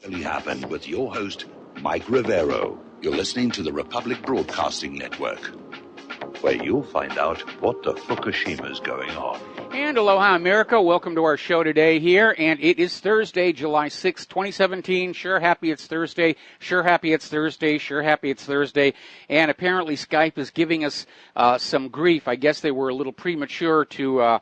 Really happened with your host, Mike Rivero. You're listening to the Republic Broadcasting Network, where you'll find out what the Fukushima's going on. And aloha, America. Welcome to our show today here. And it is Thursday, July 6, 2017. Sure happy it's Thursday. Sure happy it's Thursday. Sure happy it's Thursday. And apparently Skype is giving us some grief. I guess they were a little premature to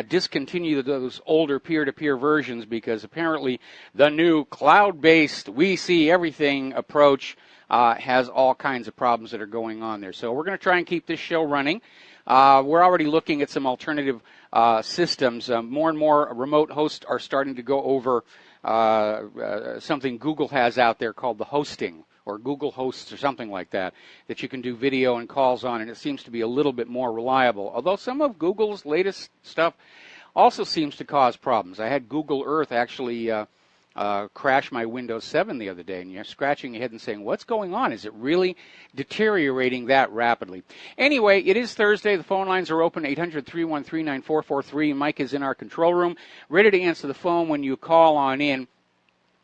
discontinue those older peer-to-peer versions because apparently the new cloud-based we see everything approach has all kinds of problems that are going on there. So we're going to try and keep this show running. We're already looking at some alternative systems. More and more remote hosts are starting to go over something Google has out there called the hosting, or Google Hosts or something like that you can do video and calls on, and it seems to be a little bit more reliable. Although some of Google's latest stuff also seems to cause problems. I had Google Earth actually crash my Windows 7 the other day, and you're scratching your head and saying, what's going on? Is it really deteriorating that rapidly? Anyway, it is Thursday. The phone lines are open, 800-313-9443. Mike is in our control room, ready to answer the phone when you call on in.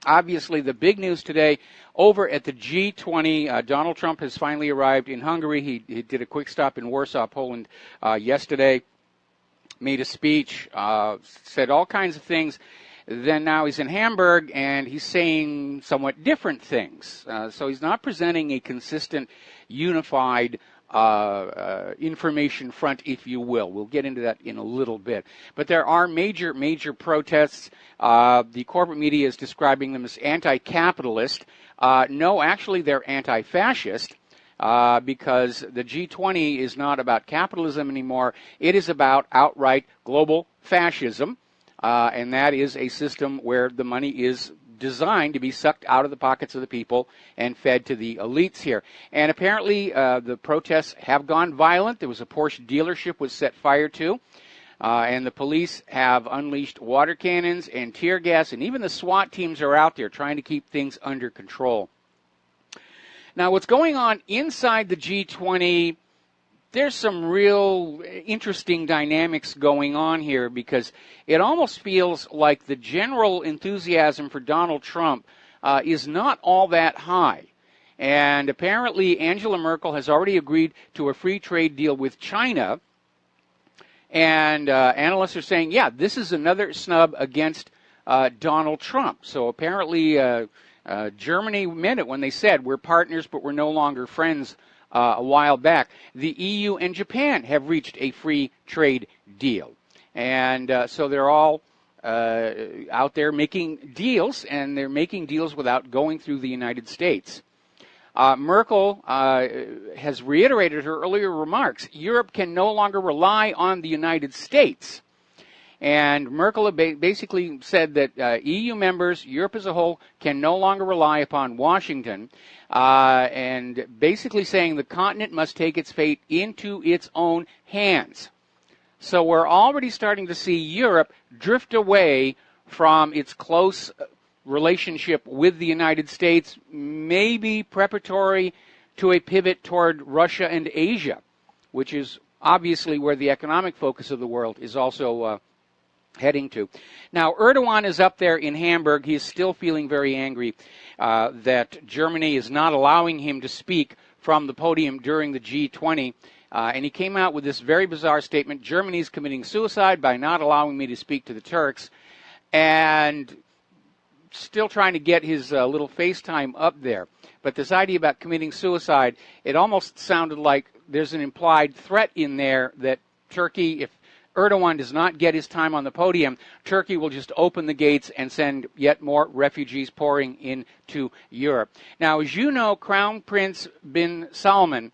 Obviously, the big news today over at the G20, Donald Trump has finally arrived in Hungary. He did a quick stop in Warsaw, Poland yesterday, made a speech, said all kinds of things. Then now he's in Hamburg, and he's saying somewhat different things. So he's not presenting a consistent, unified information front, if you will. We'll get into that in a little bit. But there are major protests. The corporate media is describing them as anti-capitalist. No, actually, they're anti-fascist. Because the G20 is not about capitalism anymore. It is about outright global fascism. And that is a system where the money is designed to be sucked out of the pockets of the people and fed to the elites here. And apparently the protests have gone violent. There was a Porsche dealership was set fire to. And the police have unleashed water cannons and tear gas. And even the SWAT teams are out there trying to keep things under control. Now, what's going on inside the G20, there's some real interesting dynamics going on here because it almost feels like the general enthusiasm for Donald Trump is not all that high. And apparently Angela Merkel has already agreed to a free trade deal with China. And analysts are saying, yeah, this is another snub against Donald Trump. So apparently Germany meant it when they said we're partners but we're no longer friends. A while back, the EU and Japan have reached a free trade deal. And so they're all out there making deals, and they're making deals without going through the United States. Merkel has reiterated her earlier remarks. Europe can no longer rely on the United States. And Merkel basically said that EU members, Europe as a whole, can no longer rely upon Washington, and basically saying the continent must take its fate into its own hands. So we're already starting to see Europe drift away from its close relationship with the United States, maybe preparatory to a pivot toward Russia and Asia, which is obviously where the economic focus of the world is also heading to. Now, Erdogan is up there in Hamburg. He's still feeling very angry that Germany is not allowing him to speak from the podium during the G20. And he came out with this very bizarre statement, Germany's committing suicide by not allowing me to speak to the Turks. And still trying to get his little FaceTime up there. But this idea about committing suicide, it almost sounded like there's an implied threat in there that Turkey, if Erdogan does not get his time on the podium, Turkey will just open the gates and send yet more refugees pouring into Europe. Now, as you know, Crown Prince bin Salman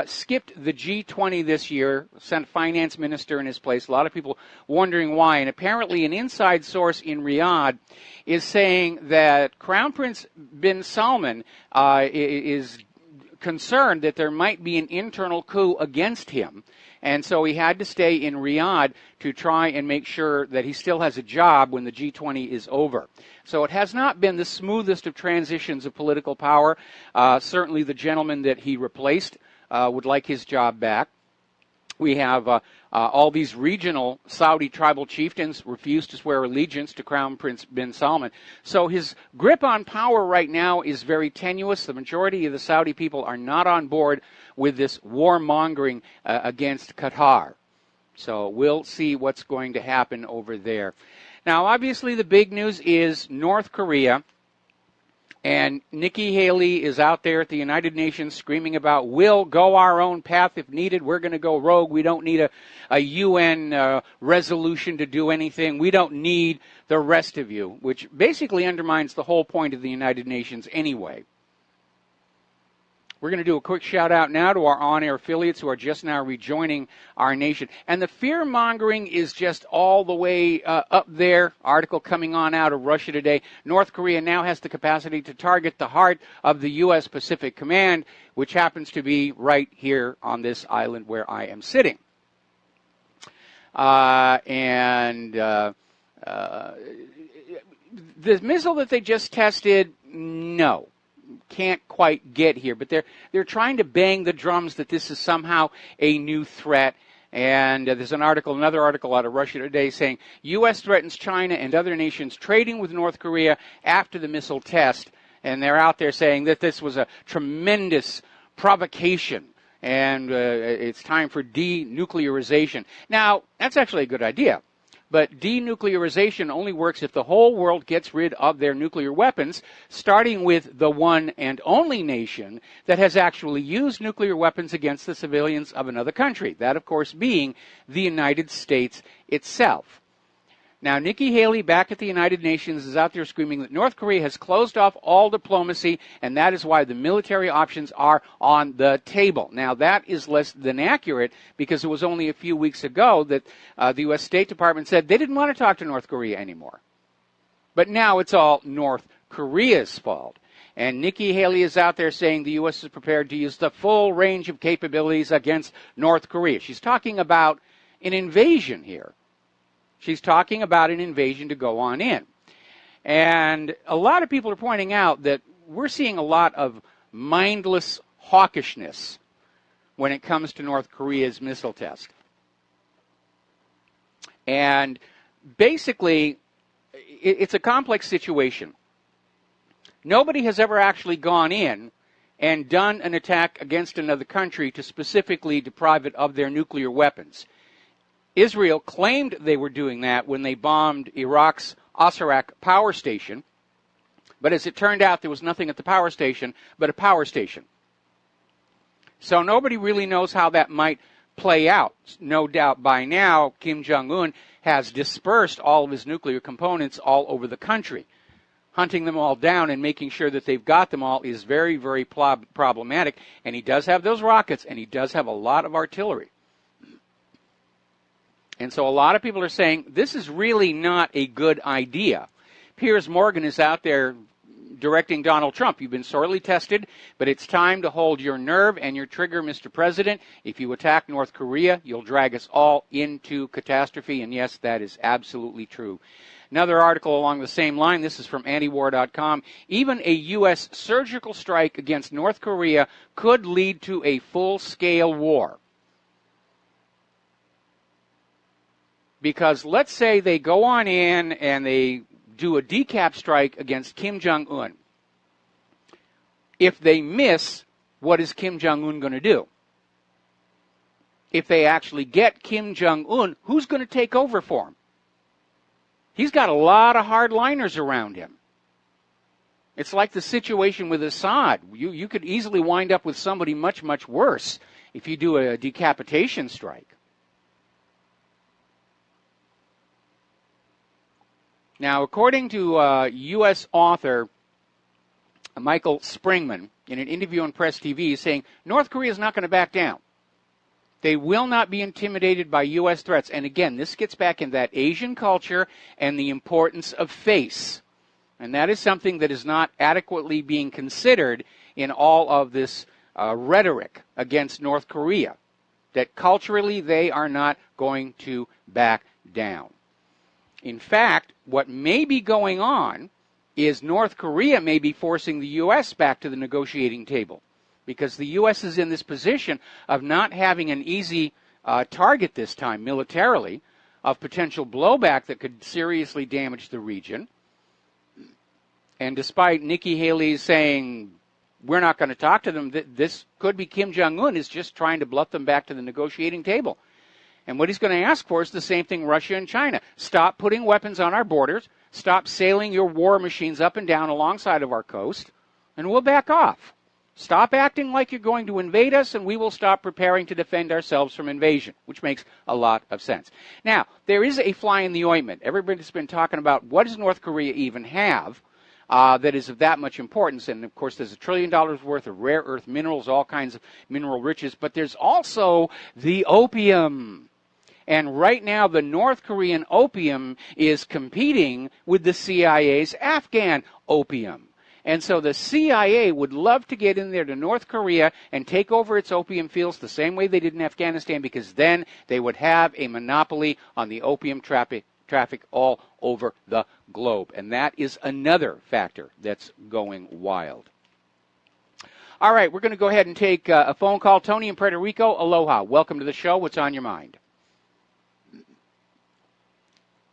skipped the G20 this year, sent finance minister in his place. A lot of people wondering why. And apparently an inside source in Riyadh is saying that Crown Prince bin Salman is concerned that there might be an internal coup against him. And so he had to stay in Riyadh to try and make sure that he still has a job when the G20 is over. So it has not been the smoothest of transitions of political power. Certainly the gentleman that he replaced would like his job back. We have all these regional Saudi tribal chieftains refuse to swear allegiance to Crown Prince bin Salman. So his grip on power right now is very tenuous. The majority of the Saudi people are not on board with this warmongering against Qatar. So we'll see what's going to happen over there. Now, obviously, the big news is North Korea. And Nikki Haley is out there at the United Nations screaming about, we'll go our own path if needed. We're going to go rogue. We don't need a UN resolution to do anything. We don't need the rest of you, which basically undermines the whole point of the United Nations anyway. We're going to do a quick shout out now to our on-air affiliates who are just now rejoining our nation. And the fear-mongering is just all the way up there. Article coming on out of Russia today. North Korea now has the capacity to target the heart of the U.S. Pacific Command, which happens to be right here on this island where I am sitting. The missile that they just tested, no. Can't quite get here, but they're trying to bang the drums that this is somehow a new threat. And there's another article out of Russia today saying U.S. threatens China and other nations trading with North Korea after the missile test. And they're out there saying that this was a tremendous provocation and it's time for denuclearization. Now, that's actually a good idea. But denuclearization only works if the whole world gets rid of their nuclear weapons, starting with the one and only nation that has actually used nuclear weapons against the civilians of another country. That, of course, being the United States itself. Now, Nikki Haley, back at the United Nations, is out there screaming that North Korea has closed off all diplomacy, and that is why the military options are on the table. Now, that is less than accurate, because it was only a few weeks ago that the U.S. State Department said they didn't want to talk to North Korea anymore. But now it's all North Korea's fault. And Nikki Haley is out there saying the U.S. is prepared to use the full range of capabilities against North Korea. She's talking about an invasion here. She's talking about an invasion to go on in. And a lot of people are pointing out that we're seeing a lot of mindless hawkishness when it comes to North Korea's missile test. And basically, it's a complex situation. Nobody has ever actually gone in and done an attack against another country to specifically deprive it of their nuclear weapons. Israel claimed they were doing that when they bombed Iraq's Osirak power station. But as it turned out, there was nothing at the power station but a power station. So nobody really knows how that might play out. No doubt by now, Kim Jong-un has dispersed all of his nuclear components all over the country. Hunting them all down and making sure that they've got them all is very, very problematic. And he does have those rockets, and he does have a lot of artillery. And so a lot of people are saying this is really not a good idea. Piers Morgan is out there directing Donald Trump. You've been sorely tested, but it's time to hold your nerve and your trigger, Mr. President. If you attack North Korea, you'll drag us all into catastrophe. And yes, that is absolutely true. Another article along the same line, this is from antiwar.com. Even a U.S. surgical strike against North Korea could lead to a full-scale war. Because let's say they go on in and they do a decap strike against Kim Jong-un. If they miss, what is Kim Jong-un going to do? If they actually get Kim Jong-un, who's going to take over for him? He's got a lot of hardliners around him. It's like the situation with Assad. You could easily wind up with somebody much, much worse if you do a decapitation strike. Now, according to U.S. author Michael Springman, in an interview on Press TV, he's saying North Korea is not going to back down. They will not be intimidated by U.S. threats. And again, this gets back in that Asian culture and the importance of face. And that is something that is not adequately being considered in all of this rhetoric against North Korea. That culturally they are not going to back down. In fact, what may be going on is North Korea may be forcing the U.S. back to the negotiating table because the U.S. is in this position of not having an easy target this time militarily of potential blowback that could seriously damage the region. And despite Nikki Haley saying we're not going to talk to them, this could be Kim Jong-un is just trying to bluff them back to the negotiating table. And what he's going to ask for is the same thing Russia and China. Stop putting weapons on our borders. Stop sailing your war machines up and down alongside of our coast, and we'll back off. Stop acting like you're going to invade us, and we will stop preparing to defend ourselves from invasion, which makes a lot of sense. Now, there is a fly in the ointment. Everybody's been talking about what does North Korea even have that is of that much importance. And, of course, there's $1 trillion worth of rare earth minerals, all kinds of mineral riches. But there's also the opium. And right now, the North Korean opium is competing with the CIA's Afghan opium. And so the CIA would love to get in there to North Korea and take over its opium fields the same way they did in Afghanistan, because then they would have a monopoly on the opium traffic all over the globe. And that is another factor that's going wild. All right, we're going to go ahead and take a phone call. Tony in Puerto Rico, aloha. Welcome to the show. What's on your mind?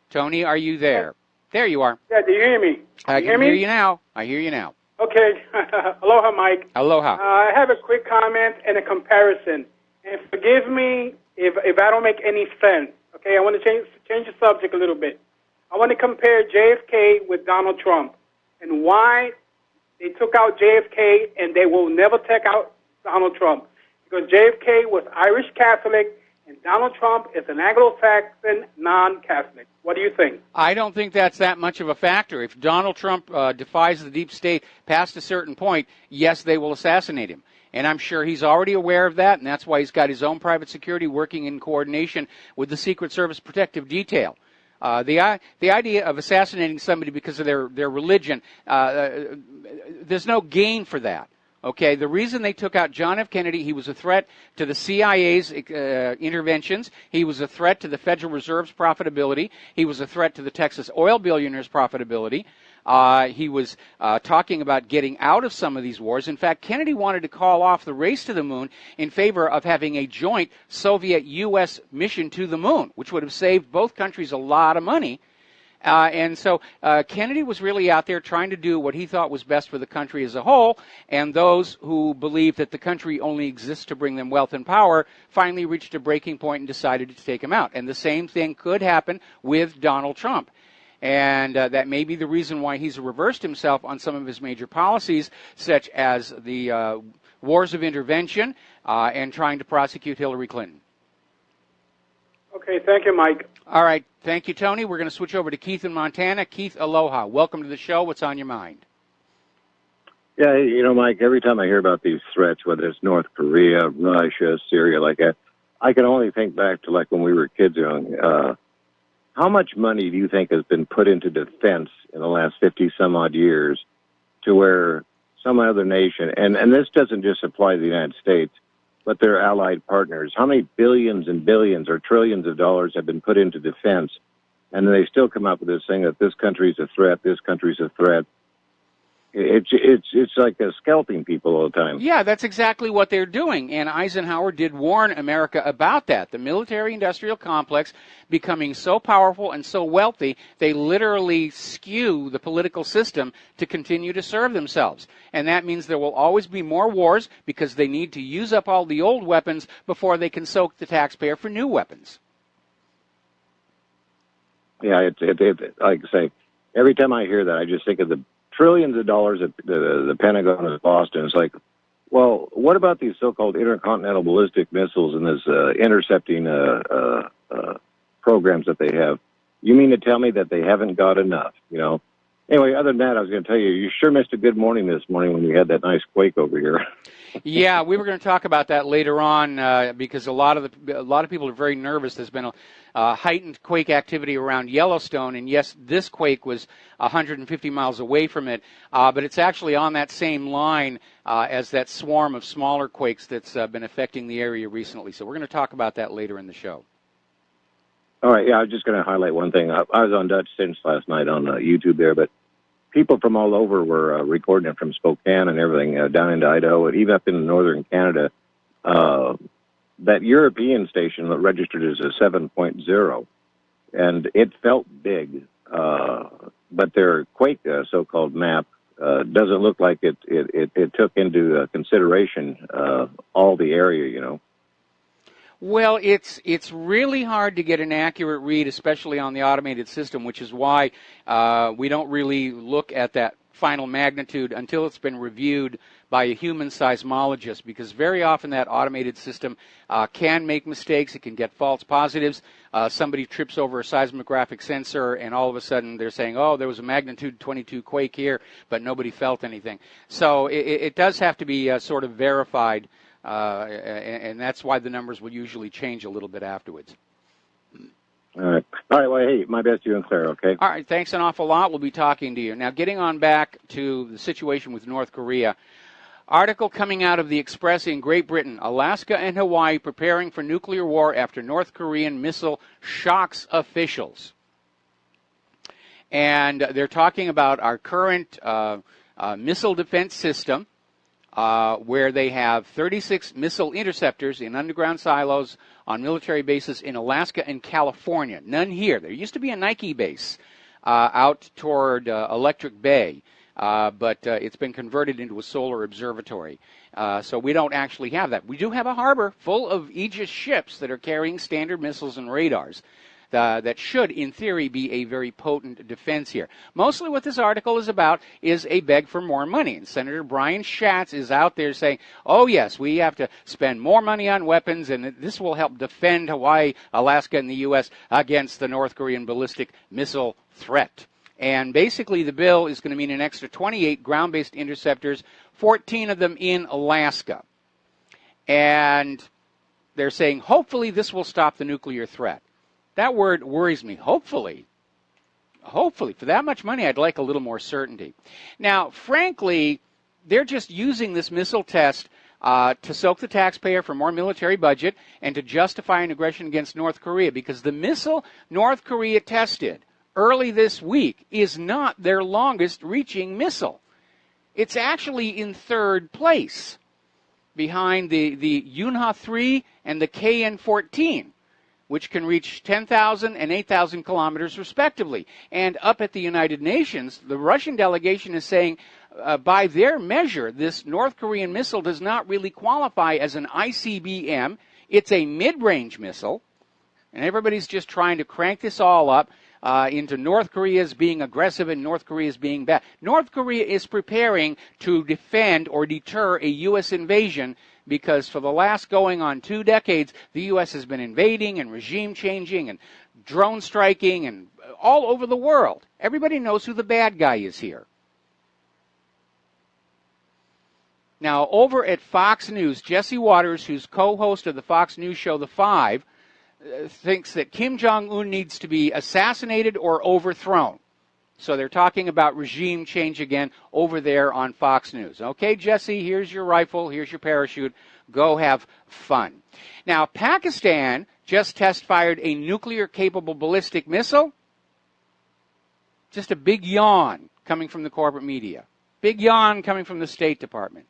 Tony, are you there? There you are. Yeah, do you hear me? I can hear you now. I hear you now. Okay. Aloha, Mike. Aloha. I have a quick comment and a comparison. And forgive me if I don't make any sense. Okay, I want to change the subject a little bit. I want to compare JFK with Donald Trump and why they took out JFK and they will never take out Donald Trump. Because JFK was Irish Catholic and Donald Trump is an Anglo-Saxon non-Catholic. What do you think? I don't think that's that much of a factor. If Donald Trump defies the deep state past a certain point, yes, they will assassinate him. And I'm sure he's already aware of that, and that's why he's got his own private security working in coordination with the Secret Service Protective Detail. The idea of assassinating somebody because of their religion, there's no gain for that. Okay, the reason they took out John F. Kennedy, he was a threat to the CIA's interventions. He was a threat to the Federal Reserve's profitability. He was a threat to the Texas oil billionaires' profitability. He was talking about getting out of some of these wars. In fact, Kennedy wanted to call off the race to the moon in favor of having a joint Soviet-U.S. mission to the moon, which would have saved both countries a lot of money. And so Kennedy was really out there trying to do what he thought was best for the country as a whole, and those who believed that the country only exists to bring them wealth and power finally reached a breaking point and decided to take him out. And the same thing could happen with Donald Trump. And that may be the reason why he's reversed himself on some of his major policies, such as the wars of intervention and trying to prosecute Hillary Clinton. Okay, thank you, Mike. All right, thank you, Tony. We're going to switch over to Keith in Montana. Keith, aloha. Welcome to the show. What's on your mind? Yeah, you know, Mike, every time I hear about these threats, whether it's North Korea, Russia, Syria, like that, I can only think back to like when we were kids young. How much money do you think has been put into defense in the last 50-some-odd years to where some other nation, and this doesn't just apply to the United States, but their allied partners, how many billions and billions or trillions of dollars have been put into defense, and then they still come up with this thing that this country's a threat, this country's a threat. It's like scalping people all the time. Yeah, that's exactly what they're doing, and Eisenhower did warn America about that. The military-industrial complex becoming so powerful and so wealthy, they literally skew the political system to continue to serve themselves. And that means there will always be more wars because they need to use up all the old weapons before they can soak the taxpayer for new weapons. Yeah, like I say, every time I hear that, I just think of the trillions of dollars that the Pentagon has lost, and it's like, well, what about these so-called intercontinental ballistic missiles and this intercepting programs that they have? You mean to tell me that they haven't got enough, you know? Anyway, other than that, I was going to tell you, you sure missed a good morning this morning when you had that nice quake over here. Yeah, we were going to talk about that later on because a lot of people are very nervous. There's been a heightened quake activity around Yellowstone, and yes, this quake was 150 miles away from it, but it's actually on that same line as that swarm of smaller quakes that's been affecting the area recently. So we're going to talk about that later in the show. All right, yeah, I was just going to highlight one thing. I was on Dutch Cinch last night on YouTube there, but people from all over were recording it from Spokane and everything, down into Idaho, and even up in northern Canada. that European station that registered as a 7.0, and it felt big, but their Quake so-called map doesn't look like it took into consideration all the area, you know. Well, it's really hard to get an accurate read, especially on the automated system, which is why we don't really look at that final magnitude until it's been reviewed by a human seismologist, because very often that automated system can make mistakes. It can get false positives. Somebody trips over a seismographic sensor, and all of a sudden they're saying, oh, there was a magnitude 22 quake here, but nobody felt anything. So it does have to be sort of verified, and that's why the numbers will usually change a little bit afterwards. All right. Well, hey, my best to you and Claire, okay? All right, thanks an awful lot. We'll be talking to you. Now, getting on back to the situation with North Korea. Article coming out of the Express in Great Britain. Alaska and Hawaii preparing for nuclear war after North Korean missile shocks officials. And they're talking about our current missile defense system, where they have 36 missile interceptors in underground silos on military bases in Alaska and California. None here. There used to be a Nike base out toward Electric Bay, but it's been converted into a solar observatory. So we don't actually have that. We do have a harbor full of Aegis ships that are carrying standard missiles and radars. That should, in theory, be a very potent defense here. Mostly what this article is about is a beg for more money. And Senator Brian Schatz is out there saying, oh, yes, we have to spend more money on weapons, and this will help defend Hawaii, Alaska, and the U.S. against the North Korean ballistic missile threat. And basically the bill is going to mean an extra 28 ground-based interceptors, 14 of them in Alaska. And they're saying, hopefully this will stop the nuclear threat. That word worries me. Hopefully. Hopefully. For that much money, I'd like a little more certainty. Now, frankly, they're just using this missile test to soak the taxpayer for more military budget and to justify an aggression against North Korea, because the missile North Korea tested early this week is not their longest-reaching missile. It's actually in third place behind the Yunha-3 and the KN-14. Which can reach 10,000 and 8,000 kilometers respectively. And up at the United Nations, the Russian delegation is saying, by their measure, this North Korean missile does not really qualify as an ICBM. It's a mid-range missile, and everybody's just trying to crank this all up into North Korea's being aggressive and North Korea's being bad. North Korea is preparing to defend or deter a U.S. invasion, because for the last going on 2 decades, the U.S. has been invading and regime changing and drone striking and all over the world. Everybody knows who the bad guy is here. Now, over at Fox News, Jesse Waters, who's co-host of the Fox News show The Five, thinks that Kim Jong-un needs to be assassinated or overthrown. So they're talking about regime change again over there on Fox News. Okay, Jesse, here's your rifle, here's your parachute. Go have fun. Now, Pakistan just test-fired a nuclear-capable ballistic missile. Just a big yawn coming from the corporate media. Big yawn coming from the State Department.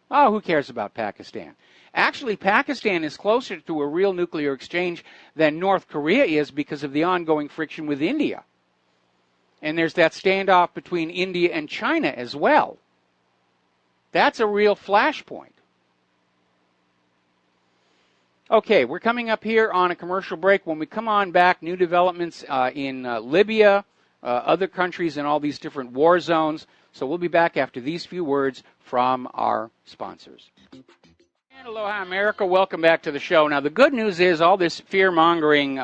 Oh, who cares about Pakistan? Actually, Pakistan is closer to a real nuclear exchange than North Korea is because of the ongoing friction with India. And there's that standoff between India and China as well. That's a real flashpoint. Okay, we're coming up here on a commercial break. When we come on back, new developments in Libya, other countries in all these different war zones. So we'll be back after these few words from our sponsors. And aloha, America. Welcome back to the show. Now, the good news is all this fear-mongering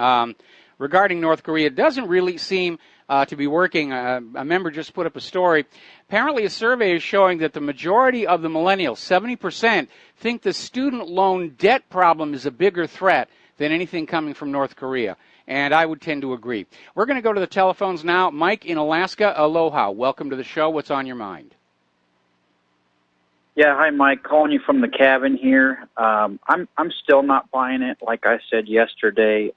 regarding North Korea doesn't really seem to be working. A member just put up a story. Apparently, a survey is showing that the majority of the millennials, 70%, think the student loan debt problem is a bigger threat than anything coming from North Korea. And I would tend to agree. We're going to go to the telephones now. Mike in Alaska, aloha. Welcome to the show. What's on your mind? Yeah, hi, Mike. Calling you from the cabin here. I'm still not buying it. Like I said yesterday,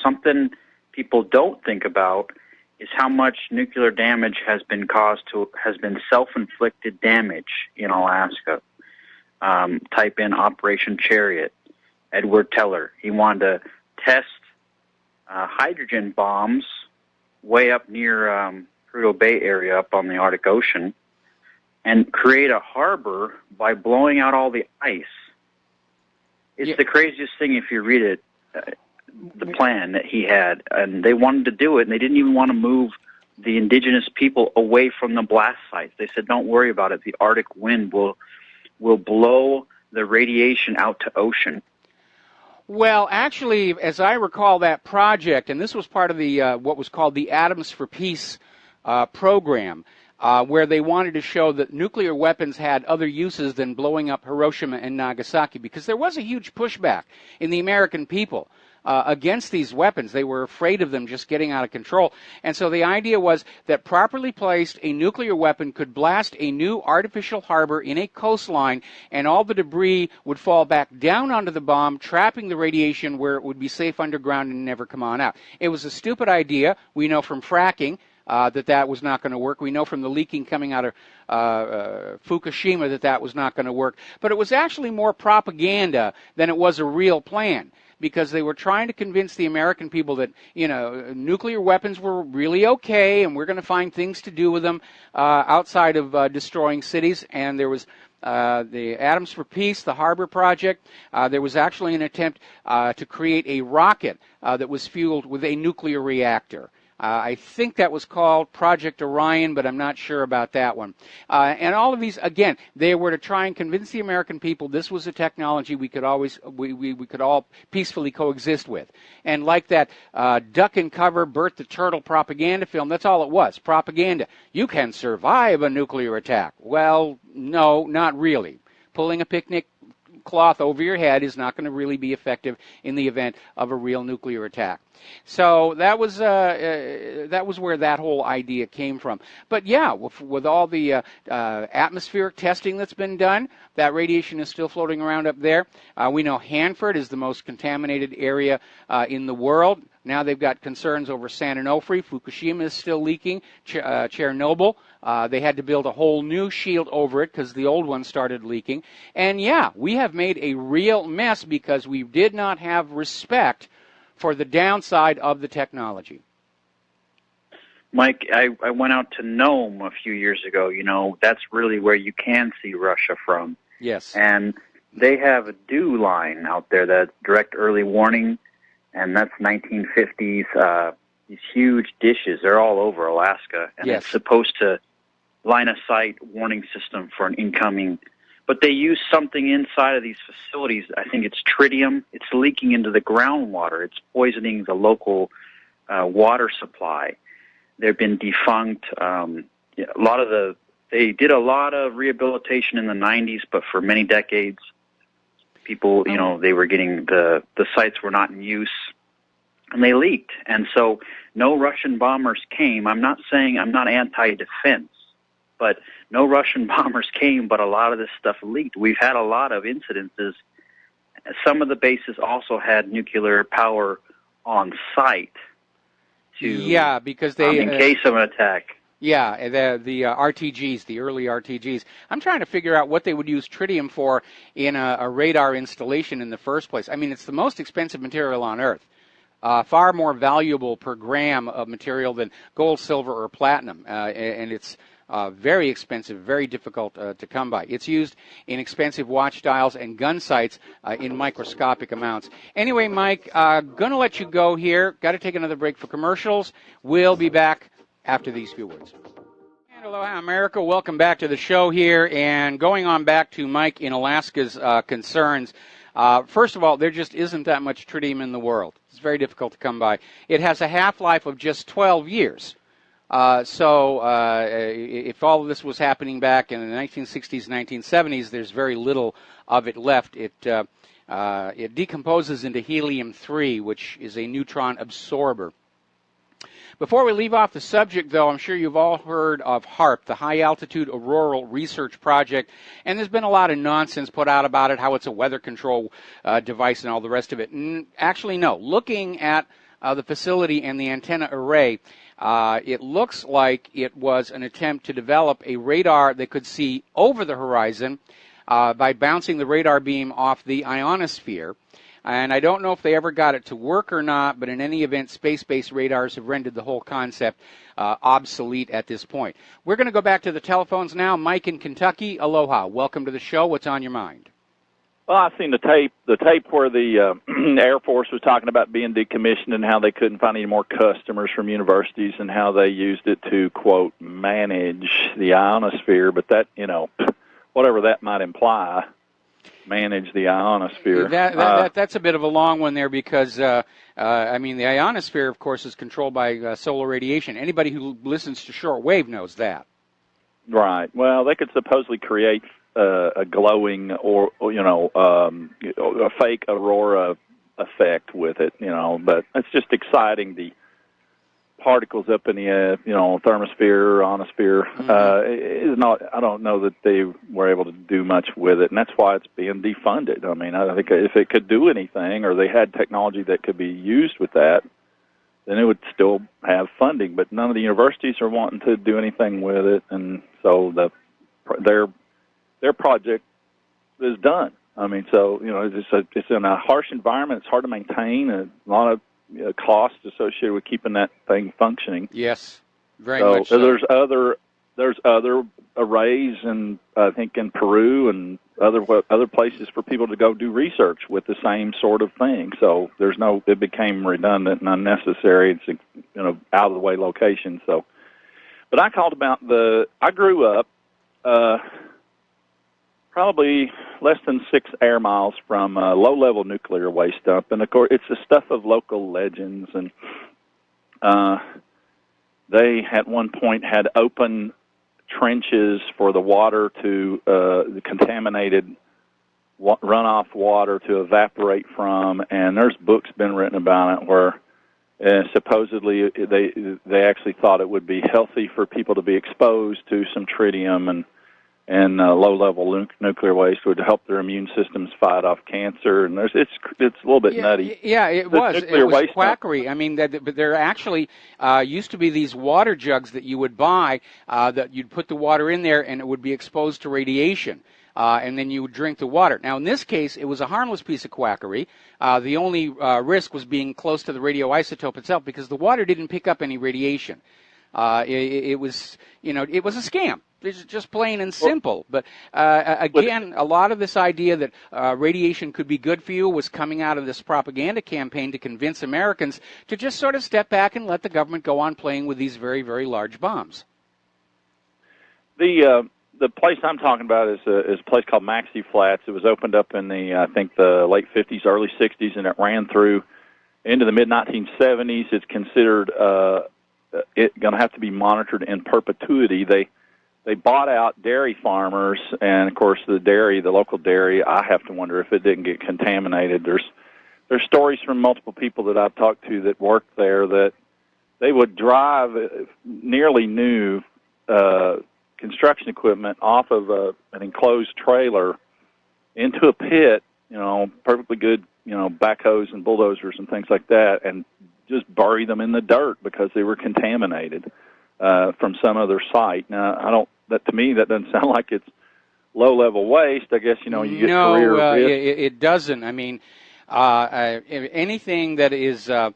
something people don't think about is how much nuclear damage has been self-inflicted damage in Alaska. type in Operation Chariot, Edward Teller. He wanted to test hydrogen bombs way up near Prudhoe Bay area up on the Arctic Ocean and create a harbor by blowing out all the ice. It's the craziest thing if you read it, the plan that he had. And they wanted to do it, and they didn't even want to move the indigenous people away from the blast sites. They said, don't worry about it. The Arctic wind will blow the radiation out to ocean. Well, actually, as I recall that project, and this was part of the what was called the Atoms for Peace program, where they wanted to show that nuclear weapons had other uses than blowing up Hiroshima and Nagasaki, because there was a huge pushback in the American people against these weapons. They were afraid of them just getting out of control. And so the idea was that properly placed, a nuclear weapon could blast a new artificial harbor in a coastline, and all the debris would fall back down onto the bomb, trapping the radiation where it would be safe underground and never come on out. It was a stupid idea. We know from fracking that was not going to work. We know from the leaking coming out of Fukushima that was not going to work. But it was actually more propaganda than it was a real plan, because they were trying to convince the American people that, nuclear weapons were really okay, and we're going to find things to do with them outside of destroying cities. And there was the Atoms for Peace, the Harbor Project. There was actually an attempt to create a rocket that was fueled with a nuclear reactor. I think that was called Project Orion, but I'm not sure about that one. And all of these, again, they were to try and convince the American people this was a technology we could always, we could all peacefully coexist with. And like that duck and cover Bert the Turtle propaganda film, that's all it was, propaganda. You can survive a nuclear attack. Well, no, not really. Pulling a picnic cloth over your head is not going to really be effective in the event of a real nuclear attack. So that was where that whole idea came from. But yeah, with all the atmospheric testing that's been done, that radiation is still floating around up there. We know Hanford is the most contaminated area in the world. Now they've got concerns over San Onofre. Fukushima is still leaking. Chernobyl, they had to build a whole new shield over it because the old one started leaking. And yeah, we have made a real mess because we did not have respect for the downside of the technology. Mike, I went out to Nome a few years ago. That's really where you can see Russia from. Yes. And they have a DEW line out there, that direct early warning, and that's 1950s. These huge dishes, they're all over Alaska, and yes, it's supposed to line of sight warning system for an incoming. But they use something inside of these facilities. I think it's tritium. It's leaking into the groundwater. It's poisoning the local water supply. They've been defunct. They did a lot of rehabilitation in the 90s, but for many decades, people, they were getting the sites were not in use, and they leaked. And so no Russian bombers came. I'm not saying I'm not anti-defense, but no Russian bombers came, but a lot of this stuff leaked. We've had a lot of incidences. Some of the bases also had nuclear power on site because they in case of an attack. Yeah, the RTGs, the early RTGs. I'm trying to figure out what they would use tritium for in a radar installation in the first place. I mean, it's the most expensive material on Earth. Far more valuable per gram of material than gold, silver, or platinum. And it's very expensive, very difficult to come by. It's used in expensive watch dials and gun sights in microscopic amounts. Anyway, Mike, going to let you go here. Got to take another break for commercials. We'll be back after these few words. And aloha, America. Welcome back to the show here. And going on back to Mike in Alaska's concerns. First of all, there just isn't that much tritium in the world. It's very difficult to come by. It has a half-life of just 12 years. So if all of this was happening back in the 1960s, 1970s, there's very little of it left. It decomposes into helium-3, which is a neutron absorber. Before we leave off the subject, though, I'm sure you've all heard of HAARP, the High Altitude Auroral Research Project, and there's been a lot of nonsense put out about it, how it's a weather control device and all the rest of it. Actually, no. Looking at the facility and the antenna array, it looks like it was an attempt to develop a radar that could see over the horizon by bouncing the radar beam off the ionosphere. And I don't know if they ever got it to work or not, but in any event, space-based radars have rendered the whole concept obsolete at this point. We're going to go back to the telephones now. Mike in Kentucky, aloha. Welcome to the show. What's on your mind? Well, I've seen the tape where the Air Force was talking about being decommissioned and how they couldn't find any more customers from universities and how they used it to, quote, manage the ionosphere. But that, whatever that might imply, manage the ionosphere. That's a bit of a long one there because, the ionosphere, of course, is controlled by solar radiation. Anybody who listens to shortwave knows that. Right. Well, they could supposedly create a glowing or a fake aurora effect with it, but it's just exciting. The particles up in the thermosphere, ionosphere is not. I don't know that they were able to do much with it, and that's why it's being defunded. I mean, I think if it could do anything, or they had technology that could be used with that, then it would still have funding. But none of the universities are wanting to do anything with it, and so their project is done. I mean, so it's in a harsh environment. It's hard to maintain. A lot of costs associated with keeping that thing functioning. Yes, very much so. There's other arrays, and I think in Peru and other places for people to go do research with the same sort of thing. So it became redundant and unnecessary. It's out of the way location. So, but I called about I grew up probably less than 6 air miles from a low-level nuclear waste dump. And, of course, it's the stuff of local legends. And they, at one point, had open trenches for the water the contaminated runoff water to evaporate from. And there's books been written about it where supposedly they actually thought it would be healthy for people to be exposed to some tritium and low-level nuclear waste would help their immune systems fight off cancer. And it's a little bit nutty. Yeah, it was quackery. I mean, but there actually used to be these water jugs that you would buy that you'd put the water in there and it would be exposed to radiation. And then you would drink the water. Now, in this case, it was a harmless piece of quackery. The only risk was being close to the radioisotope itself because the water didn't pick up any radiation. It was a scam. It's just plain and simple. But again, a lot of this idea that radiation could be good for you was coming out of this propaganda campaign to convince Americans to just sort of step back and let the government go on playing with these very, very large bombs. The place I'm talking about is a place called Maxey Flats. It was opened up in the late 50s, early 60s, and it ran through into the mid-1970s. It's considered going to have to be monitored in perpetuity. They bought out dairy farmers, and of course the local dairy, I have to wonder if it didn't get contaminated. There's stories from multiple people that I've talked to that worked there that they would drive nearly new construction equipment off of an enclosed trailer into a pit, perfectly good, backhoes and bulldozers and things like that, and just bury them in the dirt because they were contaminated from some other site. Now, to me, that doesn't sound like it's low-level waste. I guess, you get career risk. It doesn't. I mean, anything that is, yeah,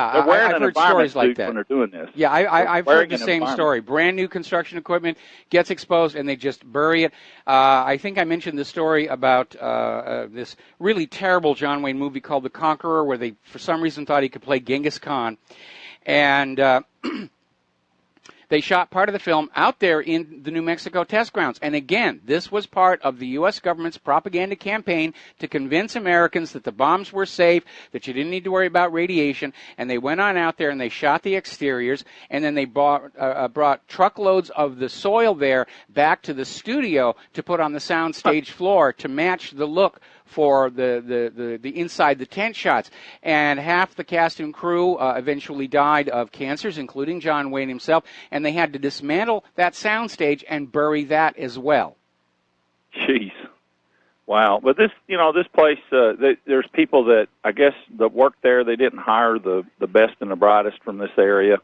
I've heard stories like that. When they're doing this. Yeah, I've heard the same story. Brand new construction equipment gets exposed and they just bury it. I think I mentioned the story about this really terrible John Wayne movie called The Conqueror, where they, for some reason, thought he could play Genghis Khan. And they shot part of the film out there in the New Mexico test grounds. And again, this was part of the U.S. government's propaganda campaign to convince Americans that the bombs were safe, that you didn't need to worry about radiation. And they went on out there and they shot the exteriors, and then they brought truckloads of the soil there back to the studio to put on the soundstage floor to match the look for the inside the tent shots. And half the cast and crew eventually died of cancers, including John Wayne himself, and they had to dismantle that soundstage and bury that as well. Jeez. Wow. But this place, there's people that, I guess, that work there. They didn't hire the best and the brightest from this area.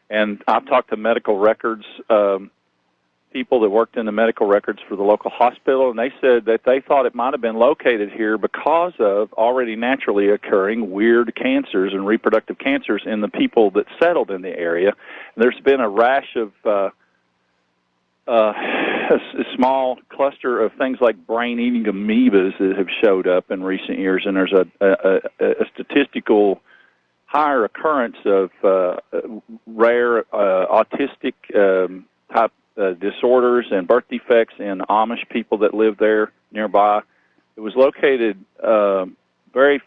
And I've talked to medical records people that worked in the medical records for the local hospital, and they said that they thought it might have been located here because of already naturally occurring weird cancers and reproductive cancers in the people that settled in the area. And there's been a rash of a small cluster of things like brain-eating amoebas that have showed up in recent years, and there's a statistical higher occurrence of rare autistic type disorders and birth defects in Amish people that live there nearby. It was located very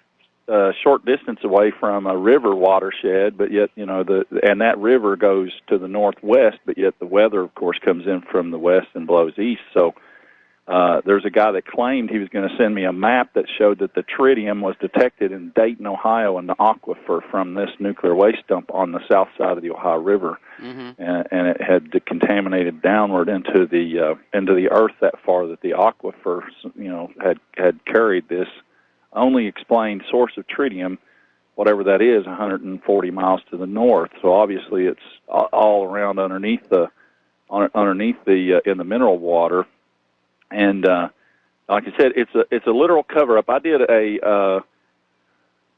short distance away from a river watershed, but yet, and that river goes to the northwest, but yet the weather, of course, comes in from the west and blows east. So there's a guy that claimed he was going to send me a map that showed that the tritium was detected in Dayton, Ohio, in the aquifer from this nuclear waste dump on the south side of the Ohio River, and it had contaminated downward into the earth that far that the aquifer, had carried this only explained source of tritium, whatever that is, 140 miles to the north. So obviously it's all around underneath the in the mineral water. And like I said, it's a literal cover-up. I did a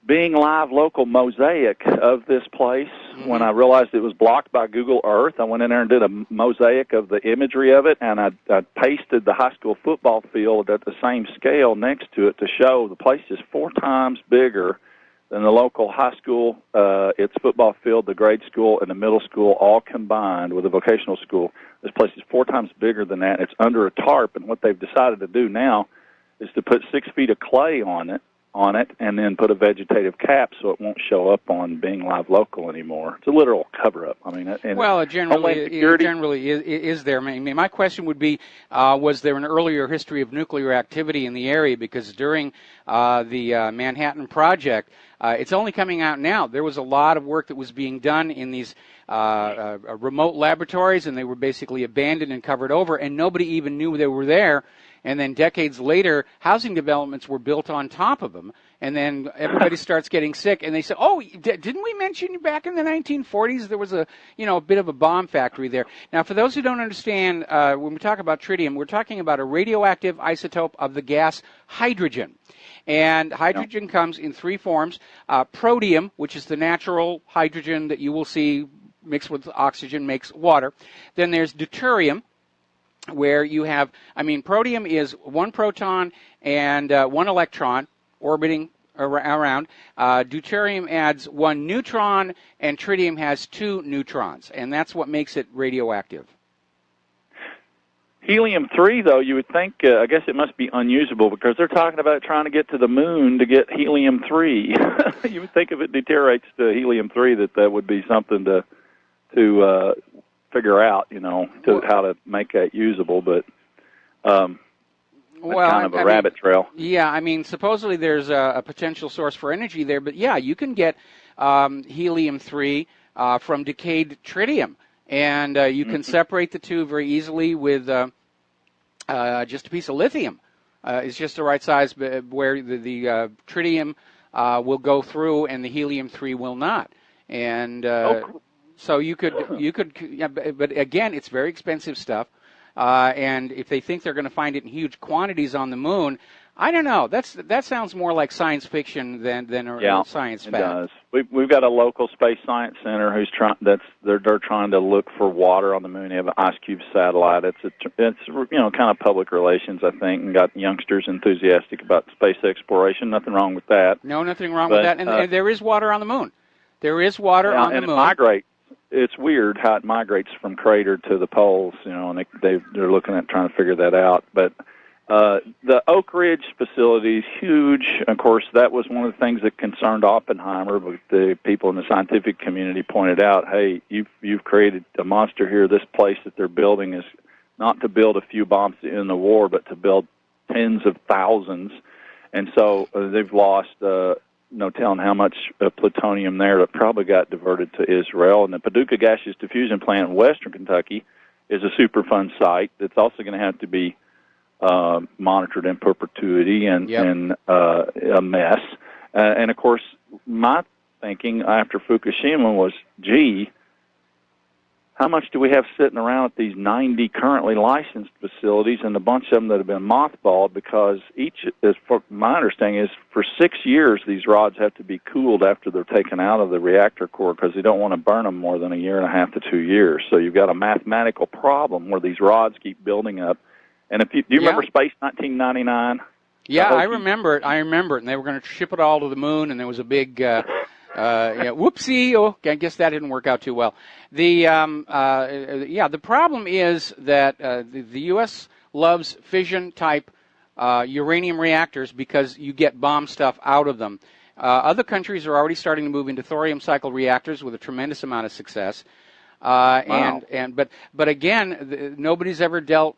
Being Live local mosaic of this place. When I realized it was blocked by Google Earth, I went in there and did a mosaic of the imagery of it, and I pasted the high school football field at the same scale next to it to show the place is 4 times bigger than the local high school, its football field, the grade school, and the middle school all combined with a vocational school. This place is 4 times bigger than that. It's under a tarp, and what they've decided to do now is to put 6 feet of clay on it, and then put a vegetative cap so it won't show up on Being Live Local anymore. It's a literal cover-up. I mean, it generally is there. I mean, my question would be, was there an earlier history of nuclear activity in the area? Because during the Manhattan Project, it's only coming out now. There was a lot of work that was being done in these remote laboratories, and they were basically abandoned and covered over, and nobody even knew they were there. And then decades later, housing developments were built on top of them. And then everybody starts getting sick. And they say, oh, didn't we mention back in the 1940s there was a bit of a bomb factory there? Now, for those who don't understand, when we talk about tritium, we're talking about a radioactive isotope of the gas hydrogen. And hydrogen comes in 3 forms. Protium, which is the natural hydrogen that you will see mixed with oxygen, makes water. Then there's deuterium, where you have, protium is 1 proton and 1 electron orbiting around. Deuterium adds 1 neutron, and tritium has 2 neutrons, and that's what makes it radioactive. Helium-3, though, you would think, I guess it must be unusable because they're talking about trying to get to the moon to get helium-3. You would think if it deteriorates to helium-3 that would be something to figure out, how to make that usable, but kind of a rabbit trail. Yeah, supposedly there's a potential source for energy there, but yeah, you can get helium-3 from decayed tritium, and you can separate the two very easily with just a piece of lithium. It's just the right size where the tritium will go through and the helium-3 will not. And so you could, but again, it's very expensive stuff. And if they think they're going to find it in huge quantities on the moon, I don't know. That sounds more like science fiction than science fact. It does. We've got a local space science center who's they're trying to look for water on the moon. They have an IceCube satellite. It's kind of public relations, I think, and got youngsters enthusiastic about space exploration. Nothing wrong with that. No, nothing wrong with that. And there is water on the moon. There is water on the moon. It migrates. It's weird how it migrates from crater to the poles, and they're looking at trying to figure that out. But the Oak Ridge facility is huge. Of course, that was one of the things that concerned Oppenheimer, but the people in the scientific community pointed out, hey, you've created a monster here. This place that they're building is not to build a few bombs to end the war, but to build tens of thousands. And so they've lost no telling how much plutonium there that probably got diverted to Israel. And the Paducah Gaseous Diffusion Plant in western Kentucky is a Superfund site that's also going to have to be monitored in perpetuity and a mess. And, of course, my thinking after Fukushima was, gee, how much do we have sitting around at these 90 currently licensed facilities, and a bunch of them that have been mothballed, because each, as for my understanding, is for 6 years these rods have to be cooled after they're taken out of the reactor core, because they don't want to burn them more than 1.5 to 2 years. So you've got a mathematical problem where these rods keep building up. And if you, do you remember Space 1999? Yeah, I remember it. And they were going to ship it all to the moon, and there was a big whoopsie. Oh, I guess that didn't work out too well. The problem is that the U.S. loves fission-type uranium reactors because you get bomb stuff out of them. Other countries are already starting to move into thorium cycle reactors with a tremendous amount of success. Wow. But again, nobody's ever dealt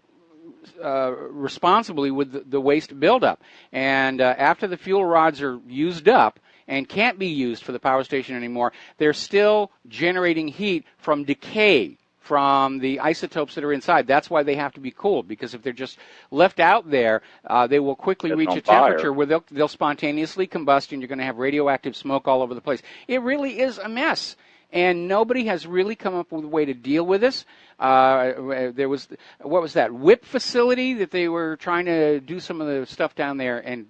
responsibly with the waste buildup. And after the fuel rods are used up and can't be used for the power station anymore, they're still generating heat from decay from the isotopes that are inside. That's why they have to be cooled, because if they're just left out there, they will quickly reach a temperature where they'll spontaneously combust, and you're going to have radioactive smoke all over the place. It really is a mess. And nobody has really come up with a way to deal with this. There was, what was that, WIP facility that they were trying to do some of the stuff down there, and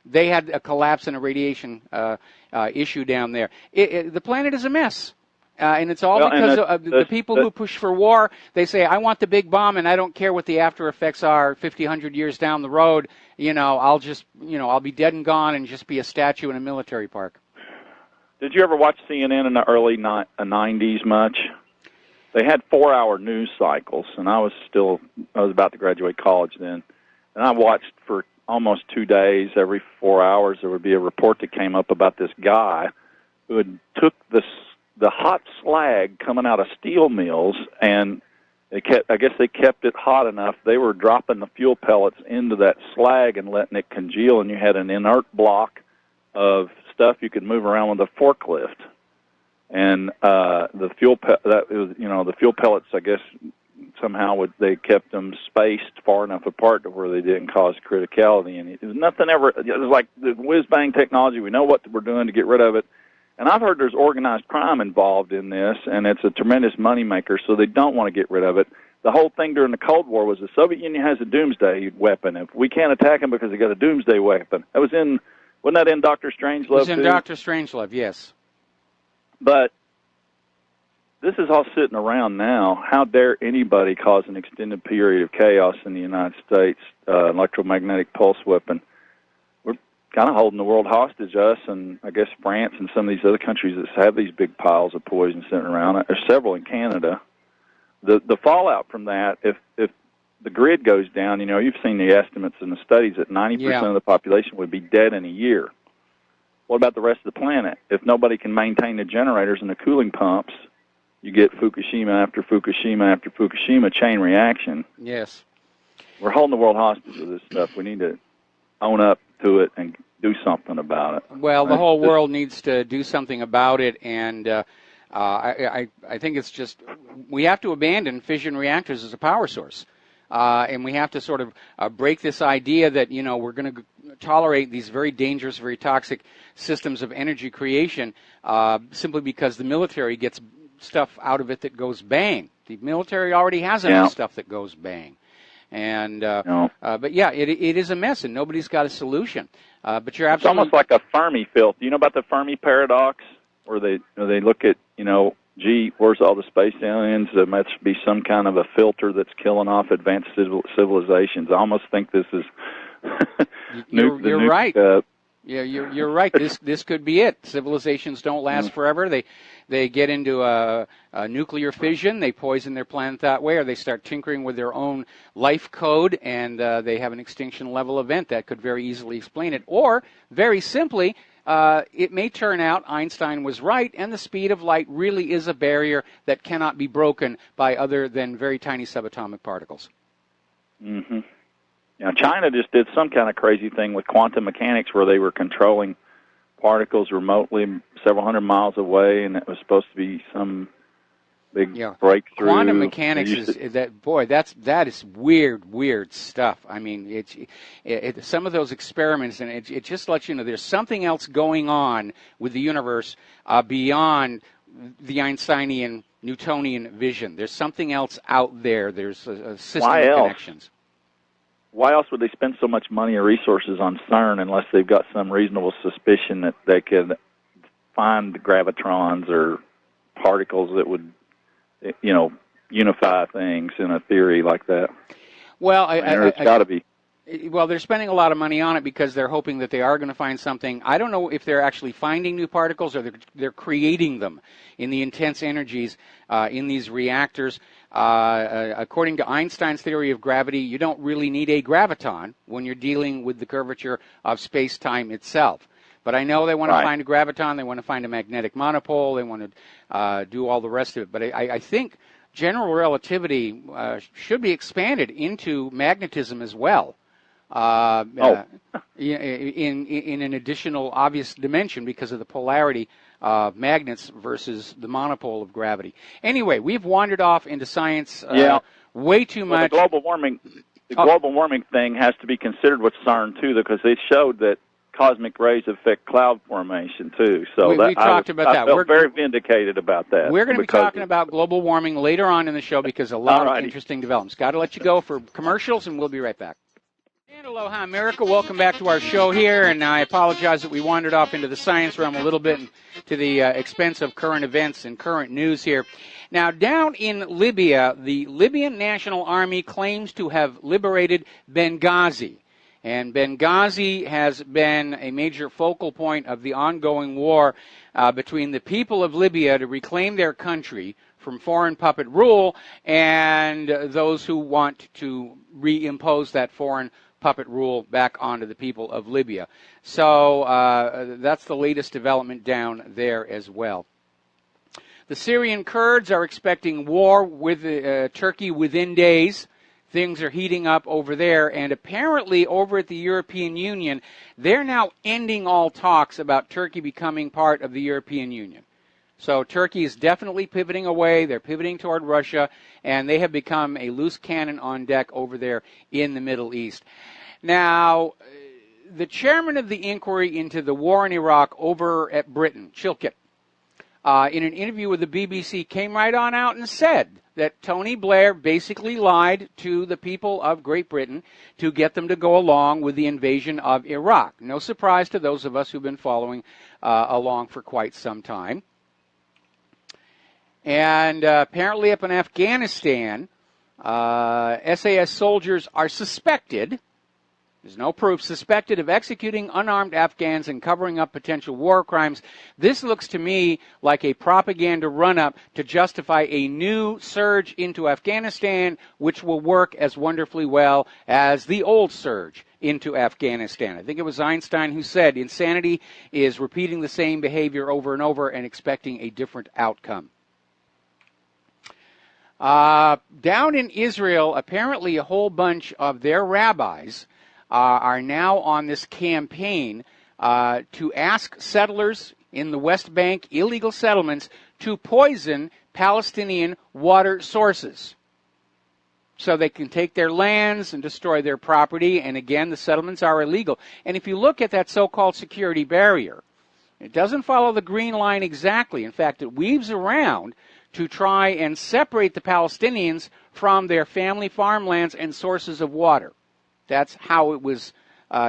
they had a collapse and a radiation issue down there. The planet is a mess. And it's all because of the people who push for war. They say, I want the big bomb, and I don't care what the after effects are 50, 100 years down the road. I'll be dead and gone and just be a statue in a military park. Did you ever watch CNN in the early 90s much? They had 4-hour news cycles, and I was about to graduate college then. And I watched for almost 2 days. Every 4 hours there would be a report that came up about this guy who had took the hot slag coming out of steel mills, and I guess they kept it hot enough. They were dropping the fuel pellets into that slag and letting it congeal, and you had an inert block of stuff you could move around with a forklift. And the fuel the fuel pellets, I guess somehow they kept them spaced far enough apart to where they didn't cause criticality. And it was nothing ever. It was like the whiz bang technology. We know what we're doing to get rid of it. And I've heard there's organized crime involved in this, and it's a tremendous moneymaker. So they don't want to get rid of it. The whole thing during the Cold War was the Soviet Union has a doomsday weapon. If we can't attack them because they got a doomsday weapon, wasn't that in Dr. Strangelove? It was in Dr. Strangelove, yes. But this is all sitting around now. How dare anybody cause an extended period of chaos in the United States? Electromagnetic pulse weapon. We're kind of holding the world hostage, us and I guess France and some of these other countries that have these big piles of poison sitting around. There's several in Canada. The fallout from that, if the grid goes down, you've seen the estimates in the studies that 90% of the population would be dead in a year. What about the rest of the planet? If nobody can maintain the generators and the cooling pumps, you get Fukushima after Fukushima after Fukushima chain reaction. Yes. We're holding the world hostage with this stuff. We need to own up to it and do something about it. Well, the whole world needs to do something about it, and I think it's just we have to abandon fission reactors as a power source. And we have to sort of break this idea that, we're going to tolerate these very dangerous, very toxic systems of energy creation simply because the military gets stuff out of it that goes bang. The military already has enough stuff that goes bang. And but it is a mess, and nobody's got a solution. But you're absolutely... It's almost like a Fermi field. Do you know about the Fermi paradox, where they look at, gee, where's all the space aliens? There must be some kind of a filter that's killing off advanced civilizations. I almost think this is... You're right. You're right. This could be it. Civilizations don't last forever. They get into a nuclear fission. They poison their planet that way, or they start tinkering with their own life code, and they have an extinction level event that could very easily explain it. Or, very simply, it may turn out Einstein was right, and the speed of light really is a barrier that cannot be broken by other than very tiny subatomic particles. Mm-hmm. China just did some kind of crazy thing with quantum mechanics where they were controlling particles remotely several hundred miles away, and it was supposed to be some big breakthrough. Quantum mechanics that is weird stuff. I mean, it's some of those experiments, and it just lets you know there's something else going on with the universe beyond the Einsteinian Newtonian vision. There's something else out there. There's a system Why of else? connections. Why else would they spend so much money or resources on CERN unless they've got some reasonable suspicion that they could find gravitrons or particles that would, unify things in a theory like that? Well, There's got to be. Well, they're spending a lot of money on it because they're hoping that they are going to find something. I don't know if they're actually finding new particles or they're creating them in the intense energies in these reactors. According to Einstein's theory of gravity, you don't really need a graviton when you're dealing with the curvature of space-time itself. But I know they want to find a graviton, they want to find a magnetic monopole, they want to do all the rest of it. But I think general relativity should be expanded into magnetism as well. In an additional obvious dimension because of the polarity of magnets versus the monopole of gravity. Anyway, we've wandered off into science way too much. The global warming thing has to be considered with CERN too, because they showed that cosmic rays affect cloud formation too. So we talked about that. I felt very vindicated about that. We're going to be talking about global warming later on in the show because a lot of interesting developments. Got to let you go for commercials, and we'll be right back. And aloha, America. Welcome back to our show here, and I apologize that we wandered off into the science realm a little bit and to the expense of current events and current news here. Now, down in Libya, the Libyan National Army claims to have liberated Benghazi. And Benghazi has been a major focal point of the ongoing war between the people of Libya to reclaim their country from foreign puppet rule and those who want to reimpose that foreign puppet rule back onto the people of Libya. So that's the latest development down there as well. The Syrian Kurds are expecting war with Turkey within days. Things are heating up over there, and apparently over at the European Union, they're now ending all talks about Turkey becoming part of the European Union. So Turkey is definitely pivoting away. They're pivoting toward Russia, and they have become a loose cannon on deck over there in the Middle East. Now, the chairman of the inquiry into the war in Iraq over at Britain, Chilcot, in an interview with the BBC, came right on out and said that Tony Blair basically lied to the people of Great Britain to get them to go along with the invasion of Iraq. No surprise to those of us who've been following along for quite some time. And apparently up in Afghanistan, SAS soldiers are suspected, there's no proof, suspected of executing unarmed Afghans and covering up potential war crimes. This looks to me like a propaganda run-up to justify a new surge into Afghanistan, which will work as wonderfully well as the old surge into Afghanistan. I think it was Einstein who said insanity is repeating the same behavior over and over and expecting a different outcome. Down in Israel, apparently a whole bunch of their rabbis are now on this campaign to ask settlers in the West Bank, illegal settlements, to poison Palestinian water sources so they can take their lands and destroy their property. And again, the settlements are illegal. And if you look at that so-called security barrier, it doesn't follow the green line exactly. In fact, it weaves around to try and separate the Palestinians from their family farmlands and sources of water. That's how it was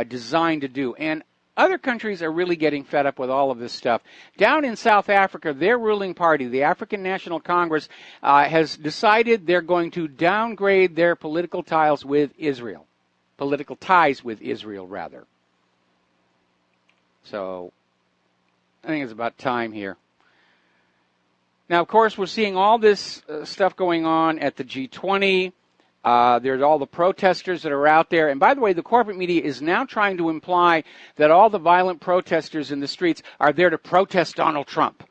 designed to do. And other countries are really getting fed up with all of this stuff. Down in South Africa, their ruling party, the African National Congress, has decided they're going to downgrade their political ties with Israel. Political ties with Israel, rather. So I think it's about time here. Now, of course, we're seeing all this stuff going on at the G20. There's all the protesters that are out there. And by the way, the corporate media is now trying to imply that all the violent protesters in the streets are there to protest Donald Trump.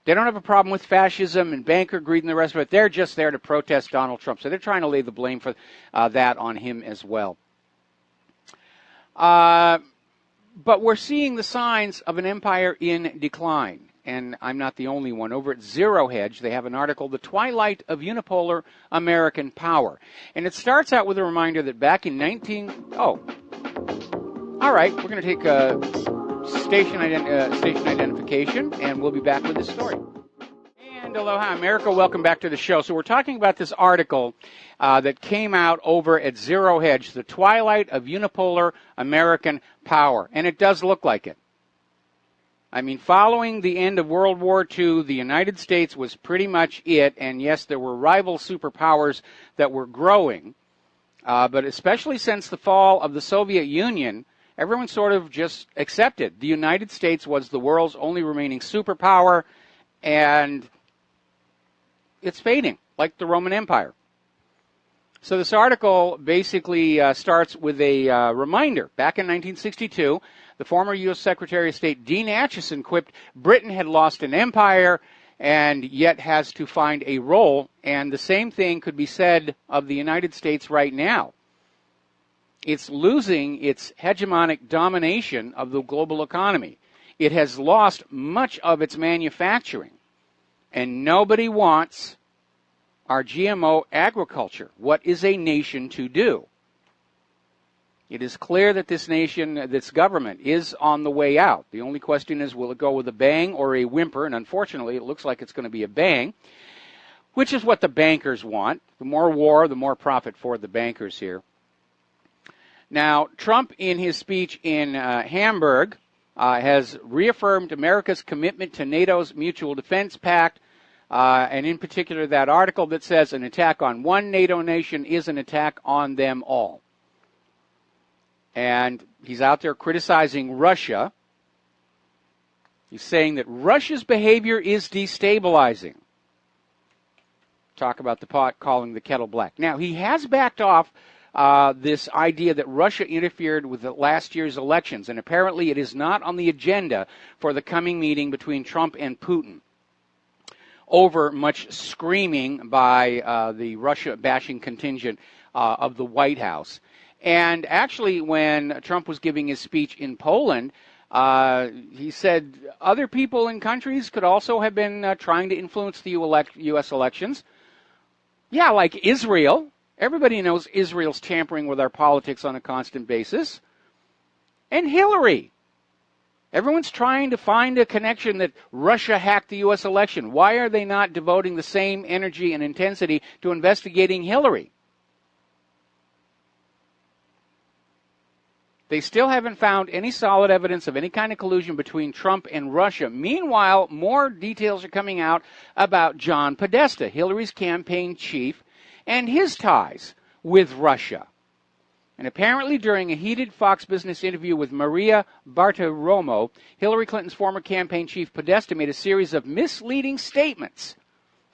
They don't have a problem with fascism and banker greed and the rest of it. They're just there to protest Donald Trump. So they're trying to lay the blame for that on him as well. But we're seeing the signs of an empire in decline. And I'm not the only one. Over at Zero Hedge, they have an article, The Twilight of Unipolar American Power. And it starts out with a reminder that back in all right, we're going to take a station identification, and we'll be back with this story. And aloha, America. Welcome back to the show. So we're talking about this article that came out over at Zero Hedge, The Twilight of Unipolar American Power. And it does look like it. I mean, following the end of World War II, the United States was pretty much it. And yes, there were rival superpowers that were growing. But especially since the fall of the Soviet Union, everyone sort of just accepted the United States was the world's only remaining superpower, and it's fading, like the Roman Empire. So this article basically starts with a reminder. Back in 1962, the former U.S. Secretary of State Dean Acheson quipped Britain had lost an empire and yet has to find a role, and the same thing could be said of the United States right now. It's losing its hegemonic domination of the global economy. It has lost much of its manufacturing, and nobody wants our GMO agriculture. What is a nation to do? It is clear that this nation, this government, is on the way out. The only question is, will it go with a bang or a whimper? And unfortunately, it looks like it's going to be a bang, which is what the bankers want. The more war, the more profit for the bankers here. Now, Trump, in his speech in Hamburg, has reaffirmed America's commitment to NATO's Mutual Defense Pact, and in particular that article that says an attack on one NATO nation is an attack on them all. And he's out there criticizing Russia. He's saying that Russia's behavior is destabilizing. Talk about the pot calling the kettle black. Now, he has backed off this idea that Russia interfered with last year's elections, and apparently it is not on the agenda for the coming meeting between Trump and Putin over much screaming by the Russia-bashing contingent of the White House. And actually, when Trump was giving his speech in Poland, he said other people in countries could also have been trying to influence the U.S. elections. Yeah, like Israel. Everybody knows Israel's tampering with our politics on a constant basis. And Hillary. Everyone's trying to find a connection that Russia hacked the U.S. election. Why are they not devoting the same energy and intensity to investigating Hillary? They still haven't found any solid evidence of any kind of collusion between Trump and Russia. Meanwhile, more details are coming out about John Podesta, Hillary's campaign chief, and his ties with Russia. And apparently during a heated Fox Business interview with Maria Bartiromo, Hillary Clinton's former campaign chief Podesta made a series of misleading statements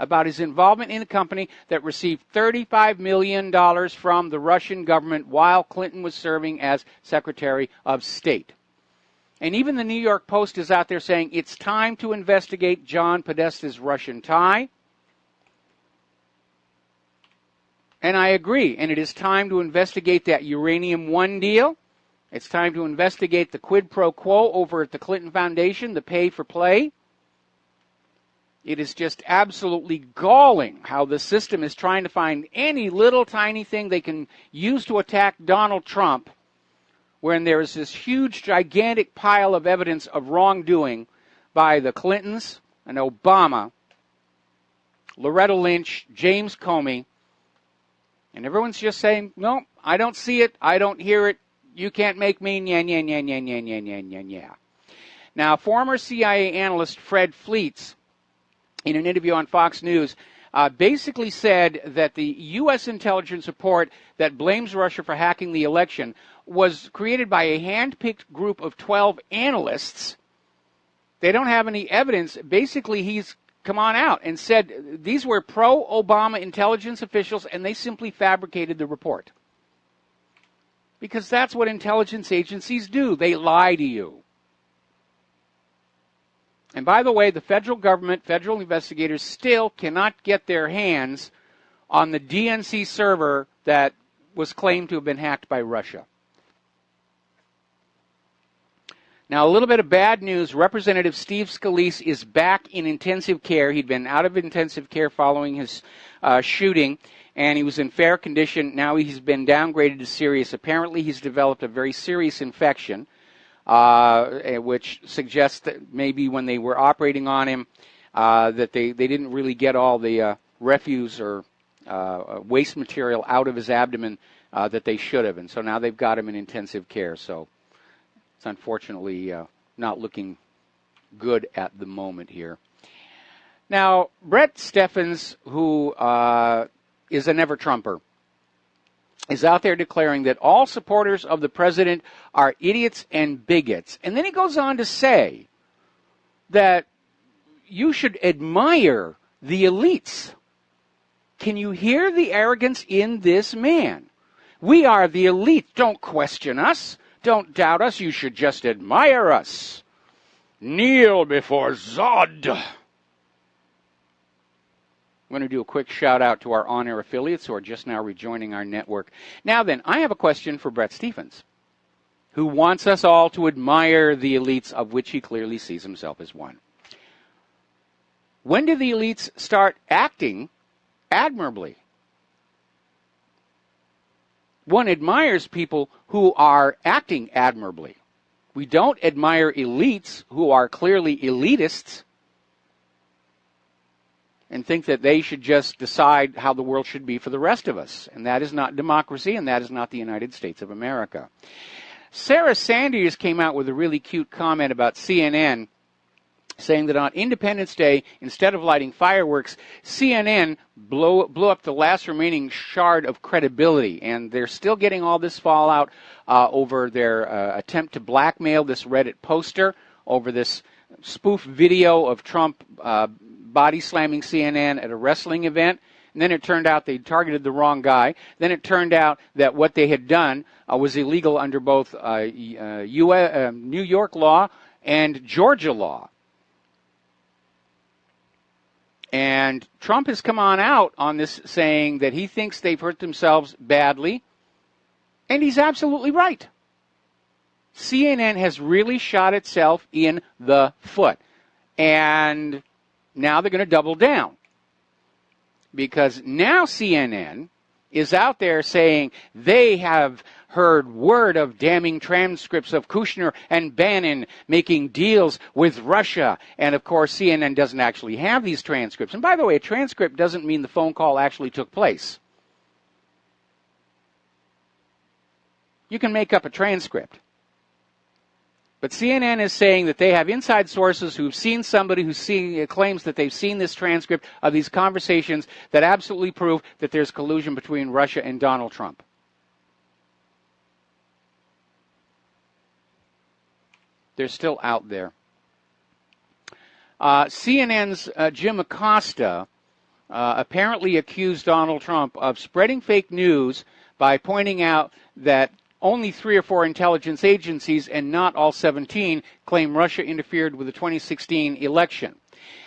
about his involvement in a company that received $35 million from the Russian government while Clinton was serving as Secretary of State. And even the New York Post is out there saying it's time to investigate John Podesta's Russian tie. And I agree, and it is time to investigate that Uranium One deal. It's time to investigate the quid pro quo over at the Clinton Foundation, the pay for play. It is just absolutely galling how the system is trying to find any little tiny thing they can use to attack Donald Trump when there is this huge, gigantic pile of evidence of wrongdoing by the Clintons and Obama, Loretta Lynch, James Comey, and everyone's just saying, no, I don't see it, I don't hear it, you can't make me, nya, nya, nya, nya, nya, nya, nya, nya, nya. Now, former CIA analyst Fred Fleets, in an interview on Fox News, basically said that the U.S. intelligence report that blames Russia for hacking the election was created by a hand-picked group of 12 analysts. They don't have any evidence. Basically, he's come on out and said these were pro-Obama intelligence officials, and they simply fabricated the report. Because that's what intelligence agencies do. They lie to you. And by the way, the federal government, federal investigators still cannot get their hands on the DNC server that was claimed to have been hacked by Russia. Now, a little bit of bad news. Representative Steve Scalise is back in intensive care. He'd been out of intensive care following his shooting, and he was in fair condition. Now he's been downgraded to serious. Apparently, he's developed a very serious infection. which suggests that maybe when they were operating on him, that they didn't really get all the refuse or waste material out of his abdomen that they should have. And so now they've got him in intensive care. So it's unfortunately not looking good at the moment here. Now, Brett Steffens, who is a never-Trumper, is out there declaring that all supporters of the president are idiots and bigots. And then he goes on to say that you should admire the elites. Can you hear the arrogance in this man? We are the elite. Don't question us. Don't doubt us. You should just admire us. Kneel before Zod. I'm going to do a quick shout out to our on-air affiliates who are just now rejoining our network. Now then, I have a question for Brett Steffens, who wants us all to admire the elites, of which he clearly sees himself as one. When do the elites start acting admirably? One admires people who are acting admirably. We don't admire elites who are clearly elitists and think that they should just decide how the world should be for the rest of us. And that is not democracy, and that is not the United States of America. Sarah Sanders came out with a really cute comment about CNN, saying that on Independence Day, instead of lighting fireworks, CNN blew up the last remaining shard of credibility. And they're still getting all this fallout over their attempt to blackmail this Reddit poster, over this spoof video of Trump body slamming CNN at a wrestling event. And then it turned out they targeted the wrong guy. Then it turned out that what they had done was illegal under both New York law and Georgia law. And Trump has come on out on this, saying that he thinks they've hurt themselves badly. And he's absolutely right. CNN has really shot itself in the foot. And now they're going to double down. Because now CNN is out there saying they have heard word of damning transcripts of Kushner and Bannon making deals with Russia. And, of course, CNN doesn't actually have these transcripts. And, by the way, a transcript doesn't mean the phone call actually took place. You can make up a transcript. But CNN is saying that they have inside sources who've seen somebody who claims that they've seen this transcript of these conversations that absolutely prove that there's collusion between Russia and Donald Trump. They're still out there. CNN's Jim Acosta apparently accused Donald Trump of spreading fake news by pointing out that only 3 or 4 intelligence agencies, and not all 17, claim Russia interfered with the 2016 election.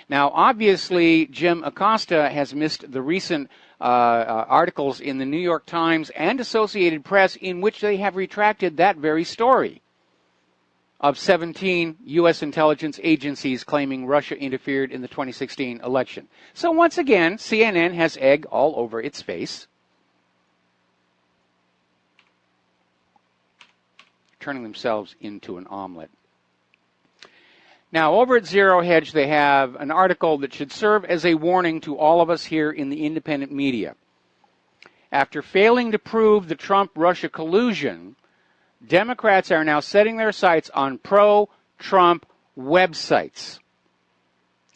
Now, obviously, Jim Acosta has missed the recent articles in the New York Times and Associated Press in which they have retracted that very story of 17 U.S. intelligence agencies claiming Russia interfered in the 2016 election. So once again, CNN has egg all over its face, turning themselves into an omelet. Now, over at Zero Hedge, they have an article that should serve as a warning to all of us here in the independent media. After failing to prove the Trump-Russia collusion, Democrats are now setting their sights on pro-Trump websites.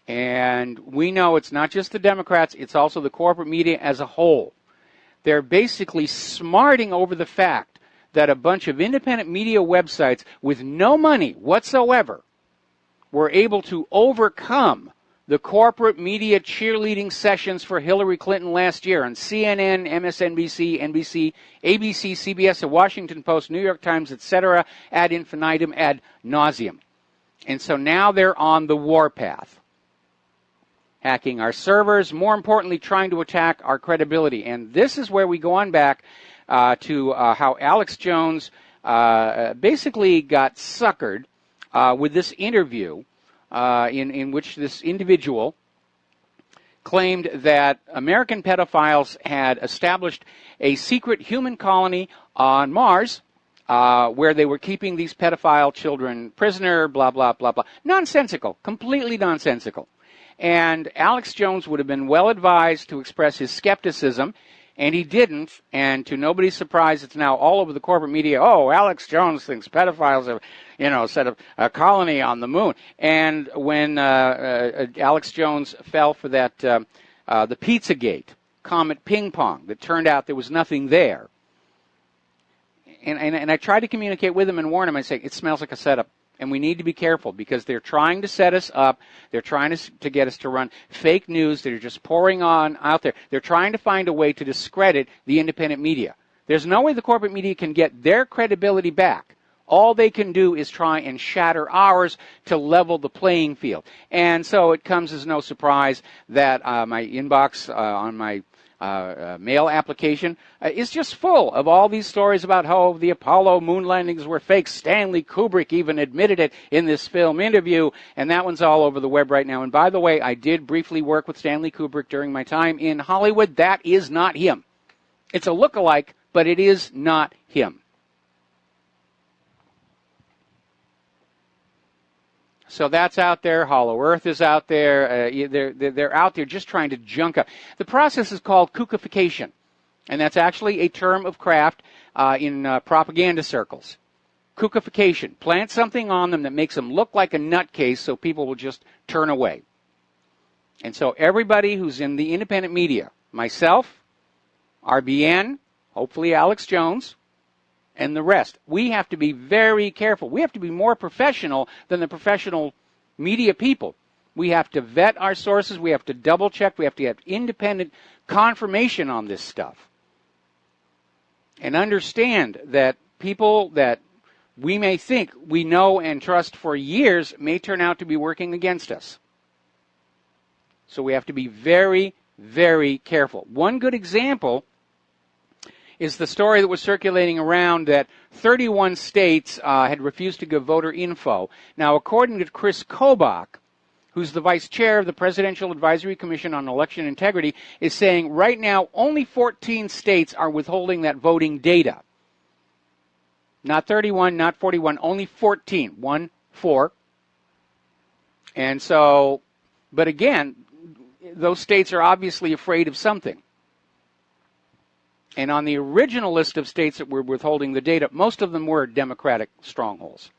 And we know it's not just the Democrats, it's also the corporate media as a whole. They're basically smarting over the fact that a bunch of independent media websites with no money whatsoever were able to overcome the corporate media cheerleading sessions for Hillary Clinton last year on CNN, MSNBC, NBC, ABC, CBS, The Washington Post, New York Times, etc., ad infinitum, ad nauseum. And so now they're on the warpath, hacking our servers, more importantly, trying to attack our credibility. And this is where we go on back to how Alex Jones basically got suckered with this interview in which this individual claimed that American pedophiles had established a secret human colony on Mars where they were keeping these pedophile children prisoner, blah, blah, blah, blah. Nonsensical, completely nonsensical. And Alex Jones would have been well advised to express his skepticism, and he didn't. And to nobody's surprise, it's now all over the corporate media. Oh, Alex Jones thinks pedophiles have, set up a colony on the moon. And when Alex Jones fell for that, the Pizzagate, Comet Ping Pong, that turned out there was nothing there. And I tried to communicate with him and warn him. I say, it smells like a setup. And we need to be careful because they're trying to set us up. They're trying to get us to run fake news that are just pouring on out there. They're trying to find a way to discredit the independent media. There's no way the corporate media can get their credibility back. All they can do is try and shatter ours to level the playing field. And so it comes as no surprise that my inbox on my mail application is just full of all these stories about how the Apollo moon landings were fake. Stanley Kubrick even admitted it in this film interview, and that one's all over the web right now. And by the way, I did briefly work with Stanley Kubrick during my time in Hollywood. That is not him. It's a look-alike, but it is not him. So that's out there. Hollow Earth is out there. They're out there just trying to junk up. The process is called kookification, and that's actually a term of craft in propaganda circles. Kookification. Plant something on them that makes them look like a nutcase so people will just turn away. And so everybody who's in the independent media, myself, RBN, hopefully Alex Jones, and the rest. We have to be very careful. We have to be more professional than the professional media people. We have to vet our sources. We have to double check. We have to have independent confirmation on this stuff. And understand that people that we may think we know and trust for years may turn out to be working against us. So we have to be very, very careful. One good example is the story that was circulating around that 31 states had refused to give voter info. Now, according to Chris Kobach, who's the vice chair of the Presidential Advisory Commission on Election Integrity, is saying right now only 14 states are withholding that voting data. Not 31, not 41, only 14, 4. And so, but again, those states are obviously afraid of something. And on the original list of states that were withholding the data, most of them were Democratic strongholds.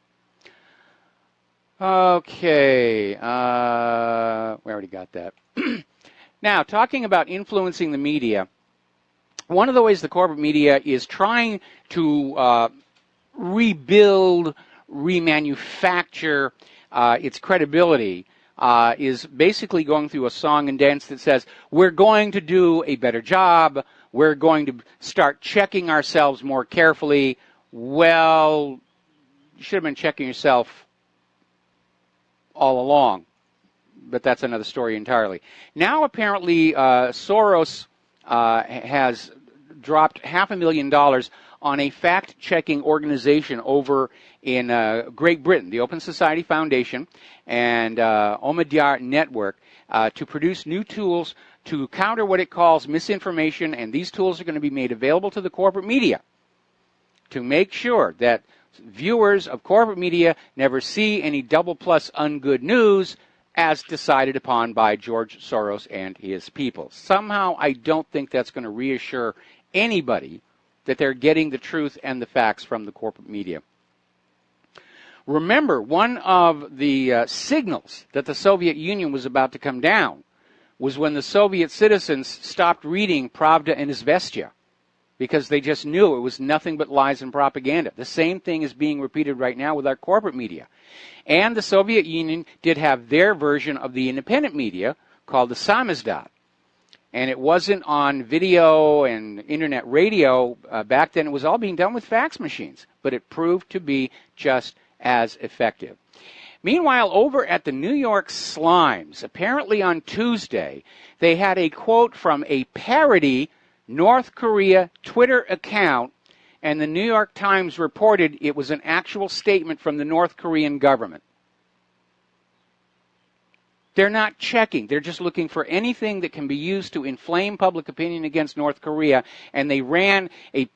Okay, we already got that. Now, talking about influencing the media, one of the ways the corporate media is trying to rebuild, remanufacture its credibility is basically going through a song and dance that says, we're going to do a better job, we're going to start checking ourselves more carefully. Well, you should have been checking yourself all along, but that's another story entirely. Now, apparently, Soros has dropped $500,000 on a fact-checking organization over in Great Britain, the Open Society Foundation and Omidyar Network, to produce new tools to counter what it calls misinformation, and these tools are going to be made available to the corporate media to make sure that viewers of corporate media never see any double plus ungood news as decided upon by George Soros and his people. Somehow, I don't think that's going to reassure anybody that they're getting the truth and the facts from the corporate media. Remember, one of the signals that the Soviet Union was about to come down was when the Soviet citizens stopped reading Pravda and Izvestia because they just knew it was nothing but lies and propaganda. The same thing is being repeated right now with our corporate media. And the Soviet Union did have their version of the independent media called the Samizdat. And it wasn't on video and internet radio back then. It was all being done with fax machines. But it proved to be just as effective. Meanwhile, over at the New York Slimes, apparently on Tuesday, they had a quote from a parody North Korea Twitter account, and the New York Times reported it was an actual statement from the North Korean government. They're not checking. They're just looking for anything that can be used to inflame public opinion against North Korea, and they ran a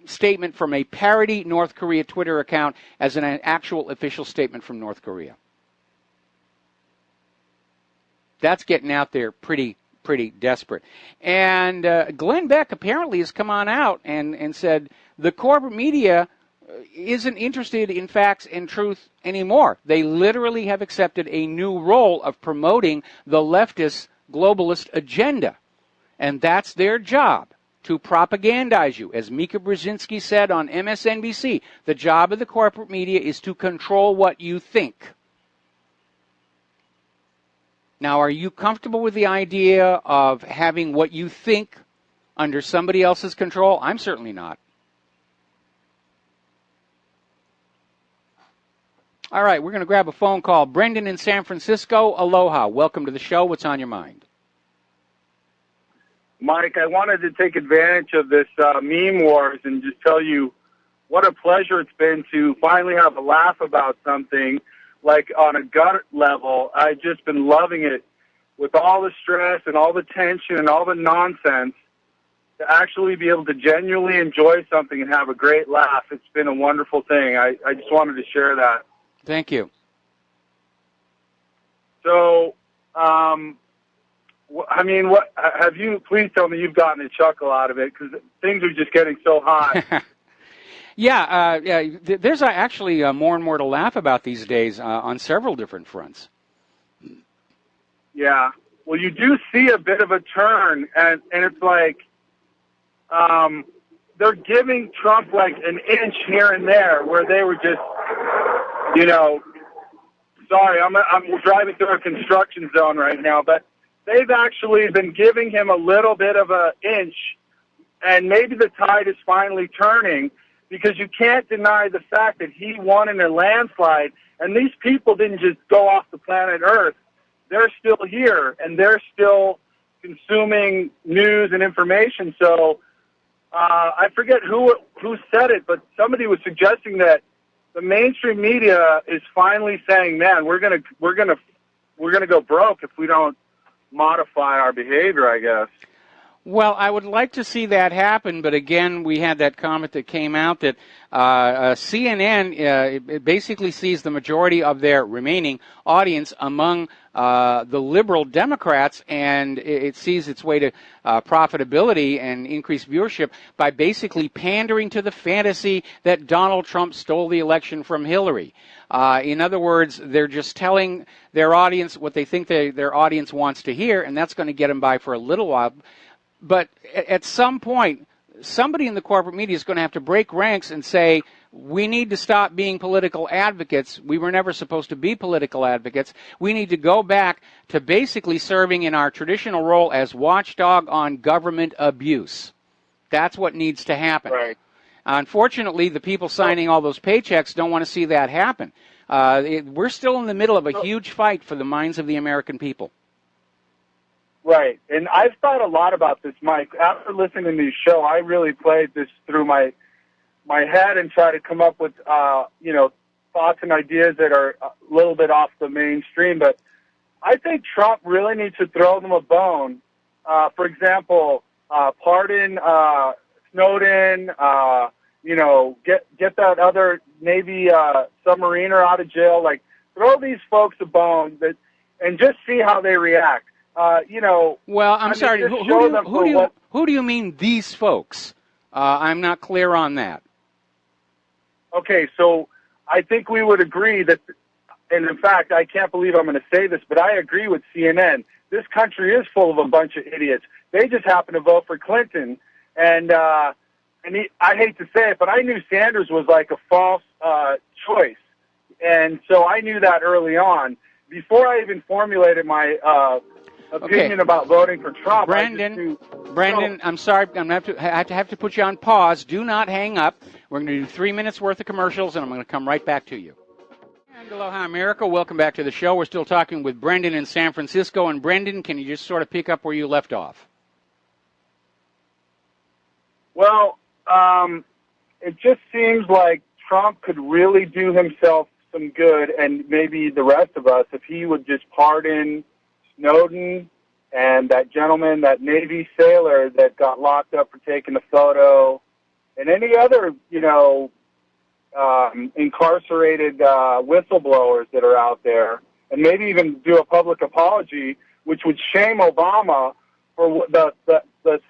statement from a parody North Korea Twitter account as an actual official statement from North Korea. That's getting out there pretty desperate. And Glenn Beck apparently has come on out and said the corporate media isn't interested in facts and truth anymore. They literally have accepted a new role of promoting the leftist globalist agenda. And that's their job, to propagandize you. As Mika Brzezinski said on MSNBC, the job of the corporate media is to control what you think. Now, are you comfortable with the idea of having what you think under somebody else's control? I'm certainly not. All right, we're going to grab a phone call. Brendan in San Francisco, aloha. Welcome to the show. What's on your mind? Mike, I wanted to take advantage of this meme wars and just tell you what a pleasure it's been to finally have a laugh about something like on a gut level. I've just been loving it with all the stress and all the tension and all the nonsense. To actually be able to genuinely enjoy something and have a great laugh, it's been a wonderful thing. I just wanted to share that. Thank you. So, I mean, what have you? Please tell me you've gotten a chuckle out of it because things are just getting so hot. Yeah, there's actually more and more to laugh about these days on several different fronts. Yeah. Well, you do see a bit of a turn, and it's like they're giving Trump like an inch here and there where they were just, you know, sorry, I'm driving through a construction zone right now, but they've actually been giving him a little bit of an inch, and maybe the tide is finally turning because you can't deny the fact that he won in a landslide, and these people didn't just go off the planet Earth. They're still here, and they're still consuming news and information. So I forget who said it, but somebody was suggesting that the mainstream media is finally saying, "Man, we're gonna go broke if we don't modify our behavior," I guess. Well, I would like to see that happen, but again, we had that comment that came out that CNN it basically sees the majority of their remaining audience among the liberal Democrats, and it sees its way to profitability and increased viewership by basically pandering to the fantasy that Donald Trump stole the election from Hillary. In other words, they're just telling their audience what they think their audience wants to hear, and that's going to get them by for a little while. But at some point, somebody in the corporate media is going to have to break ranks and say, we need to stop being political advocates. We were never supposed to be political advocates. We need to go back to basically serving in our traditional role as watchdog on government abuse. That's what needs to happen. Right. Unfortunately, the people signing all those paychecks don't want to see that happen. We're still in the middle of a huge fight for the minds of the American people. Right, and I've thought a lot about this, Mike. After listening to this show, I really played this through my head and tried to come up with, thoughts and ideas that are a little bit off the mainstream. But I think Trump really needs to throw them a bone. For example, pardon Snowden. Get that other Navy submariner out of jail. Like, throw these folks a bone and just see how they react. Well, I'm sorry. Who do you mean these folks? I'm not clear on that. Okay, so I think we would agree that, and in fact, I can't believe I'm going to say this, but I agree with CNN. This country is full of a bunch of idiots. They just happen to vote for Clinton, and I hate to say it, but I knew Sanders was like a false choice, and so I knew that early on before I even formulated my opinion about voting for Trump. Brendan, I'm sorry. I'm going to have to put you on pause. Do not hang up. We're going to do 3 minutes worth of commercials, and I'm going to come right back to you. And aloha, America. Welcome back to the show. We're still talking with Brendan in San Francisco. And Brendan, can you just sort of pick up where you left off? Well, it just seems like Trump could really do himself some good, and maybe the rest of us, if he would just pardon Snowden and that gentleman, that Navy sailor that got locked up for taking a photo, and any other, incarcerated whistleblowers that are out there, and maybe even do a public apology, which would shame Obama for the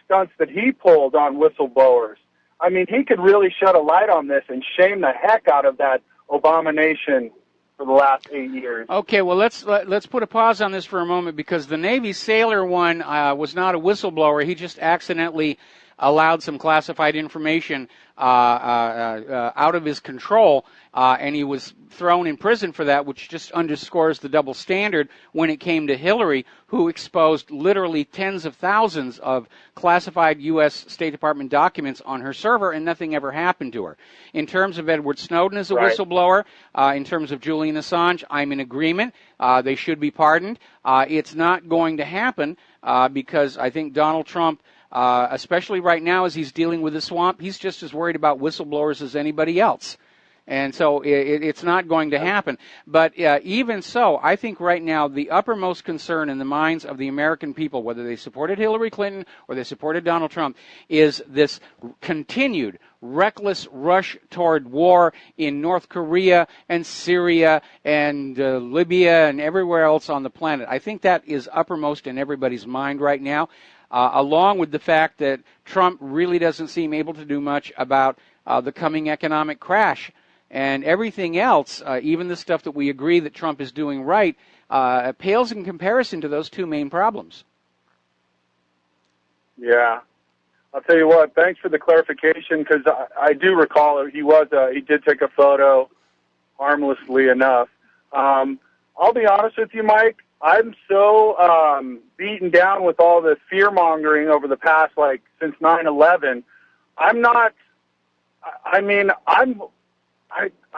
stunts that he pulled on whistleblowers. I mean, he could really shed a light on this and shame the heck out of that Obama nation for the last 8 years. Okay, well, let's put a pause on this for a moment, because the Navy sailor one was not a whistleblower. He just accidentally allowed some classified information out of his control, and he was thrown in prison for that, which just underscores the double standard when it came to Hillary, who exposed literally tens of thousands of classified U.S. State Department documents on her server, and nothing ever happened to her. In terms of Edward Snowden as a whistleblower, in terms of Julian Assange, I'm in agreement. They should be pardoned. It's not going to happen because I think Donald Trump, especially right now as he's dealing with the swamp, he's just as worried about whistleblowers as anybody else. And so it's not going to happen. But even so, I think right now the uppermost concern in the minds of the American people, whether they supported Hillary Clinton or they supported Donald Trump, is this continued reckless rush toward war in North Korea and Syria and Libya and everywhere else on the planet. I think that is uppermost in everybody's mind right now, along with the fact that Trump really doesn't seem able to do much about the coming economic crash. And everything else, even the stuff that we agree that Trump is doing right, pales in comparison to those two main problems. Yeah. I'll tell you what, thanks for the clarification, because I do recall he did take a photo, harmlessly enough. I'll be honest with you, Mike, I'm so beaten down with all the fear-mongering over the past, since 9/11.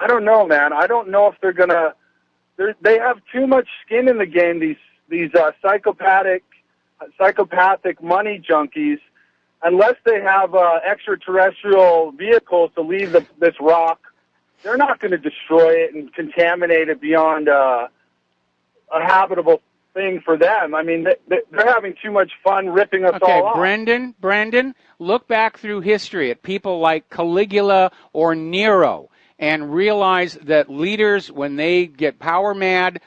I don't know, man. I don't know if they're going to... They have too much skin in the game, these psychopathic money junkies, unless they have extraterrestrial vehicles to leave this rock. They're not going to destroy it and contaminate it beyond a habitable thing for them. I mean, they're having too much fun ripping us all off. Brendan, look back through history at people like Caligula or Nero, and realize that leaders, when they get power mad,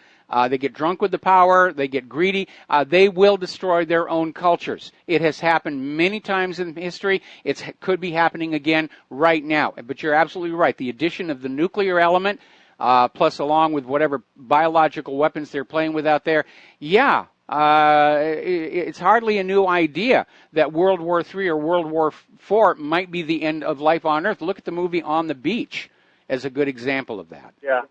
they get drunk with the power, they get greedy, they will destroy their own cultures. It has happened many times in history. It could be happening again right now. But you're absolutely right. The addition of the nuclear element, plus along with whatever biological weapons they're playing with out there, it's hardly a new idea that World War III or World War IV might be the end of life on Earth. Look at the movie On the Beach as a good example of that. Yeah.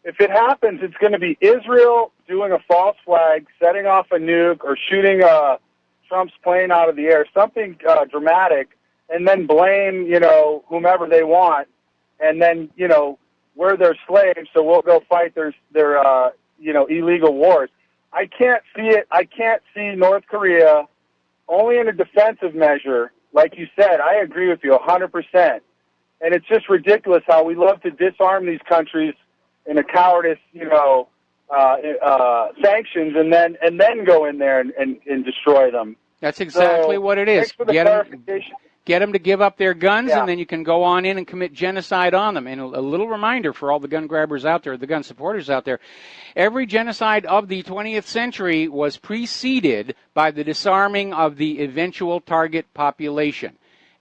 If it happens, it's going to be Israel doing a false flag, setting off a nuke, or shooting Trump's plane out of the air, something dramatic, and then blame, whomever they want, and then, we're their slaves, so we'll go fight their illegal wars. I can't see it. I can't see North Korea only in a defensive measure. Like you said, I agree with you 100%. And it's just ridiculous how we love to disarm these countries in a cowardice, sanctions, and then go in there and destroy them. That's exactly what it is. Thanks for the clarification. Get them to give up their guns, and then you can go on in and commit genocide on them. And a little reminder for all the gun grabbers out there, the gun supporters out there, every genocide of the 20th century was preceded by the disarming of the eventual target population.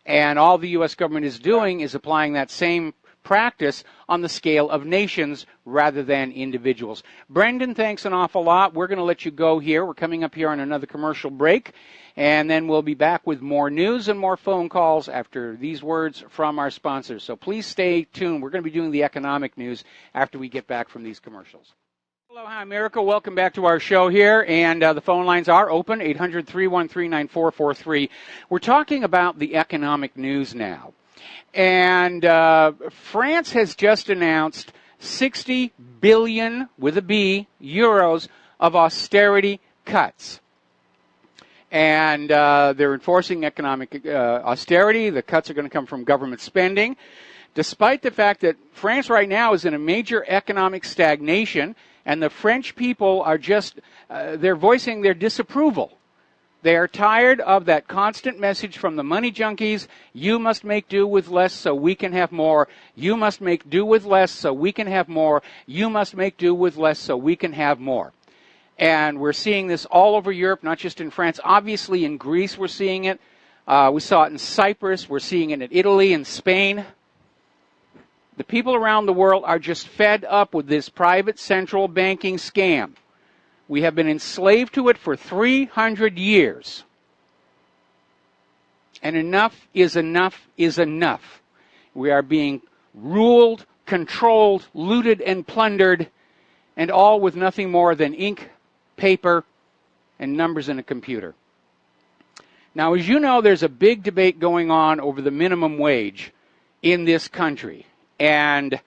And all the U.S. government is doing is applying that same practice on the scale of nations rather than individuals. Brendan, thanks an awful lot. We're going to let you go here. We're coming up here on another commercial break, and then we'll be back with more news and more phone calls after these words from our sponsors. So please stay tuned. We're going to be doing the economic news after we get back from these commercials. Aloha, America. Welcome back to our show here, and the phone lines are open, 800-313-9443. We're talking about the economic news now, and France has just announced 60 billion, with a B, euros of austerity cuts. And they're enforcing economic austerity. The cuts are going to come from government spending, despite the fact that France right now is in a major economic stagnation. And the French people are just, they're voicing their disapproval They are tired of that constant message from the money junkies, you must make do with less so we can have more. You must make do with less so we can have more. You must make do with less so we can have more. And we're seeing this all over Europe, not just in France. Obviously in Greece we're seeing it. We saw it in Cyprus. We're seeing it in Italy and Spain. The people around the world are just fed up with this private central banking scam. We have been enslaved to it for 300 years. And enough is enough is enough. We are being ruled, controlled, looted, and plundered, and all with nothing more than ink, paper, and numbers in a computer. Now, as you know, there's a big debate going on over the minimum wage in this country. And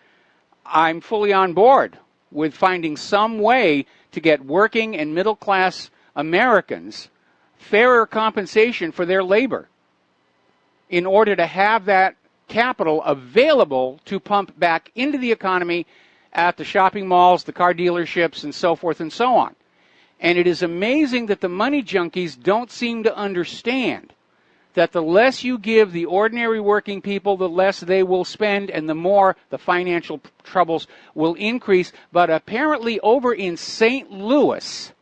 I'm fully on board with finding some way to get working and middle-class Americans fairer compensation for their labor in order to have that capital available to pump back into the economy at the shopping malls, the car dealerships, and so forth and so on. And it is amazing that the money junkies don't seem to understand that the less you give the ordinary working people, the less they will spend, and the more the financial troubles will increase. But apparently over in St. Louis,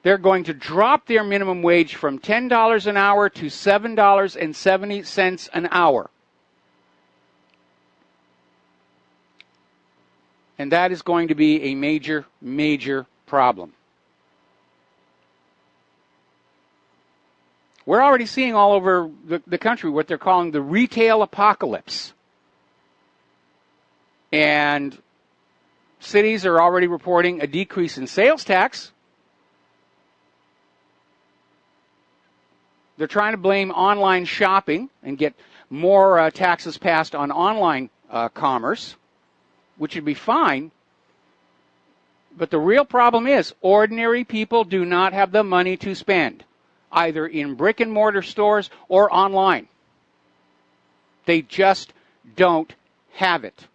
they're going to drop their minimum wage from $10 an hour to $7.70 an hour. And that is going to be a major, major problem. We're already seeing all over the country what they're calling the retail apocalypse. And cities are already reporting a decrease in sales tax. They're trying to blame online shopping and get more taxes passed on online commerce, which would be fine. But the real problem is ordinary people do not have the money to spend, either in brick and mortar stores or online. They just don't have it.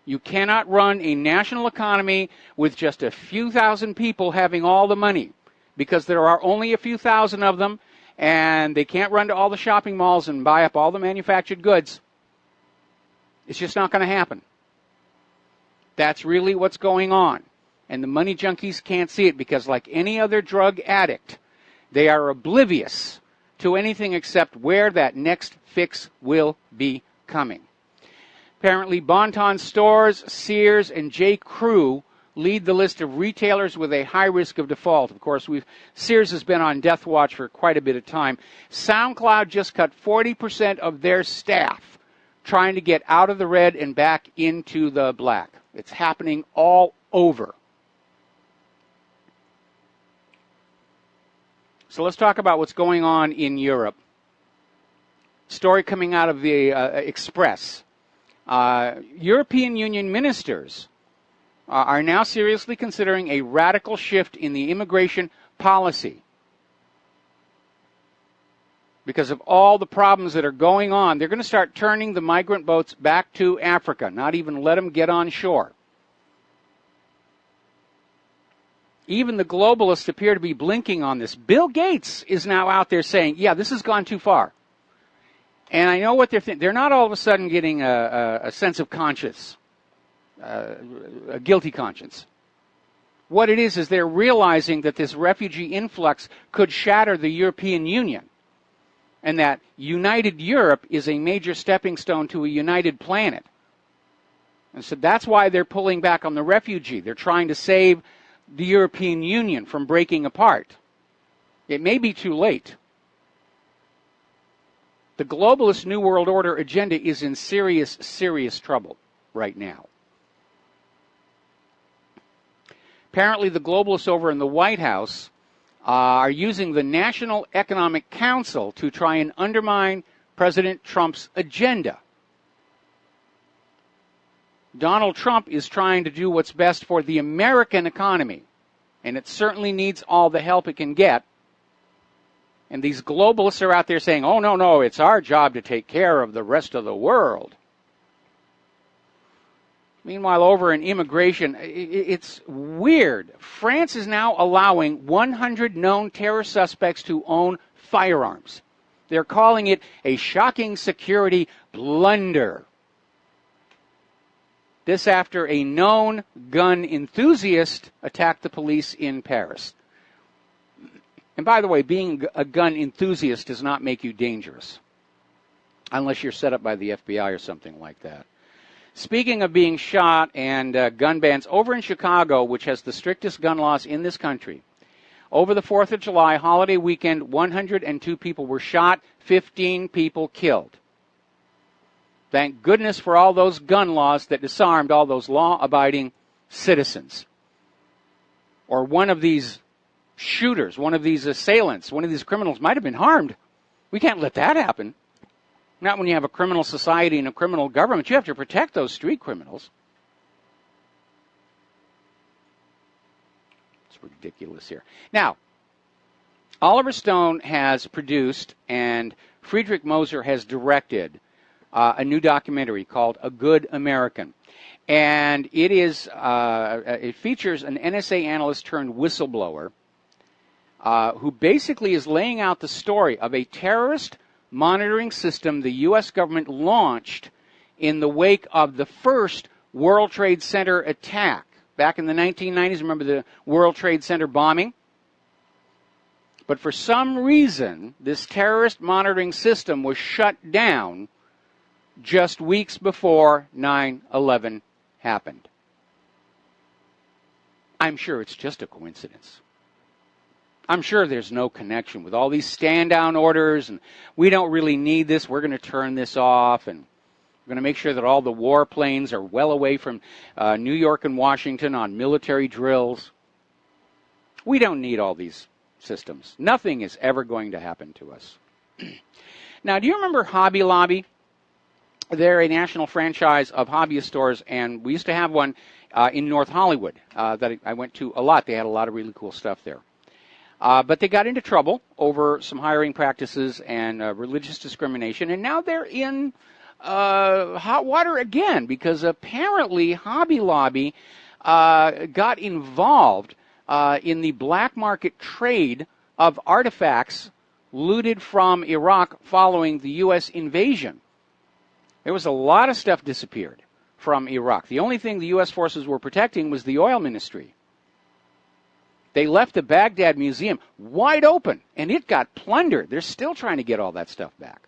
You cannot run a national economy with just a few thousand people having all the money, because there are only a few thousand of them, and they can't run to all the shopping malls and buy up all the manufactured goods. It's just not going to happen. That's really what's going on. And the money junkies can't see it because, like any other drug addict, they are oblivious to anything except where that next fix will be coming. Apparently, Bon-Ton Stores, Sears, and J. Crew lead the list of retailers with a high risk of default. Of course, Sears has been on death watch for quite a bit of time. SoundCloud just cut 40% of their staff trying to get out of the red and back into the black. It's happening all over. So let's talk about what's going on in Europe. Story coming out of the Express. European Union ministers are now seriously considering a radical shift in the immigration policy. Because of all the problems that are going on, they're going to start turning the migrant boats back to Africa, not even let them get on shore. Even the globalists appear to be blinking on this. Bill Gates is now out there saying, yeah, this has gone too far. And I know what they're thinking. They're not all of a sudden getting a sense of conscience, a guilty conscience. What it is they're realizing that this refugee influx could shatter the European Union, and that united Europe is a major stepping stone to a united planet. And so that's why they're pulling back on the refugee. They're trying to save the European Union from breaking apart. It may be too late. The globalist New World Order agenda is in serious, serious trouble right now. Apparently the globalists over in the White House are using the National Economic Council to try and undermine President Trump's agenda. Donald Trump is trying to do what's best for the American economy, and it certainly needs all the help it can get. And these globalists are out there saying, oh, no, it's our job to take care of the rest of the world. Meanwhile, over in immigration, it's weird. France is now allowing 100 known terror suspects to own firearms. They're calling it a shocking security blunder. This after a known gun enthusiast attacked the police in Paris. And by the way, being a gun enthusiast does not make you dangerous, unless you're set up by the FBI or something like that. Speaking of being shot and gun bans, over in Chicago, which has the strictest gun laws in this country, over the 4th of July holiday weekend, 102 people were shot, 15 people killed. Thank goodness for all those gun laws that disarmed all those law-abiding citizens. Or one of these shooters, one of these assailants, one of these criminals might have been harmed. We can't let that happen. Not when you have a criminal society and a criminal government. You have to protect those street criminals. It's ridiculous here. Now, Oliver Stone has produced and Friedrich Moser has directed a new documentary called A Good American. And it features an NSA analyst turned whistleblower who basically is laying out the story of a terrorist monitoring system the U.S. government launched in the wake of the first World Trade Center attack. Back in the 1990s, remember the World Trade Center bombing? But for some reason, this terrorist monitoring system was shut down just weeks before 9/11 happened. I'm sure it's just a coincidence. I'm sure there's no connection with all these stand-down orders, and we don't really need this. We're going to turn this off, and we're going to make sure that all the warplanes are well away from New York and Washington on military drills. We don't need all these systems. Nothing is ever going to happen to us. Now, do you remember Hobby Lobby? They're a national franchise of hobbyist stores, and we used to have one in North Hollywood that I went to a lot. They had a lot of really cool stuff there. But they got into trouble over some hiring practices and religious discrimination, and now they're in hot water again because apparently Hobby Lobby got involved in the black market trade of artifacts looted from Iraq following the U.S. invasion. There was a lot of stuff disappeared from Iraq. The only thing the U.S. forces were protecting was the oil ministry. They left the Baghdad Museum wide open, and it got plundered. They're still trying to get all that stuff back.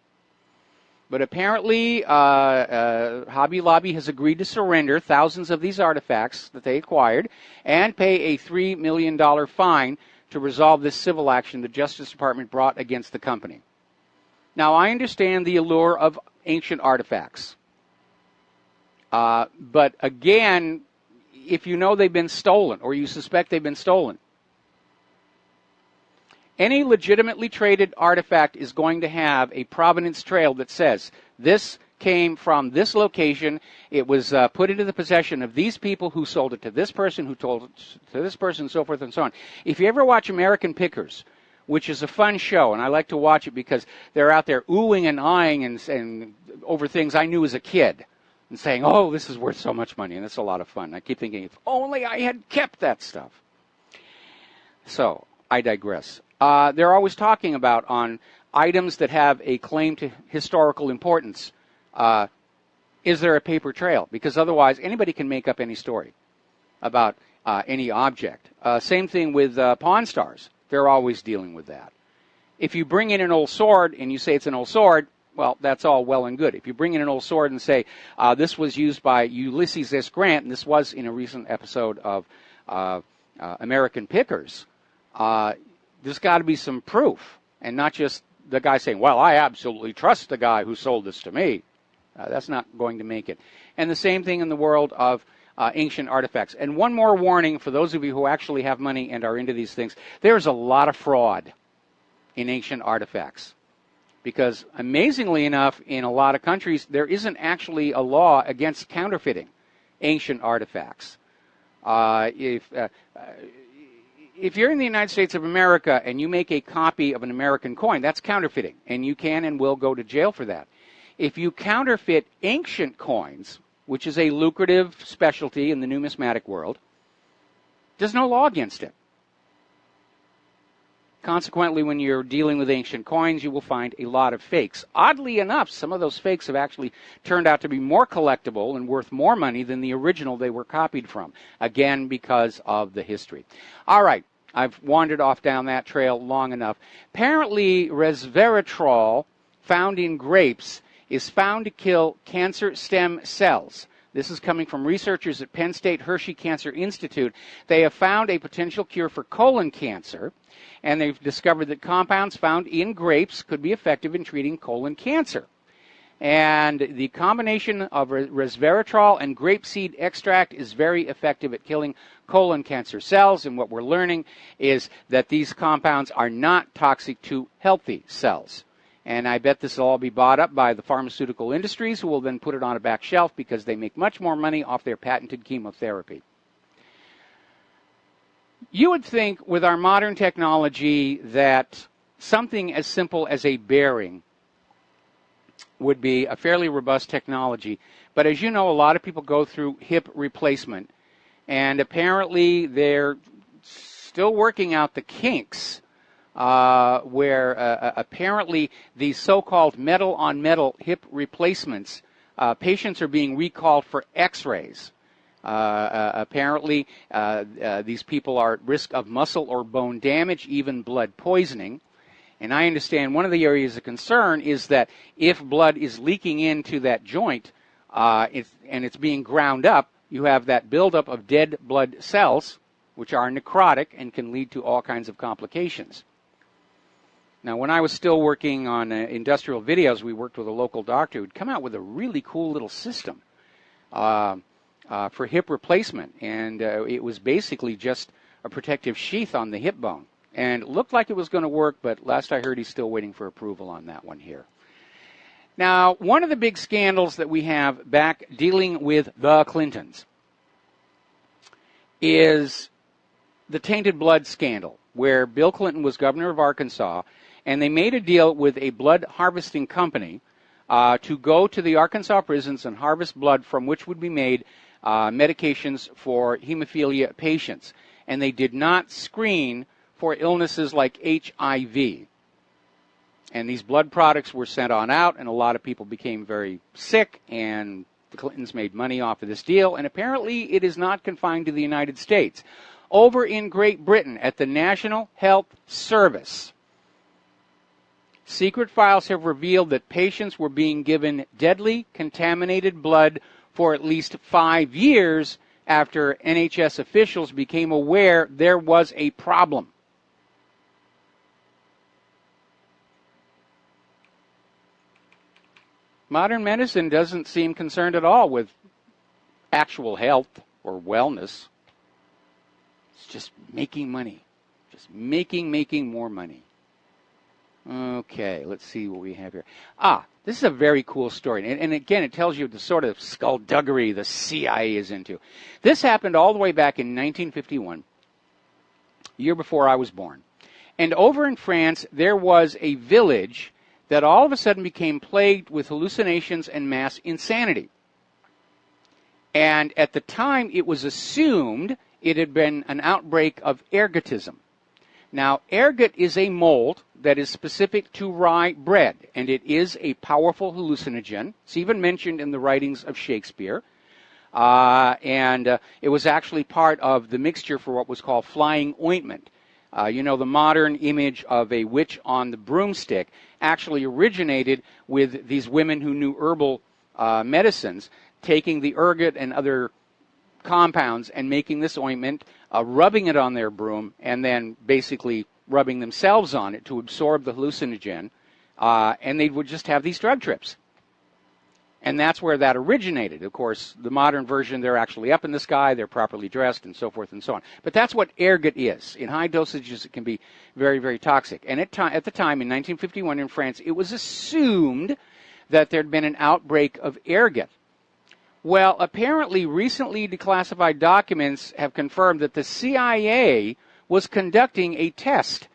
But apparently, Hobby Lobby has agreed to surrender thousands of these artifacts that they acquired and pay a $3 million fine to resolve this civil action the Justice Department brought against the company. Now, I understand the allure of ancient artifacts. But again, if you know they've been stolen or you suspect they've been stolen, any legitimately traded artifact is going to have a provenance trail that says this came from this location. It was put into the possession of these people who sold it to this person, who told it to this person, and so forth and so on. If you ever watch American Pickers, which is a fun show, and I like to watch it because they're out there oohing and eyeing and over things I knew as a kid and saying, oh, this is worth so much money, and it's a lot of fun. I keep thinking, if only I had kept that stuff. So, I digress. They're always talking about on items that have a claim to historical importance, is there a paper trail? Because otherwise, anybody can make up any story about any object. Same thing with Pawn Stars. They're always dealing with that. If you bring in an old sword and you say it's an old sword, well, that's all well and good. If you bring in an old sword and say, this was used by Ulysses S. Grant, and this was in a recent episode of American Pickers, there's got to be some proof, and not just the guy saying, well, I absolutely trust the guy who sold this to me. That's not going to make it. And the same thing in the world of ancient artifacts. And one more warning for those of you who actually have money and are into these things. There's a lot of fraud in ancient artifacts. Because amazingly enough, in a lot of countries, there isn't actually a law against counterfeiting ancient artifacts. If you're in the United States of America and you make a copy of an American coin, that's counterfeiting, and you can and will go to jail for that. If you counterfeit ancient coins, which is a lucrative specialty in the numismatic world, there's no law against it. Consequently, when you're dealing with ancient coins, you will find a lot of fakes. Oddly enough, some of those fakes have actually turned out to be more collectible and worth more money than the original they were copied from, again, because of the history. All right, I've wandered off down that trail long enough. Apparently, resveratrol found in grapes is found to kill cancer stem cells. This is coming from researchers at Penn State Hershey Cancer Institute. They have found a potential cure for colon cancer, and they've discovered that compounds found in grapes could be effective in treating colon cancer. And the combination of resveratrol and grapeseed extract is very effective at killing colon cancer cells, and what we're learning is that these compounds are not toxic to healthy cells. And I bet this will all be bought up by the pharmaceutical industries, who will then put it on a back shelf because they make much more money off their patented chemotherapy. You would think with our modern technology that something as simple as a bearing would be a fairly robust technology. But as you know, a lot of people go through hip replacement. And apparently they're still working out the kinks where apparently these so-called metal-on-metal hip replacements, patients are being recalled for x-rays. Apparently, these people are at risk of muscle or bone damage, even blood poisoning. And I understand one of the areas of concern is that if blood is leaking into that joint and it's being ground up, you have that buildup of dead blood cells, which are necrotic and can lead to all kinds of complications. Now, when I was still working on industrial videos, we worked with a local doctor who'd come out with a really cool little system for hip replacement, and it was basically just a protective sheath on the hip bone. And it looked like it was going to work, but last I heard he's still waiting for approval on that one here. Now, one of the big scandals that we have back dealing with the Clintons is the tainted blood scandal, where Bill Clinton was governor of Arkansas, and they made a deal with a blood harvesting company to go to the Arkansas prisons and harvest blood from which would be made medications for hemophilia patients. And they did not screen for illnesses like HIV. And these blood products were sent on out, and a lot of people became very sick, and the Clintons made money off of this deal. And apparently it is not confined to the United States. Over in Great Britain, at the National Health Service, secret files have revealed that patients were being given deadly contaminated blood for at least 5 years after NHS officials became aware there was a problem. Modern medicine doesn't seem concerned at all with actual health or wellness. It's just making money. Just making more money. Okay, let's see what we have here. This is a very cool story. And again, it tells you the sort of skullduggery the CIA is into. This happened all the way back in 1951, year before I was born. And over in France, there was a village that all of a sudden became plagued with hallucinations and mass insanity. And at the time, it was assumed it had been an outbreak of ergotism. Now, ergot is a mold that is specific to rye bread, and it is a powerful hallucinogen. It's even mentioned in the writings of Shakespeare. It was actually part of the mixture for what was called flying ointment. You know, the modern image of a witch on the broomstick actually originated with these women who knew herbal medicines, taking the ergot and other compounds and making this ointment, rubbing it on their broom, and then basically rubbing themselves on it to absorb the hallucinogen, and they would just have these drug trips. And that's where that originated. Of course, the modern version, they're actually up in the sky, they're properly dressed, and so forth and so on. But that's what ergot is. In high dosages, it can be very, very toxic. And at the time, in 1951 in France, it was assumed that there had been an outbreak of ergot. Well, apparently, recently declassified documents have confirmed that the CIA was conducting a test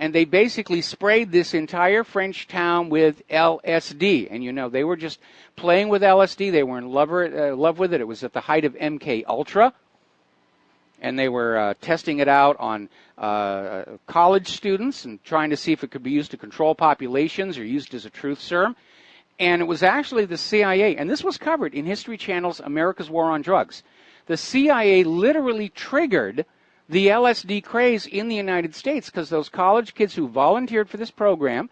and they basically sprayed this entire French town with LSD. And, you know, they were just playing with LSD. They were in love with it. It was at the height of MK Ultra. And they were testing it out on college students and trying to see if it could be used to control populations or used as a truth serum. And it was actually the CIA, and this was covered in History Channel's America's War on Drugs. The CIA literally triggered the LSD craze in the United States because those college kids who volunteered for this program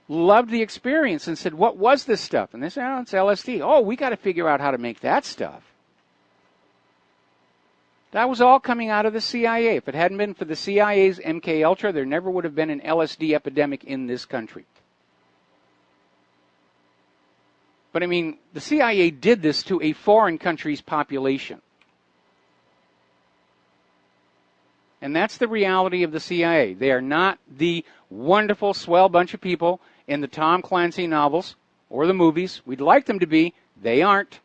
loved the experience and said, what was this stuff? And they said, oh, it's LSD. Oh, we got to figure out how to make that stuff. That was all coming out of the CIA. If it hadn't been for the CIA's MK Ultra, there never would have been an LSD epidemic in this country. But I mean, the CIA did this to a foreign country's population. And that's the reality of the CIA. They are not the wonderful, swell bunch of people in the Tom Clancy novels or the movies. We'd like them to be. They aren't.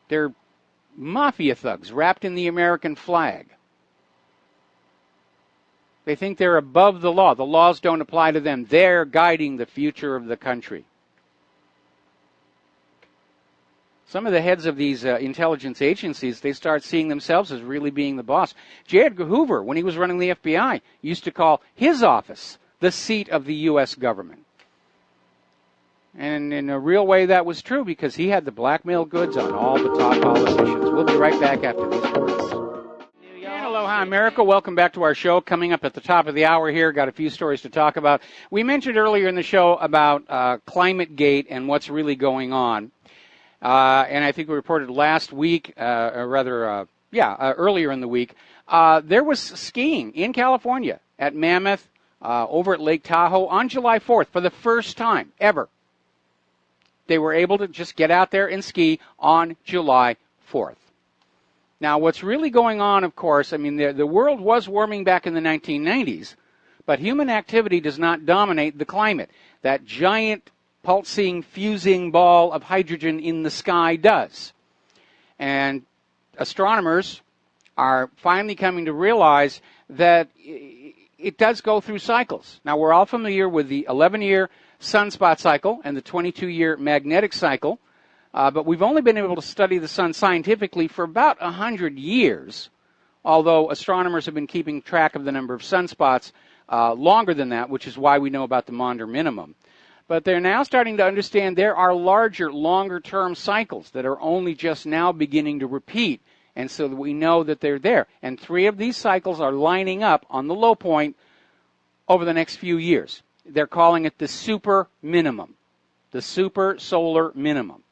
They're mafia thugs wrapped in the American flag. They think they're above the law. The laws don't apply to them. They're guiding the future of the country. Some of the heads of these intelligence agencies, they start seeing themselves as really being the boss. J. Edgar Hoover, when he was running the FBI, used to call his office the seat of the U.S. government. And in a real way, that was true because he had the blackmail goods on all the top politicians. We'll be right back after these words. And aloha, America. Welcome back to our show. Coming up at the top of the hour here, got a few stories to talk about. We mentioned earlier in the show about ClimateGate and what's really going on. And I think we reported last week, earlier in the week, there was skiing in California at Mammoth, over at Lake Tahoe on July 4th for the first time ever. They were able to just get out there and ski on July 4th. Now, what's really going on, of course, I mean, the world was warming back in the 1990s, but human activity does not dominate the climate. That giant pulsing, fusing ball of hydrogen in the sky does. And astronomers are finally coming to realize that it does go through cycles. Now, we're all familiar with the 11-year sunspot cycle and the 22-year magnetic cycle, but we've only been able to study the sun scientifically for about 100 years, although astronomers have been keeping track of the number of sunspots longer than that, which is why we know about the Maunder minimum. But they're now starting to understand there are larger, longer-term cycles that are only just now beginning to repeat, and so that we know that they're there. And 3 of these cycles are lining up on the low point over the next few years. They're calling it the super minimum, the super solar minimum.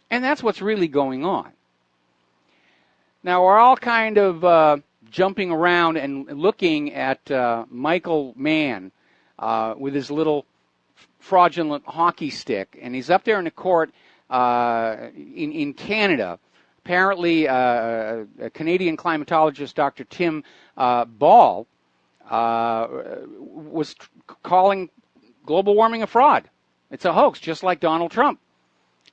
And that's what's really going on. Now, we're all kind of jumping around and looking at Michael Mann with his little fraudulent hockey stick, and he's up there in the court in Canada. Apparently, a Canadian climatologist, Dr. Tim Ball, was calling global warming a fraud. It's a hoax, just like Donald Trump.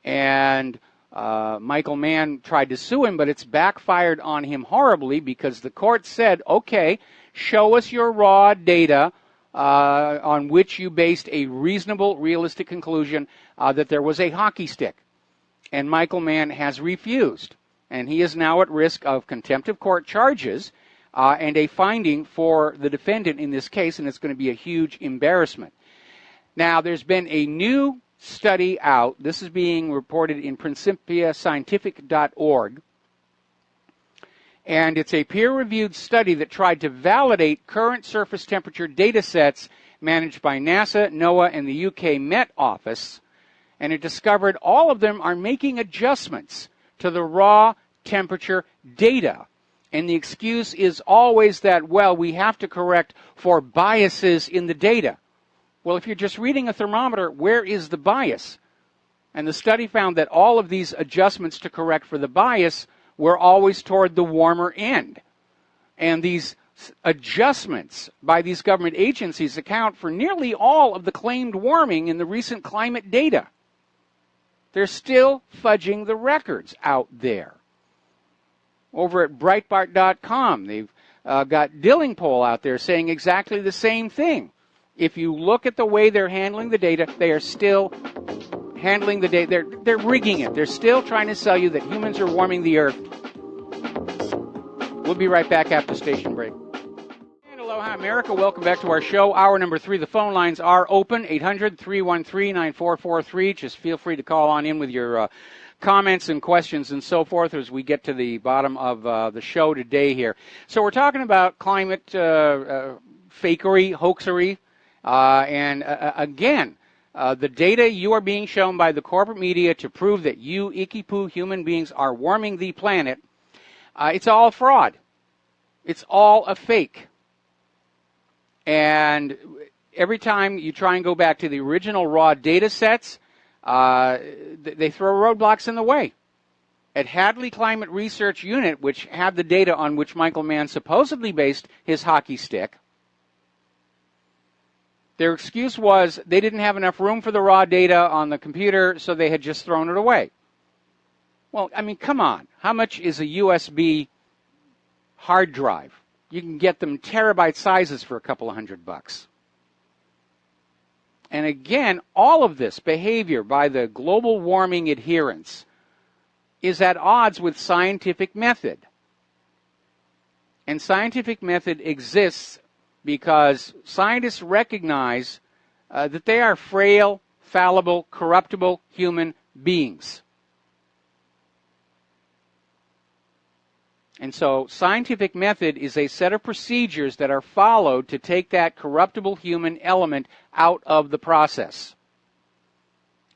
And Michael Mann tried to sue him, but it's backfired on him horribly because the court said, okay, show us your raw data on which you based a reasonable, realistic conclusion that there was a hockey stick. And Michael Mann has refused. And he is now at risk of contempt of court charges and a finding for the defendant in this case, and it's going to be a huge embarrassment. Now, there's been a new study out. This is being reported in principiascientific.org. And it's a peer-reviewed study that tried to validate current surface temperature data sets managed by NASA, NOAA, and the UK Met Office. And it discovered all of them are making adjustments to the raw temperature data. And the excuse is always that, well, we have to correct for biases in the data. Well, if you're just reading a thermometer, where is the bias? And the study found that all of these adjustments to correct for the bias were always toward the warmer end. And these adjustments by these government agencies account for nearly all of the claimed warming in the recent climate data. They're still fudging the records out there. over at Breitbart.com. They've got Dillingpole out there saying exactly the same thing. If you look at the way they're handling the data, they are still handling the data. They're rigging it. They're still trying to sell you that humans are warming the earth. We'll be right back after station break. And aloha, America. Welcome back to our show. Hour number 3. The phone lines are open, 800-313-9443. Just feel free to call on in with your comments and questions and so forth as we get to the bottom of the show today here. So we're talking about climate fakery, hoaxery, and again, the data you are being shown by the corporate media to prove that you, icky-poo human beings, are warming the planet. It's all fraud. It's all a fake. And every time you try and go back to the original raw data sets, they throw roadblocks in the way. At Hadley Climate Research Unit, which had the data on which Michael Mann supposedly based his hockey stick, their excuse was they didn't have enough room for the raw data on the computer, so they had just thrown it away. Well, I mean, come on. How much is a USB hard drive? You can get them terabyte sizes for a couple of $100. And again, all of this behavior by the global warming adherents is at odds with scientific method. And scientific method exists because scientists recognize that they are frail, fallible, corruptible human beings. And so scientific method is a set of procedures that are followed to take that corruptible human element out of the process.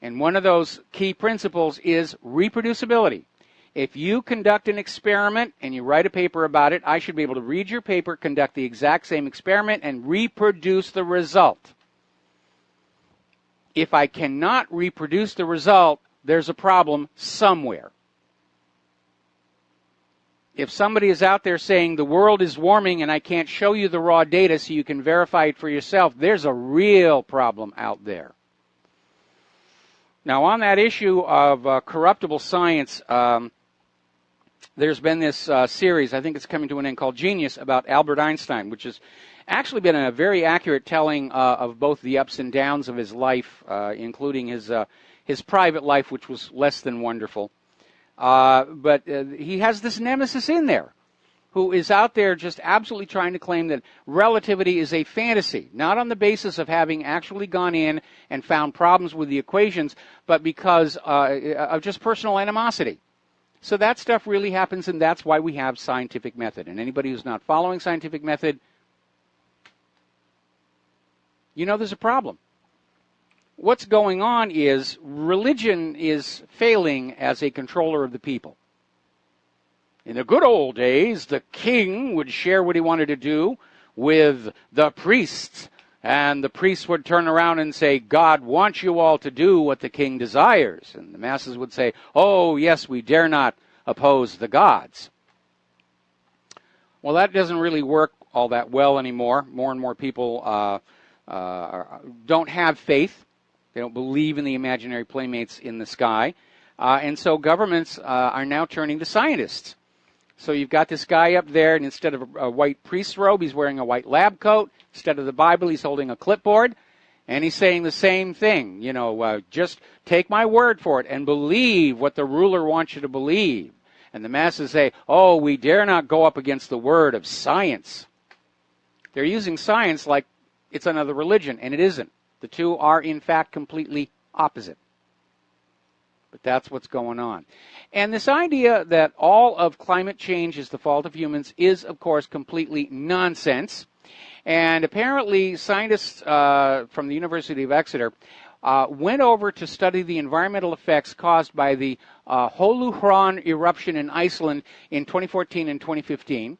And one of those key principles is reproducibility. If you conduct an experiment and you write a paper about it, I should be able to read your paper, conduct the exact same experiment, and reproduce the result. If I cannot reproduce the result, there's a problem somewhere. If somebody is out there saying the world is warming and I can't show you the raw data so you can verify it for yourself, there's a real problem out there. Now, on that issue of corruptible science, there's been this series, I think it's coming to an end, called Genius, about Albert Einstein, which has actually been a very accurate telling of both the ups and downs of his life, including his private life, which was less than wonderful. But he has this nemesis in there who is out there just absolutely trying to claim that relativity is a fantasy, not on the basis of having actually gone in and found problems with the equations, but because of just personal animosity. So that stuff really happens, and that's why we have scientific method. And anybody who's not following scientific method, you know there's a problem. What's going on is religion is failing as a controller of the people. In the good old days, the king would share what he wanted to do with the priests, and the priests would turn around and say, God wants you all to do what the king desires. And the masses would say, oh, yes, we dare not oppose the gods. Well, that doesn't really work all that well anymore. More and more people don't have faith. They don't believe in the imaginary playmates in the sky. And so governments are now turning to scientists. So you've got this guy up there, and instead of a white priest's robe, he's wearing a white lab coat. Instead of the Bible, he's holding a clipboard. And he's saying the same thing. You know, just take my word for it and believe what the ruler wants you to believe. And the masses say, oh, we dare not go up against the word of science. They're using science like it's another religion, and it isn't. The two are, in fact, completely opposite. But that's what's going on. And this idea that all of climate change is the fault of humans is, of course, completely nonsense. And apparently scientists from the University of Exeter went over to study the environmental effects caused by the Holuhraun eruption in Iceland in 2014 and 2015.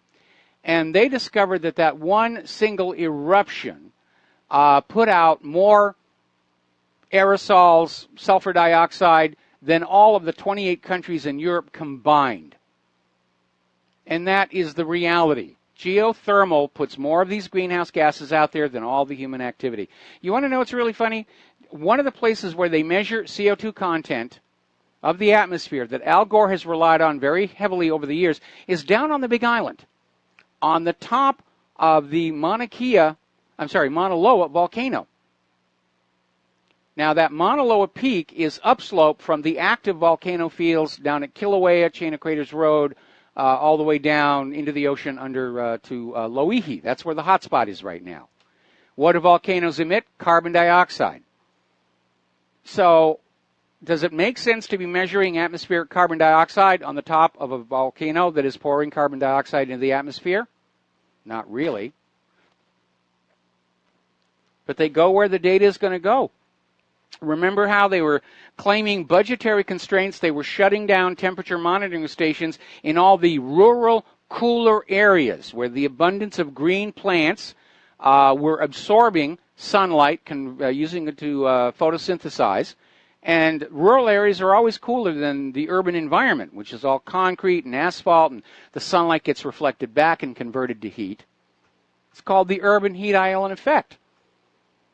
And they discovered that one single eruption put out more aerosols, sulfur dioxide, than all of the 28 countries in Europe combined. And that is the reality. Geothermal puts more of these greenhouse gases out there than all the human activity. You want to know what's really funny? One of the places where they measure CO2 content of the atmosphere that Al Gore has relied on very heavily over the years is down on the Big Island, on the top of the Mauna Loa volcano. Now, that Mauna Loa peak is upslope from the active volcano fields down at Kilauea, Chain of Craters Road, all the way down into the ocean under to Loihi. That's where the hot spot is right now. What do volcanoes emit? Carbon dioxide. So, does it make sense to be measuring atmospheric carbon dioxide on the top of a volcano that is pouring carbon dioxide into the atmosphere? Not really. But they go where the data is going to go. Remember how they were claiming budgetary constraints? They were shutting down temperature monitoring stations in all the rural, cooler areas where the abundance of green plants were absorbing sunlight, using it to photosynthesize. And rural areas are always cooler than the urban environment, which is all concrete and asphalt, and the sunlight gets reflected back and converted to heat. It's called the urban heat island effect.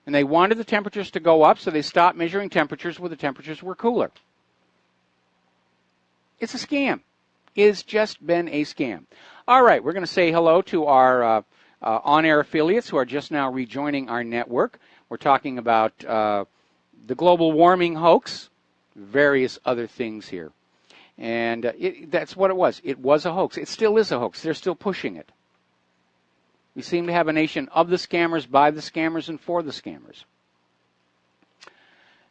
And they wanted the temperatures to go up, so they stopped measuring temperatures where the temperatures were cooler. It's a scam. It's just been a scam. All right, we're going to say hello to our on-air affiliates who are just now rejoining our network. We're talking about the global warming hoax, various other things here. And that's what it was. It was a hoax. It still is a hoax. They're still pushing it. We seem to have a nation of the scammers, by the scammers, and for the scammers.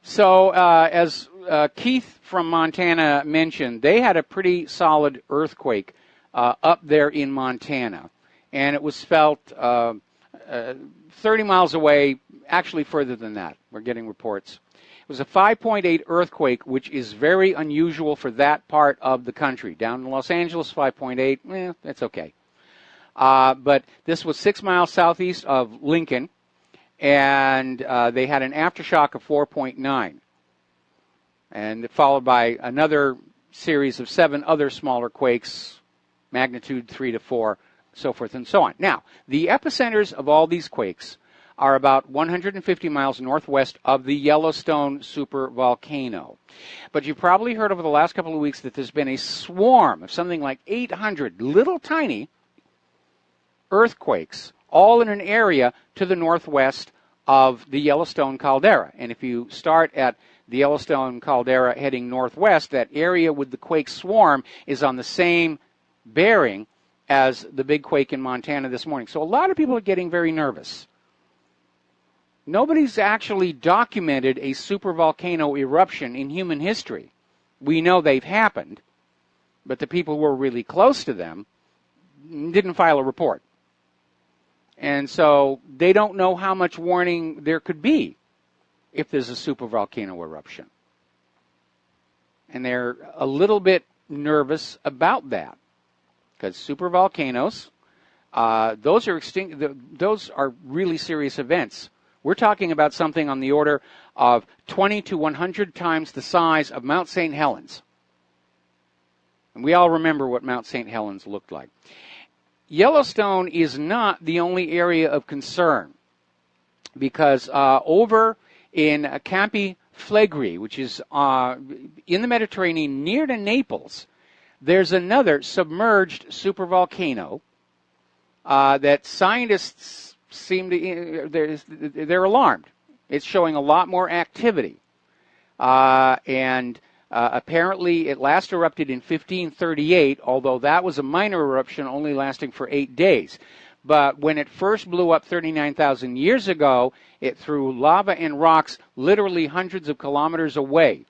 So as Keith from Montana mentioned, they had a pretty solid earthquake up there in Montana. And it was felt 30 miles away, actually further than that. We're getting reports. It was a 5.8 earthquake, which is very unusual for that part of the country. Down in Los Angeles, 5.8, that's okay. But this was 6 miles southeast of Lincoln, and they had an aftershock of 4.9. And followed by another series of 7 other smaller quakes, magnitude 3 to 4, so forth and so on. Now, the epicenters of all these quakes are about 150 miles northwest of the Yellowstone supervolcano. But you've probably heard over the last couple of weeks that there's been a swarm of something like 800 little tiny earthquakes, all in an area to the northwest of the Yellowstone caldera. And if you start at the Yellowstone caldera heading northwest, that area with the quake swarm is on the same bearing as the big quake in Montana this morning. So a lot of people are getting very nervous. Nobody's actually documented a supervolcano eruption in human history. We know they've happened, but the people who were really close to them didn't file a report. And so they don't know how much warning there could be if there's a supervolcano eruption. And they're a little bit nervous about that, because supervolcanoes, those are really serious events. We're talking about something on the order of 20 to 100 times the size of Mount St. Helens. And we all remember what Mount St. Helens looked like. Yellowstone is not the only area of concern, because over in Campi Flegrei, which is in the Mediterranean near to Naples, there's another submerged supervolcano that scientists seem to, they're alarmed. It's showing a lot more activity. And apparently it last erupted in 1538, although that was a minor eruption only lasting for 8 days. But when it first blew up 39,000 years ago, it threw lava and rocks literally hundreds of kilometers away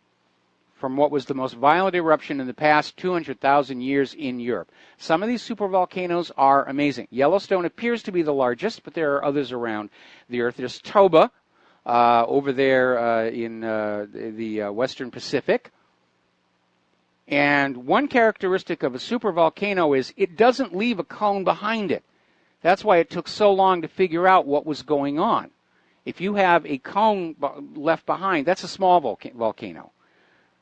from what was the most violent eruption in the past 200,000 years in Europe. Some of these supervolcanoes are amazing. Yellowstone appears to be the largest, but there are others around the Earth. There's Toba over there in the Western Pacific. And one characteristic of a supervolcano is it doesn't leave a cone behind it. That's why it took so long to figure out what was going on. If you have a cone left behind, that's a small volcano.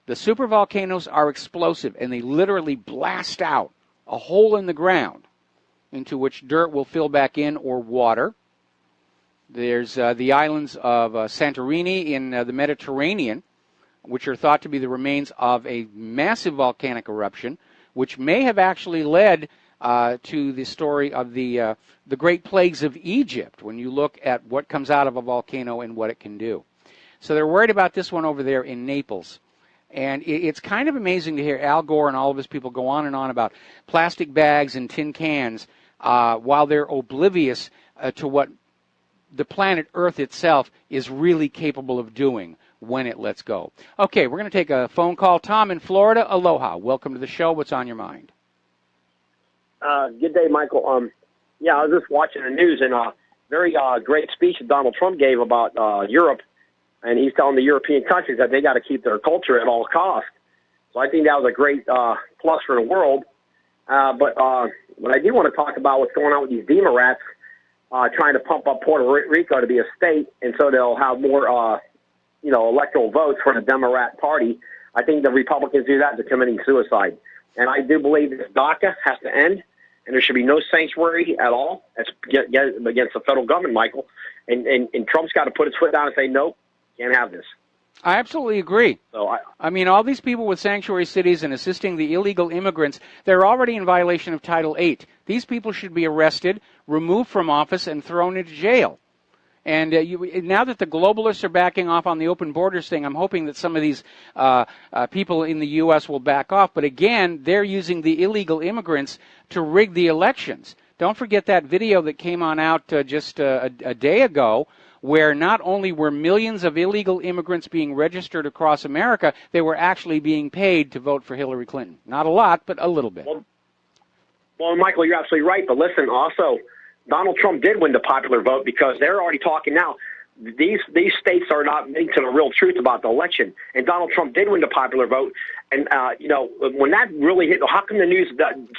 The supervolcanoes are explosive, and they literally blast out a hole in the ground into which dirt will fill back in, or water. There's the islands of Santorini in the Mediterranean which are thought to be the remains of a massive volcanic eruption, which may have actually led to the story of the Great Plagues of Egypt, when you look at what comes out of a volcano and what it can do. So they're worried about this one over there in Naples. And it's kind of amazing to hear Al Gore and all of his people go on and on about plastic bags and tin cans while they're oblivious to what the planet Earth itself is really capable of doing when it lets go. Okay, we're going to take a phone call. Tom in Florida, aloha. Welcome to the show. What's on your mind? Good day, Michael. Yeah, I was just watching the news, and a very great speech that Donald Trump gave about Europe, and he's telling the European countries that they got to keep their culture at all costs. So I think that was a great plus for the world. But what I do want to talk about what's going on with these Democrats trying to pump up Puerto Rico to be a state, and so they'll have more, electoral votes for the Democrat Party. I think the Republicans do that, they're committing suicide. And I do believe this DACA has to end, and there should be no sanctuary at all against the federal government, Michael. And Trump's got to put his foot down and say, nope, can't have this. I absolutely agree. So I mean, all these people with sanctuary cities and assisting the illegal immigrants, they're already in violation of Title VIII. These people should be arrested, removed from office, and thrown into jail. And now that the globalists are backing off on the open borders thing, I'm hoping that some of these people in the U.S. will back off. But again, they're using the illegal immigrants to rig the elections. Don't forget that video that came on out just a day ago, where not only were millions of illegal immigrants being registered across America, they were actually being paid to vote for Hillary Clinton. Not a lot, but a little bit. Well, Michael, you're absolutely right. But listen, also, Donald Trump did win the popular vote because they're already talking now. These states are not getting to the real truth about the election. And Donald Trump did win the popular vote. And, when that really hit, how come the news,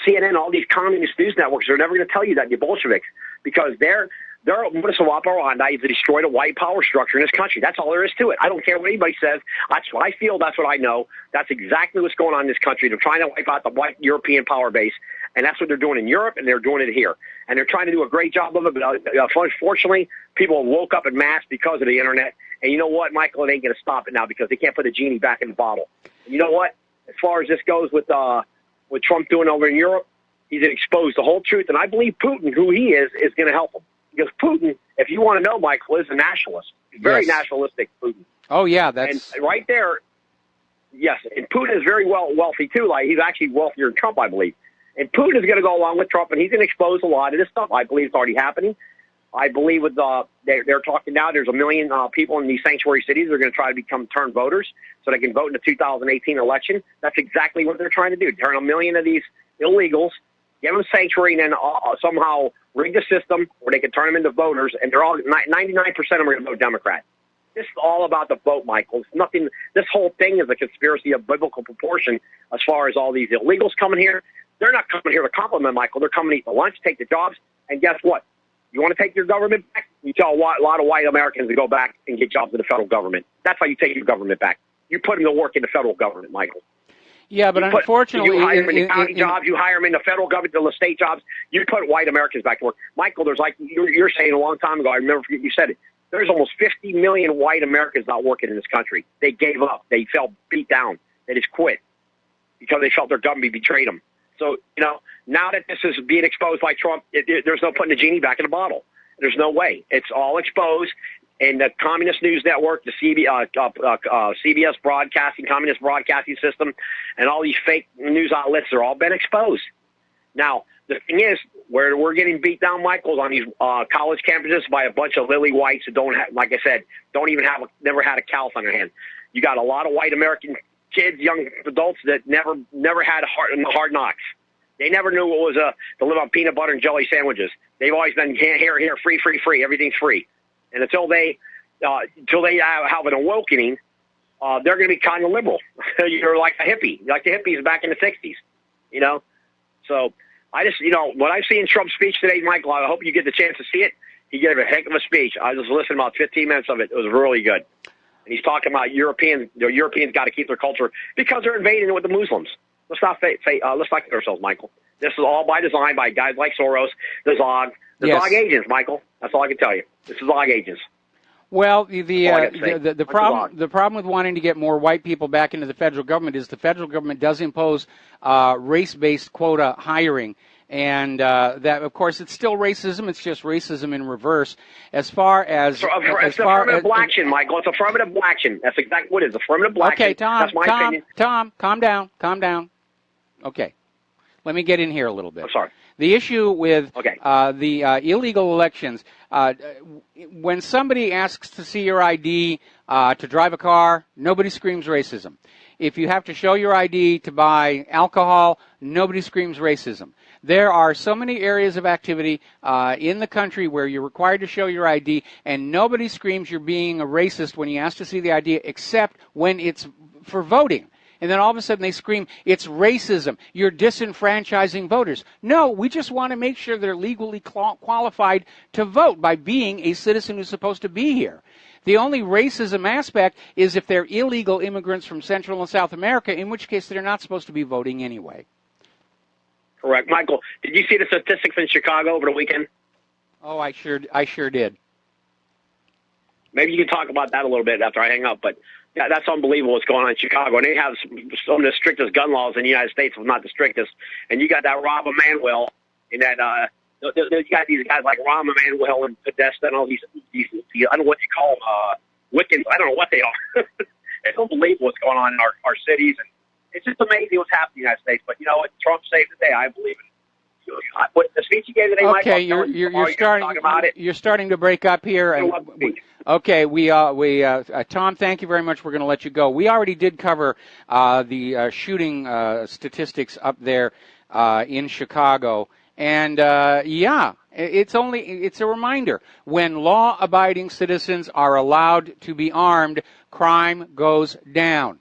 CNN, all these communist news networks are never going to tell you that, you Bolsheviks? Because their modus operandi is to destroy the white power structure in this country. That's all there is to it. I don't care what anybody says. That's what I feel. That's what I know. That's exactly what's going on in this country. They're trying to wipe out the white European power base, and that's what they're doing in Europe, and they're doing it here. And they're trying to do a great job of it, but unfortunately, people woke up en masse because of the Internet. And you know what, Michael? It ain't going to stop it now because they can't put the genie back in the bottle. And you know what? As far as this goes with Trump doing over in Europe, he's going to expose the whole truth. And I believe Putin, who he is going to help him. Because Putin, if you want to know, Michael, is a nationalist. Very nationalistic, Putin. Oh, yeah, that's... And right there, yes, and Putin is very wealthy, too. Like, he's actually wealthier than Trump, I believe. And Putin is going to go along with Trump, and he's going to expose a lot of this stuff. I believe it's already happening. I believe with they're talking now, there's 1 million people in these sanctuary cities that are going to try to become turned voters so they can vote in the 2018 election. That's exactly what they're trying to do, turn 1 million of these illegals, give them sanctuary, and then somehow rig the system where they can turn them into voters, and they're all 99% of them are going to vote Democrat. This is all about the vote, Michael. It's nothing. This whole thing is a conspiracy of biblical proportion as far as all these illegals coming here. They're not coming here to compliment, Michael. They're coming to eat the lunch, take the jobs, and guess what? You want to take your government back? You tell a lot of white Americans to go back and get jobs in the federal government. That's how you take your government back. You put them to work in the federal government, Michael. Yeah, but unfortunately... You hire them in the county jobs, you hire them in the federal government, the state jobs, you put white Americans back to work. Michael, there's like you're saying a long time ago, I remember you said it, there's almost 50 million white Americans not working in this country. They gave up. They felt beat down. They just quit because they felt their government betrayed them. So, now that this is being exposed by Trump, there's no putting the genie back in the bottle. There's no way. It's all exposed. And the Communist News Network, the CBS broadcasting, Communist Broadcasting System, and all these fake news outlets, they're all been exposed. Now, the thing is, where we're getting beat down, Michael, is on these college campuses by a bunch of lily whites who don't have, like I said, never had a callus on their hand. You got a lot of white American kids, young adults that never had hard knocks. They never knew what was to live on peanut butter and jelly sandwiches. They've always been here, free, everything's free. And until they have an awakening, they're going to be kind of liberal. You're like a hippie, like the hippies back in the 60s, So I just, what I've seen in Trump's speech today, Michael, I hope you get the chance to see it. He gave a heck of a speech. I just listened about 15 minutes of it. It was really good. And he's talking about Europeans got to keep their culture because they're invading it with the Muslims. Let's not let's not kid ourselves, Michael. This is all by design by guys like Soros, the Zog agents, Michael. That's all I can tell you. This is Zog agents. Well, the problem with wanting to get more white people back into the federal government is the federal government does impose race-based quota hiring. And that, of course, it's still racism. It's just racism in reverse. As far as it's affirmative action, Michael. It's affirmative action. That's exactly what it is. Affirmative action. Okay, Tom. That's my opinion. Tom, calm down. Calm down. Okay, let me get in here a little bit. I'm sorry. The issue with the illegal elections, when somebody asks to see your ID to drive a car, nobody screams racism. If you have to show your ID to buy alcohol, nobody screams racism. There are so many areas of activity in the country where you're required to show your ID, and nobody screams you're being a racist when you ask to see the ID, except when it's for voting. And then all of a sudden they scream, it's racism. You're disenfranchising voters. No, we just want to make sure they're legally qualified to vote by being a citizen who's supposed to be here. The only racism aspect is if they're illegal immigrants from Central and South America, in which case they're not supposed to be voting anyway. Correct. Michael, did you see the statistics in Chicago over the weekend? Oh, I sure did. Maybe you can talk about that a little bit after I hang up, but yeah, that's unbelievable what's going on in Chicago. And they have some of the strictest gun laws in the United States, if not the strictest. And you got that Rahm Emanuel, and that you got these guys like Rahm Emanuel and Podesta and all these I don't know what you call them, Wiccans. I don't know what they are. It's unbelievable what's going on in our cities, and it's just amazing what's happening in the United States. But you know what? Trump saved the day. I believe it. What the speech he gave today, okay, you're starting to break up here. Okay, Tom, thank you very much. We're going to let you go. We already did cover the shooting statistics up there in Chicago, and it's a reminder: when law-abiding citizens are allowed to be armed, crime goes down.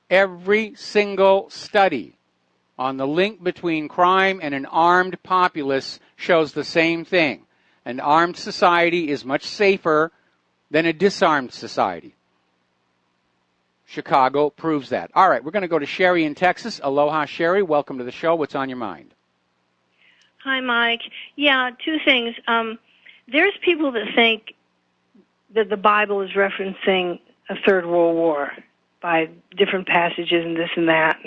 Every single study on the link between crime and an armed populace shows the same thing. An armed society is much safer than a disarmed society. Chicago proves that. All right, we're going to go to Sherry in Texas. Aloha, Sherry. Welcome to the show. What's on your mind? Hi, Mike. Yeah, two things. There's people that think that the Bible is referencing a Third World War by different passages and this and that.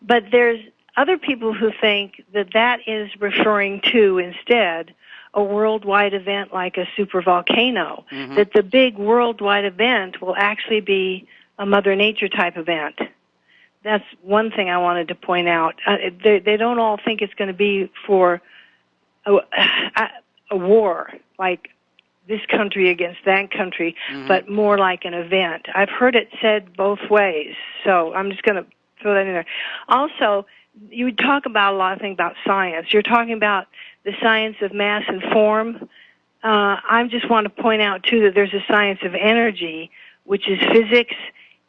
But there's other people who think that that is referring to, instead, a worldwide event like a supervolcano, that the big worldwide event will actually be a Mother Nature type event. That's one thing I wanted to point out. They don't all think it's going to be for a war, like this country against that country, but more like an event. I've heard it said both ways, so I'm just going to throw that in there. Also, you talk about a lot of things about science. You're talking about the science of mass and form. I just want to point out, too, that there's a science of energy, which is physics,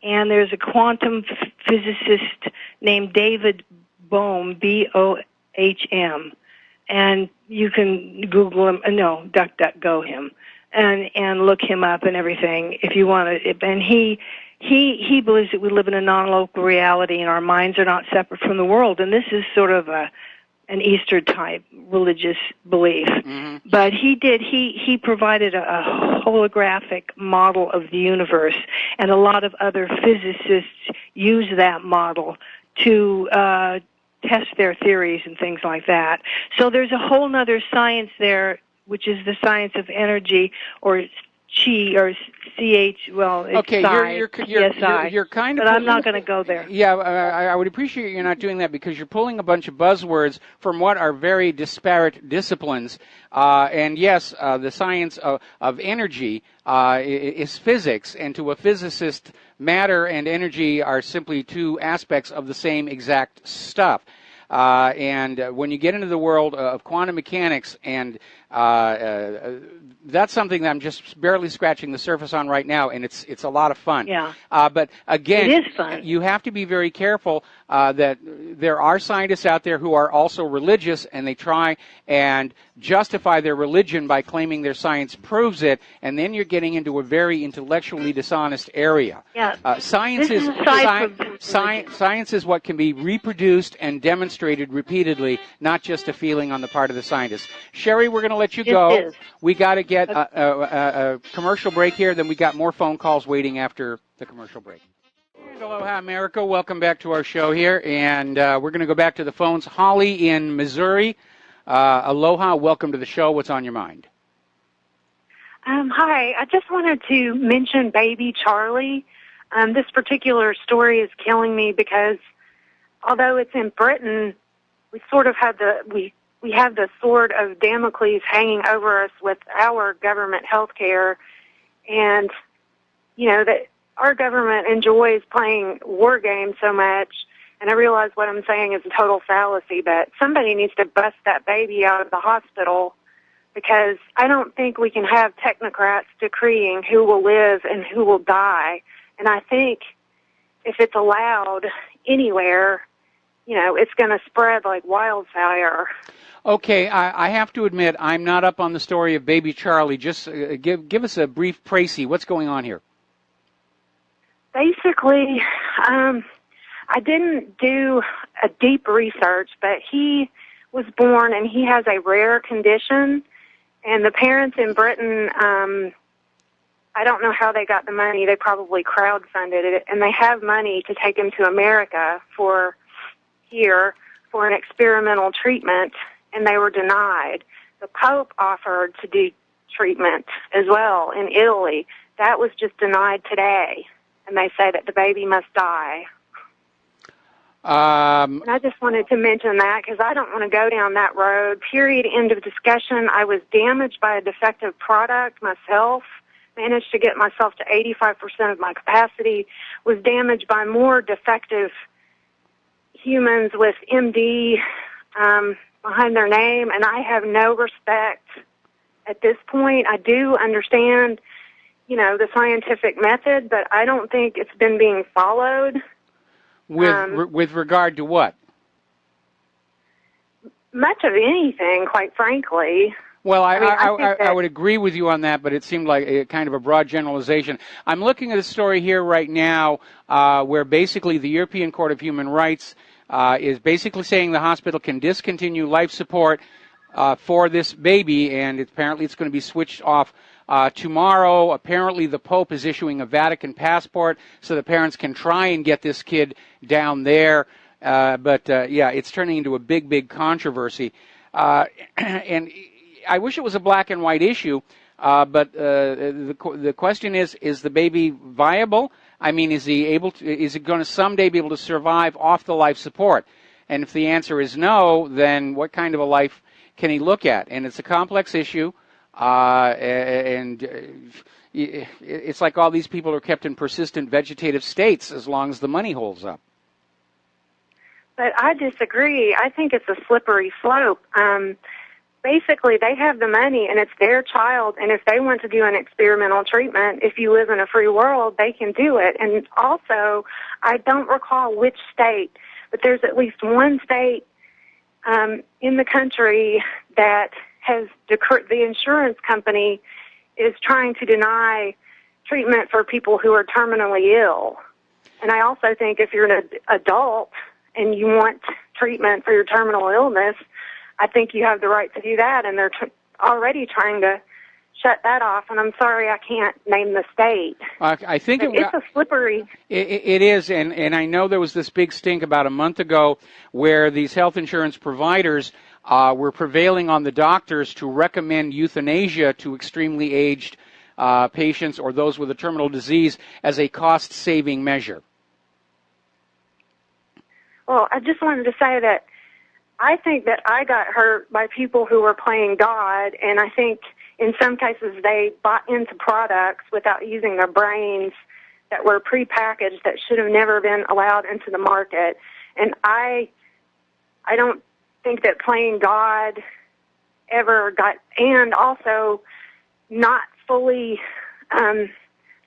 and there's a quantum physicist named David Bohm, B-O-H-M, and you can Google him, DuckDuckGo him, and look him up and everything if you want to. And he believes that we live in a non-local reality and our minds are not separate from the world, and this is sort of an Easter type religious belief. But he provided a holographic model of the universe, and a lot of other physicists use that model to test their theories and things like that. So there's a whole other science there, which is the science of energy, or chi, or ch. Well, it's okay. You're kind of. But I'm not going to go there. Yeah, I would appreciate you not doing that, because you're pulling a bunch of buzzwords from what are very disparate disciplines. And yes, the science of energy is physics, and to a physicist, matter and energy are simply two aspects of the same exact stuff. And when you get into the world of quantum mechanics, and that's something that I'm just barely scratching the surface on right now, and it's a lot of fun. Yeah. But again, it is fun. You have to be very careful that there are scientists out there who are also religious, and they try and justify their religion by claiming their science proves it, and then you're getting into a very intellectually dishonest area. Yeah. Science is what can be reproduced and demonstrated repeatedly, not just a feeling on the part of the scientist. Sherry, we're going to to let you It go. is. We got to get a commercial break here. Then we got more phone calls waiting after the commercial break. And aloha, America. Welcome back to our show here. And we're going to go back to the phones. Holly in Missouri. Aloha. Welcome to the show. What's on your mind? Hi. I just wanted to mention baby Charlie. This particular story is killing me because although it's in Britain, we sort of have we have the sword of Damocles hanging over us with our government health care, and that our government enjoys playing war games so much. And I realize what I'm saying is a total fallacy, but somebody needs to bust that baby out of the hospital, because I don't think we can have technocrats decreeing who will live and who will die. And I think if it's allowed anywhere, it's going to spread like wildfire. Okay, I have to admit, I'm not up on the story of baby Charlie. Just give us a brief précis. What's going on here? Basically, I didn't do a deep research, but he was born and he has a rare condition. And the parents in Britain, I don't know how they got the money. They probably crowdfunded it. And they have money to take him to America for an experimental treatment, and they were denied. The Pope offered to do treatment as well in Italy. That was just denied today. And they say that the baby must die. And I just wanted to mention that because I don't want to go down that road. Period. End of discussion. I was damaged by a defective product myself. Managed to get myself to 85% of my capacity. Was damaged by more defective humans with MD behind their name. And I have no respect at this point. I do understand, the scientific method, but I don't think it's been being followed. With regard to what? Much of anything, quite frankly. Well, I I would agree with you on that, but it seemed like a kind of a broad generalization. I'm looking at a story here right now where basically the European Court of Human Rights is basically saying the hospital can discontinue life support for this baby, and apparently it's going to be switched off tomorrow. Apparently the Pope is issuing a Vatican passport so the parents can try and get this kid down there. But it's turning into a big, big controversy. And I wish it was a black and white issue, but the question is the baby viable? I mean, is it going to someday be able to survive off the life support? And if the answer is no, then what kind of a life can he look at? And it's a complex issue. It's like all these people are kept in persistent vegetative states as long as the money holds up. But I disagree. I think it's a slippery slope. Basically, they have the money, and it's their child, and if they want to do an experimental treatment, if you live in a free world, they can do it. And also, I don't recall which state, but there's at least one state in the country that has the insurance company is trying to deny treatment for people who are terminally ill. And I also think if you're an adult and you want treatment for your terminal illness, I think you have the right to do that, and they're already trying to shut that off. And I'm sorry I can't name the state. I think it's a slippery. It is, and I know there was this big stink about a month ago where these health insurance providers were prevailing on the doctors to recommend euthanasia to extremely aged patients or those with a terminal disease as a cost-saving measure. Well, I just wanted to say that I think that I got hurt by people who were playing God, and I think in some cases they bought into products without using their brains that were prepackaged that should have never been allowed into the market. And I don't think that playing God ever got, and also not fully,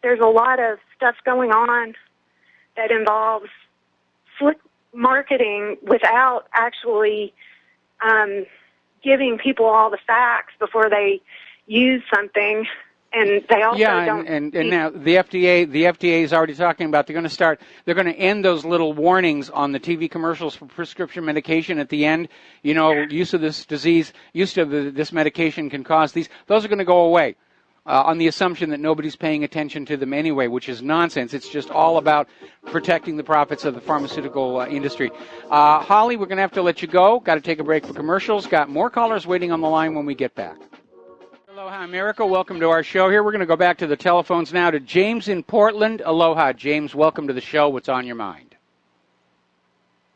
there's a lot of stuff going on that involves slick marketing without actually giving people all the facts before they use something. And they also don't. And now the FDA is already talking about they're going to end those little warnings on the TV commercials for prescription medication at the end. You know, use of this medication can cause these. Those are going to go away on the assumption that nobody's paying attention to them anyway, which is nonsense. It's just all about protecting the profits of the pharmaceutical industry. Holly, we're going to have to let you go. Got to take a break for commercials. Got more callers waiting on the line when we get back. Aloha, America. Welcome to our show here. We're going to go back to the telephones now to James in Portland. Aloha, James. Welcome to the show. What's on your mind?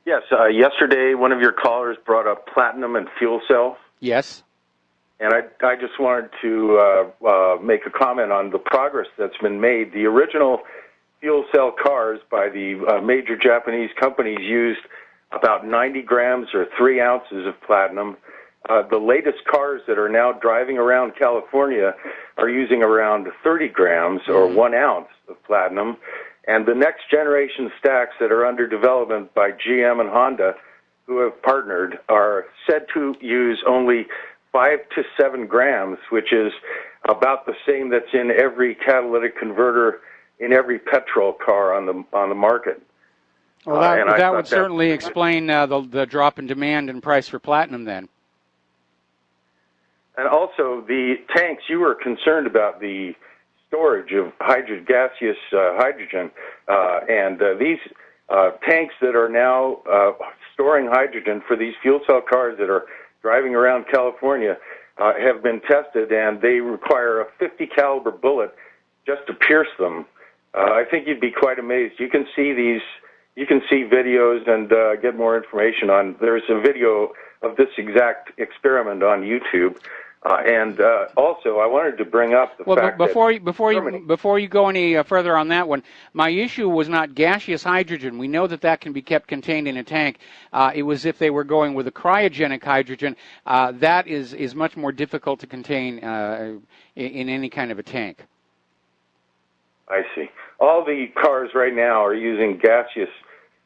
Yes. Yesterday, one of your callers brought up platinum and fuel cells. Yes. And I just wanted to make a comment on the progress that's been made. The original fuel cell cars by the major Japanese companies used about 90 grams or 3 ounces of platinum. The latest cars that are now driving around California are using around 30 grams or 1 ounce of platinum. And the next generation stacks that are under development by GM and Honda, who have partnered, are said to use only 5 to 7 grams, which is about the same that's in every catalytic converter in every petrol car on the market. Well, that would certainly explain the drop in demand and price for platinum then. And also, the tanks, you were concerned about the storage of gaseous hydrogen, and these tanks that are now storing hydrogen for these fuel cell cars that are driving around California have been tested, and they require a 50 caliber bullet just to pierce them. I think you'd be quite amazed. You can see videos and get more information on. There's a video of this exact experiment on YouTube. And also, I wanted to bring up the fact that before you go any further on that one, my issue was not gaseous hydrogen. We know that can be kept contained in a tank. It was if they were going with a cryogenic hydrogen, that is much more difficult to contain in any kind of a tank. I see. All the cars right now are using gaseous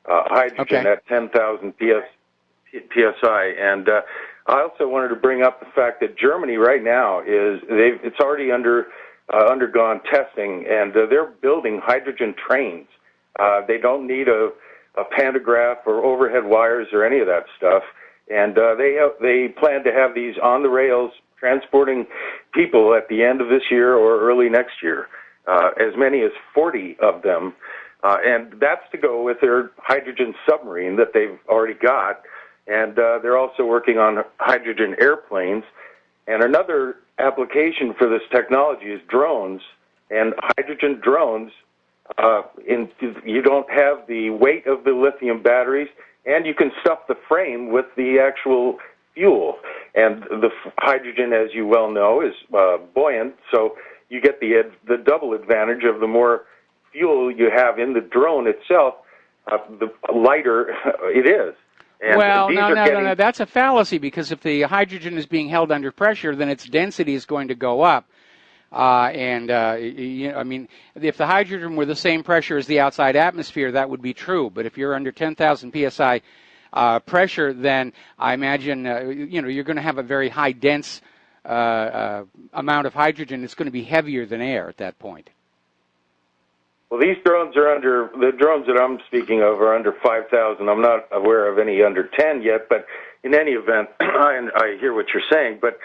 hydrogen at 10,000 psi, and I also wanted to bring up the fact that Germany right now it's already undergone testing, and they're building hydrogen trains. They don't need a pantograph or overhead wires or any of that stuff, and they plan to have these on the rails transporting people at the end of this year or early next year, as many as 40 of them, and that's to go with their hydrogen submarine that they've already got. And they're also working on hydrogen airplanes. And another application for this technology is drones. And hydrogen drones, you don't have the weight of the lithium batteries, and you can stuff the frame with the actual fuel. And the hydrogen, as you well know, is buoyant, so you get the double advantage of the more fuel you have in the drone itself, the lighter it is. And no, that's a fallacy, because if the hydrogen is being held under pressure, then its density is going to go up. I mean, if the hydrogen were the same pressure as the outside atmosphere, that would be true. But if you're under 10,000 psi pressure, then I imagine you're going to have a very high dense amount of hydrogen. It's going to be heavier than air at that point. Well, these drones the drones that I'm speaking of are under 5,000. I'm not aware of any under 10 yet, but in any event, I hear what you're saying. But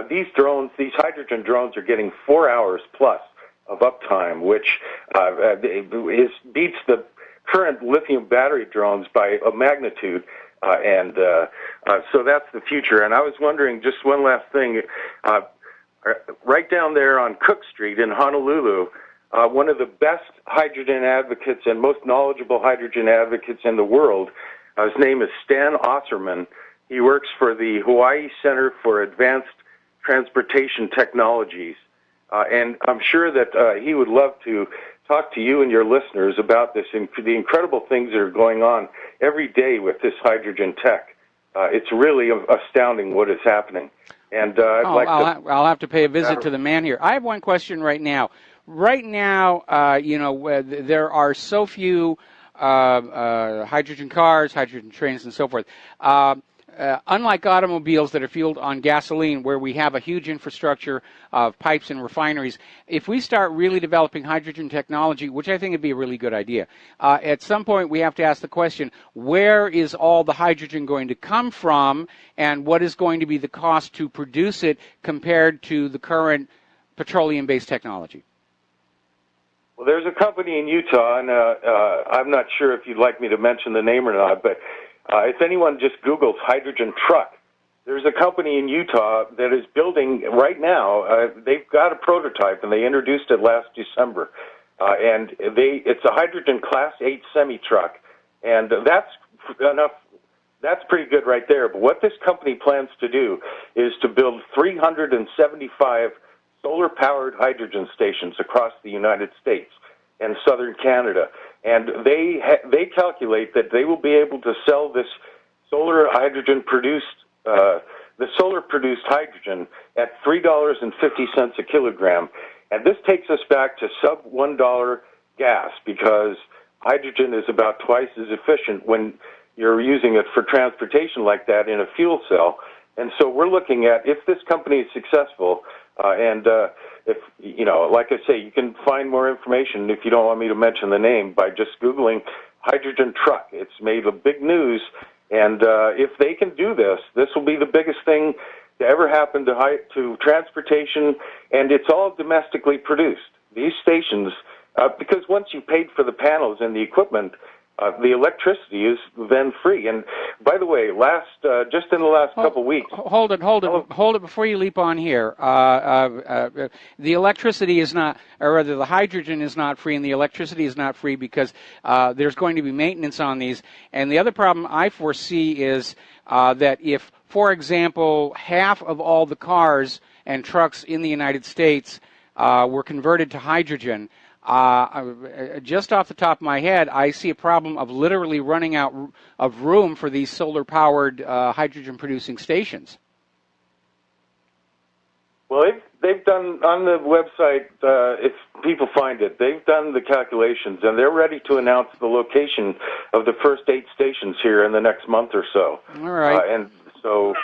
these hydrogen drones are getting 4 hours plus of uptime, which beats the current lithium battery drones by a magnitude. So that's the future. And I was wondering, just one last thing, right down there on Cook Street in Honolulu, one of the best hydrogen advocates and most knowledgeable hydrogen advocates in the world, his name is Stan Osserman. He works for the Hawaii Center for Advanced Transportation Technologies. And I'm sure that he would love to talk to you and your listeners about this and the incredible things that are going on every day with this hydrogen tech. It's really astounding what is happening. And I'll have to pay a visit to the man here. I have one question right now. Right now, there are so few hydrogen cars, hydrogen trains, and so forth. unlike automobiles that are fueled on gasoline, where we have a huge infrastructure of pipes and refineries, if we start really developing hydrogen technology, which I think would be a really good idea, at some point we have to ask the question, where is all the hydrogen going to come from, and what is going to be the cost to produce it compared to the current petroleum-based technology? Well, there's a company in Utah, and I'm not sure if you'd like me to mention the name or not, but if anyone just Googles hydrogen truck, there's a company in Utah that is building right now. They've got a prototype, and they introduced it last December. And it's a hydrogen Class 8 semi-truck, and that's enough. That's pretty good right there. But what this company plans to do is to build 375 solar-powered hydrogen stations across the United States and southern Canada. And they calculate that they will be able to sell this solar hydrogen produced, the solar-produced hydrogen at $3.50 a kilogram. And this takes us back to sub-$1 gas, because hydrogen is about twice as efficient when you're using it for transportation like that in a fuel cell. And so we're looking at, if this company is successful, and if, you know, like I say, you can find more information if you don't want me to mention the name by just Googling hydrogen truck. It's made a big news, and if they can do this, this will be the biggest thing to ever happen to transportation, and it's all domestically produced. These stations, because once you paid for the panels and the equipment, the electricity is then free. And by the way, just in the last couple of weeks... Hold it before you leap on here. The electricity is not, or rather the hydrogen is not free, and the electricity is not free because there's going to be maintenance on these. And the other problem I foresee is that if, for example, half of all the cars and trucks in the United States were converted to hydrogen, just off the top of my head, I see a problem of literally running out of room for these solar-powered hydrogen-producing stations. Well, they've done, on the website, if people find it, they've done the calculations, and they're ready to announce the location of the first 8 stations here in the next month or so. All right. And so...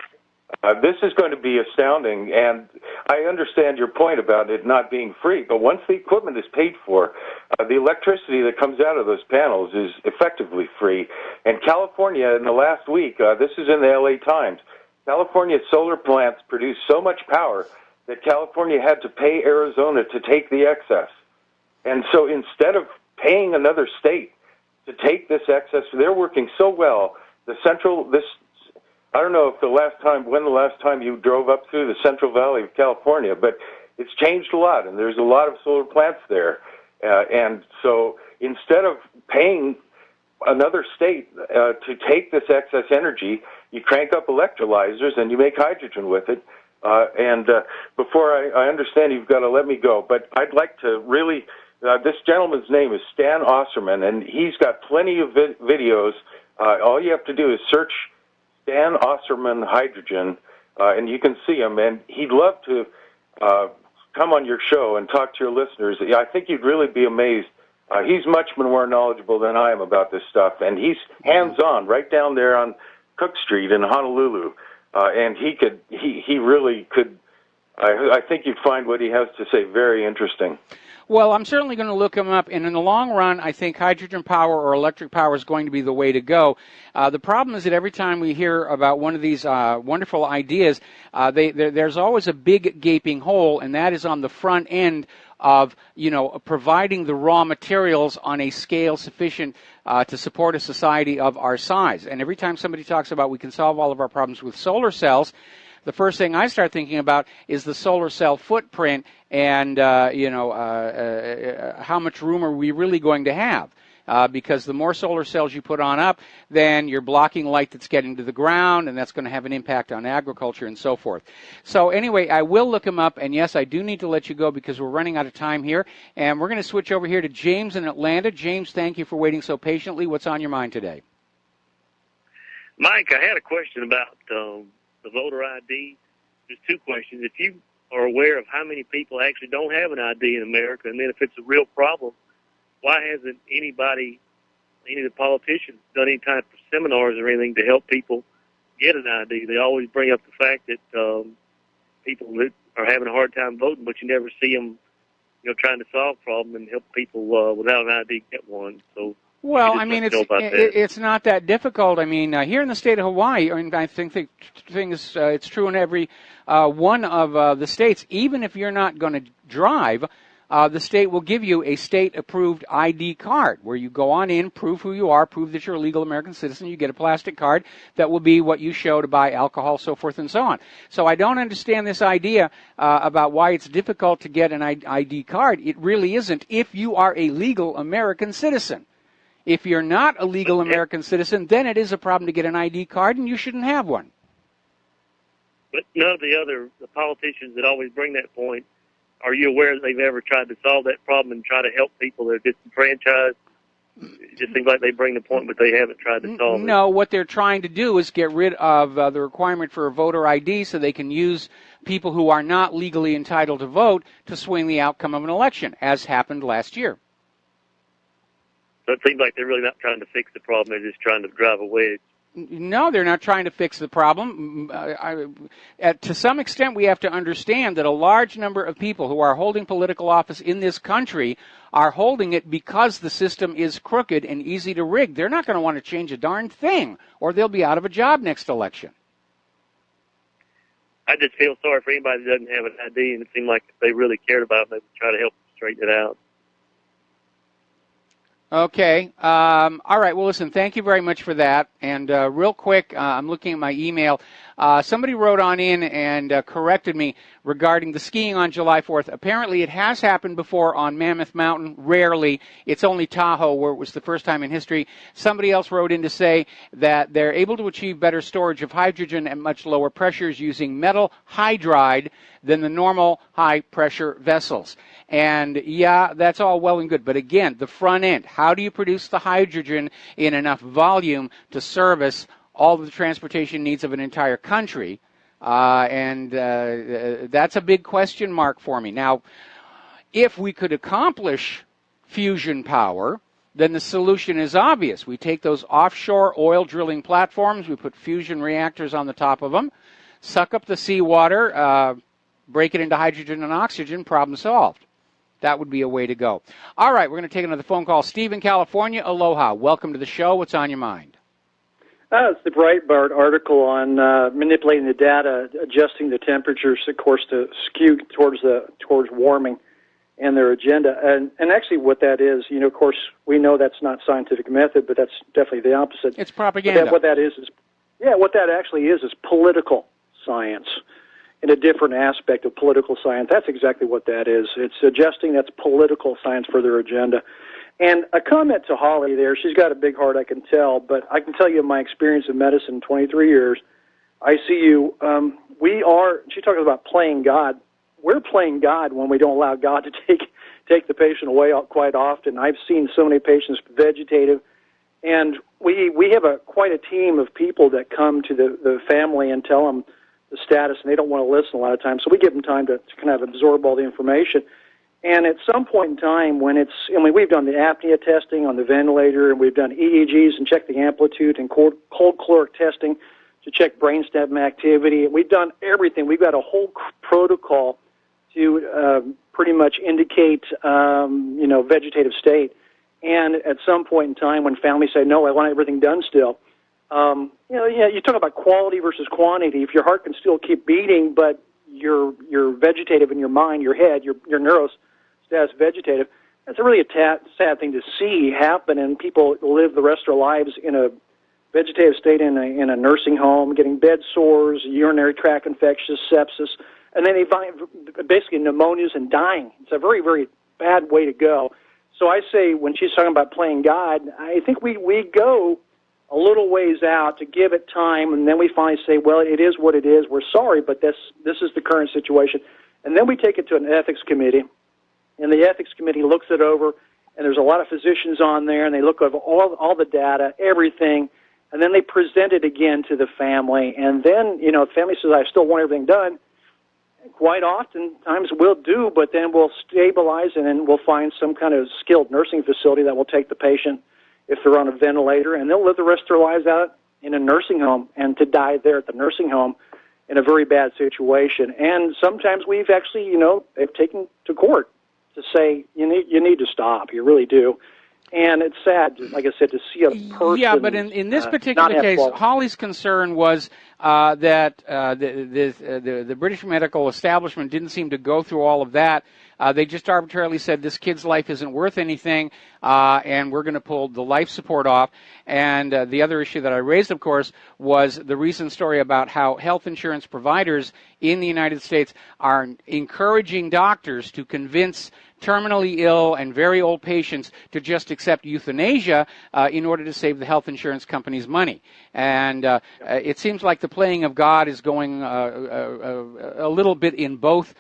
this is going to be astounding, and I understand your point about it not being free, but once the equipment is paid for, the electricity that comes out of those panels is effectively free. And California, in the last week, this is in the LA Times, California solar plants produce so much power that California had to pay Arizona to take the excess. And so instead of paying another state to take this excess, they're working so well. I don't know if when the last time you drove up through the Central Valley of California, but it's changed a lot, and there's a lot of solar plants there. And so instead of paying another state to take this excess energy, you crank up electrolyzers and you make hydrogen with it. Before I understand, you've got to let me go, but I'd like to really, this gentleman's name is Stan Osserman, and he's got plenty of videos. All you have to do is search Stan Osserman Hydrogen, and you can see him, and he'd love to come on your show and talk to your listeners. I think you'd really be amazed. He's much more knowledgeable than I am about this stuff, and he's hands-on right down there on Cook Street in Honolulu, and he really could, I think you'd find what he has to say very interesting. Well, I'm certainly going to look them up, and in the long run, I think hydrogen power or electric power is going to be the way to go. The problem is that every time we hear about one of these wonderful ideas, there's always a big gaping hole, and that is on the front end of, providing the raw materials on a scale sufficient to support a society of our size. And every time somebody talks about we can solve all of our problems with solar cells, the first thing I start thinking about is the solar cell footprint and, how much room are we really going to have? Because the more solar cells you put on up, then you're blocking light that's getting to the ground, and that's going to have an impact on agriculture and so forth. So anyway, I will look them up, and yes, I do need to let you go because we're running out of time here, and we're going to switch over here to James in Atlanta. James, thank you for waiting so patiently. What's on your mind today? Mike, I had a question about the voter ID. There's 2 questions. If you are aware of how many people actually don't have an ID in America, and then if it's a real problem, why hasn't any of the politicians done any type of seminars or anything to help people get an ID. They always bring up the fact that people that are having a hard time voting, but you never see them, trying to solve problems and help people without an ID get one. So. Well, I mean, it's not that difficult. I mean, here in the state of Hawaii, I think the thing is, it's true in every one of the states. Even if you're not going to drive, the state will give you a state-approved ID card where you go on in, prove who you are, prove that you're a legal American citizen. You get a plastic card that will be what you show to buy alcohol, so forth and so on. So I don't understand this idea about why it's difficult to get an ID card. It really isn't if you are a legal American citizen. If you're not a legal American citizen, then it is a problem to get an ID card, and you shouldn't have one. But none of the politicians that always bring that point, are you aware that they've ever tried to solve that problem and try to help people that are disenfranchised? It just seems like they bring the point, but they haven't tried to solve it. No, what they're trying to do is get rid of the requirement for a voter ID so they can use people who are not legally entitled to vote to swing the outcome of an election, as happened last year. So it seems like they're really not trying to fix the problem. They're just trying to drive a wedge. No, they're not trying to fix the problem. To some extent, we have to understand that a large number of people who are holding political office in this country are holding it because the system is crooked and easy to rig. They're not going to want to change a darn thing, or they'll be out of a job next election. I just feel sorry for anybody that doesn't have an ID, and it seemed like if they really cared about it, they would try to help straighten it out. Okay. All right. Well, listen, thank you very much for that. And real quick, I'm looking at my email. Somebody wrote on in and corrected me regarding the skiing on July 4th. Apparently, it has happened before on Mammoth Mountain. Rarely. It's only Tahoe where it was the first time in history. Somebody else wrote in to say that they're able to achieve better storage of hydrogen at much lower pressures using metal hydride than the normal high-pressure vessels. And, yeah, that's all well and good. But, again, the front end, how do you produce the hydrogen in enough volume to service all of the transportation needs of an entire country? That's a big question mark for me. Now, if we could accomplish fusion power, then the solution is obvious. We take those offshore oil drilling platforms, we put fusion reactors on the top of them, suck up the seawater, break it into hydrogen and oxygen, problem solved. That would be a way to go. All right, we're going to take another phone call. Steve in California, aloha. Welcome to the show. What's on your mind? It's the Breitbart article on manipulating the data, adjusting the temperatures, of course, to skew towards warming and their agenda. And actually what that is, of course, we know that's not scientific method, but that's definitely the opposite. It's propaganda. What that actually is political science. In a different aspect of political science. That's exactly what that is. It's adjusting, that's political science for their agenda. And a comment to Holly there, she's got a big heart, I can tell, but I can tell you my experience in medicine, 23 years, ICU, she talks about playing God. We're playing God when we don't allow God to take the patient away quite often. I've seen so many patients vegetative, and we have quite a team of people that come to the family and tell them the status, and they don't want to listen a lot of times. So we give them time to kind of absorb all the information. And at some point in time, we've done the apnea testing on the ventilator, and we've done EEGs and checked the amplitude, and cold caloric testing to check brainstem activity. We've done everything. We've got a whole protocol to pretty much indicate, vegetative state. And at some point in time, when families say, no, I want everything done still, you talk about quality versus quantity. If your heart can still keep beating, but you're vegetative in your mind, your head, your neurostatus vegetative, that's a really sad thing to see happen, and people live the rest of their lives in a vegetative state in a nursing home, getting bed sores, urinary tract infections, sepsis, and then they find basically pneumonias and dying. It's a very, very bad way to go. So I say when she's talking about playing God, I think we go a little ways out to give it time, and then we finally say, well, it is what it is. We're sorry, but this is the current situation. And then we take it to an ethics committee, and the ethics committee looks it over, and there's a lot of physicians on there, and they look over all the data, everything, and then they present it again to the family. And then, the family says, I still want everything done. Quite often times we'll do, but then we'll stabilize, and then we'll find some kind of skilled nursing facility that will take the patient if they're on a ventilator, and they'll live the rest of their lives out in a nursing home and to die there at the nursing home in a very bad situation. And sometimes we've actually, they've taken to court to say, you need to stop. You really do. And it's sad, like I said, to see a person. Yeah, but in this particular case, Holly's concern was that the British medical establishment didn't seem to go through all of that. They just arbitrarily said this kid's life isn't worth anything, and we're going to pull the life support off. And the other issue that I raised, of course, was the recent story about how health insurance providers in the United States are encouraging doctors to convince terminally ill and very old patients to just accept euthanasia in order to save the health insurance companies money. And it seems like the playing of God is going a little bit in both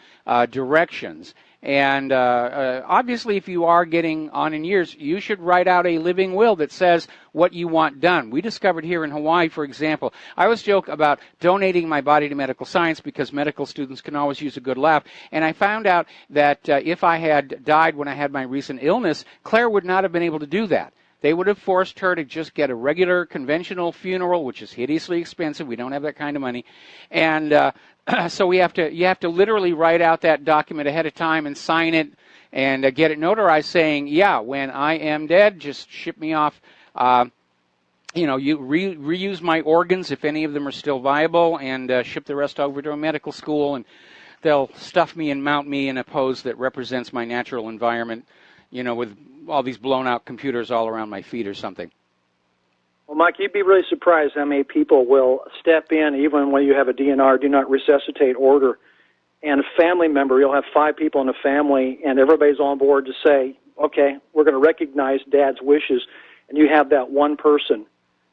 directions. And obviously, if you are getting on in years, you should write out a living will that says what you want done. We discovered here in Hawaii, for example, I always joke about donating my body to medical science because medical students can always use a good laugh. And I found out that if I had died when I had my recent illness, Claire would not have been able to do that. They would have forced her to just get a regular conventional funeral, which is hideously expensive. We don't have that kind of money. And so you have to literally write out that document ahead of time and sign it and get it notarized saying, yeah, when I am dead, just ship me off. You reuse my organs if any of them are still viable, and ship the rest over to a medical school, and they'll stuff me and mount me in a pose that represents my natural environment, with all these blown-out computers all around my feet or something. Well, Mike, you'd be really surprised how many people will step in, even when you have a DNR, do not resuscitate order, and a family member, you'll have 5 people in a family, and everybody's on board to say, okay, we're going to recognize Dad's wishes, and you have that one person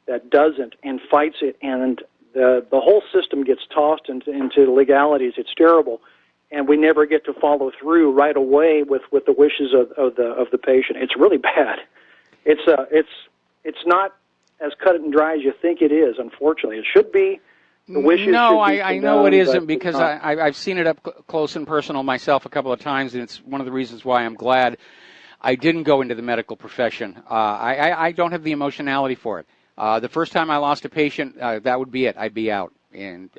that doesn't and fights it, and the whole system gets tossed into legalities. It's terrible. And we never get to follow through right away with the wishes of the patient. It's really bad. It's not as cut and dry as you think it is. Unfortunately, it should be. The wishes. No, should be I know it isn't because not. I've seen it up close and personal myself a couple of times, and it's one of the reasons why I'm glad I didn't go into the medical profession. I don't have the emotionality for it. The first time I lost a patient, that would be it. I'd be out. And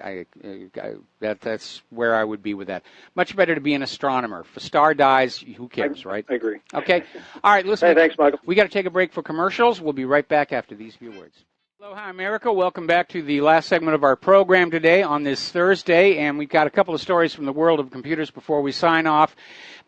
that's where I would be with that. Much better to be an astronomer. If a star dies, who cares, right? I agree. Okay. All right, listen. Hey, thanks, Michael. We got to take a break for commercials. We'll be right back after these few words. Aloha, America. Welcome back to the last segment of our program today on this Thursday, and we've got a couple of stories from the world of computers before we sign off.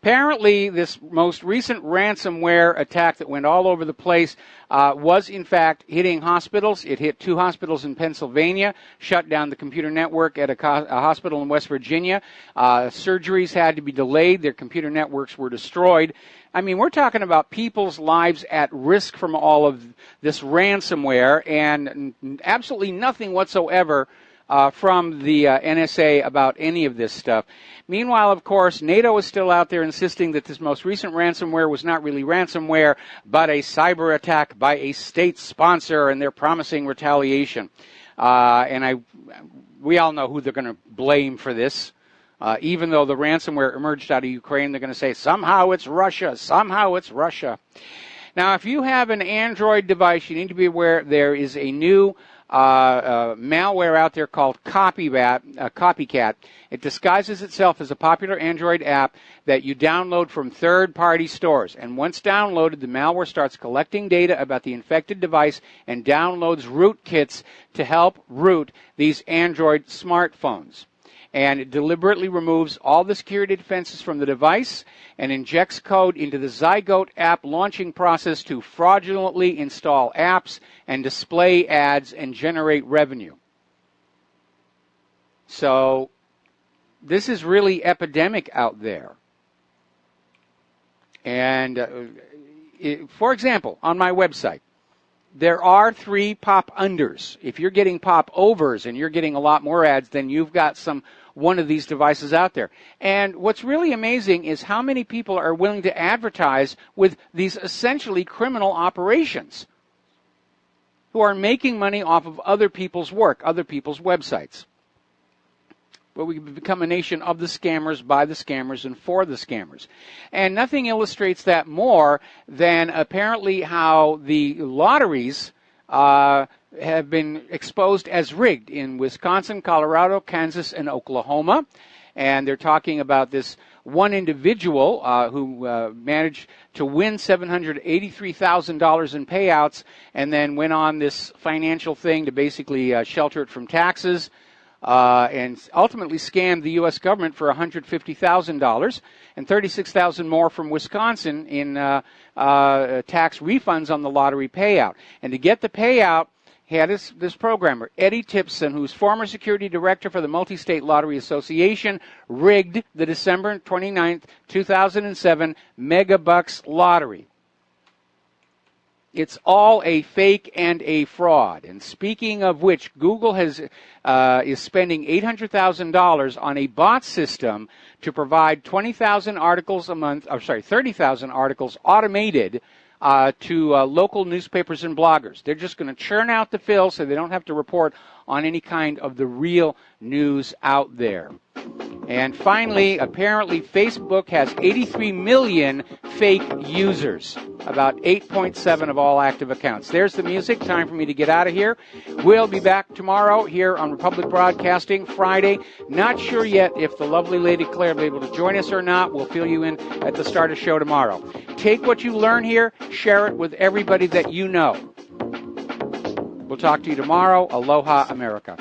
Apparently, this most recent ransomware attack that went all over the place was, in fact, hitting hospitals. It hit 2 hospitals in Pennsylvania, shut down the computer network at a hospital in West Virginia. Surgeries had to be delayed. Their computer networks were destroyed. I mean, we're talking about people's lives at risk from all of this ransomware, and absolutely nothing whatsoever from the NSA about any of this stuff. Meanwhile, of course, NATO is still out there insisting that this most recent ransomware was not really ransomware, but a cyber attack by a state sponsor, and they're promising retaliation. We all know who they're going to blame for this. Even though the ransomware emerged out of Ukraine, they're going to say, somehow it's Russia, somehow it's Russia. Now, if you have an Android device, you need to be aware there is a new malware out there called Copycat. It disguises itself as a popular Android app that you download from third-party stores. And once downloaded, the malware starts collecting data about the infected device and downloads rootkits to help root these Android smartphones. And it deliberately removes all the security defenses from the device and injects code into the Zygote app launching process to fraudulently install apps and display ads and generate revenue. So this is really epidemic out there. And for example, on my website, there are 3 pop-unders. If you're getting pop-overs and you're getting a lot more ads, then you've got one of these devices out there. And what's really amazing is how many people are willing to advertise with these essentially criminal operations who are making money off of other people's work, other people's websites. But we become a nation of the scammers, by the scammers, and for the scammers. And nothing illustrates that more than apparently how the lotteries have been exposed as rigged in Wisconsin, Colorado, Kansas, and Oklahoma. And they're talking about this one individual who managed to win $783,000 in payouts and then went on this financial thing to basically shelter it from taxes and ultimately scammed the U.S. government for $150,000 and $36,000 more from Wisconsin in tax refunds on the lottery payout. And to get the payout, he had this programmer, Eddie Tipson, who's former security director for the Multi-State Lottery Association, rigged the December 29th, 2007 Megabucks lottery. It's all a fake and a fraud. And speaking of which, Google is spending $800,000 on a bot system to provide 20,000 articles a month, 30,000 articles automated to local newspapers and bloggers. They're just going to churn out the fill so they don't have to report on any kind of the real news out there. And finally, apparently Facebook has 83 million fake users, about 8.7 of all active accounts. There's the music. Time for me to get out of here. We'll be back tomorrow here on Republic Broadcasting, Friday. Not sure yet if the lovely Lady Claire will be able to join us or not. We'll fill you in at the start of the show tomorrow. Take what you learn here, share it with everybody that you know. We'll talk to you tomorrow. Aloha, America.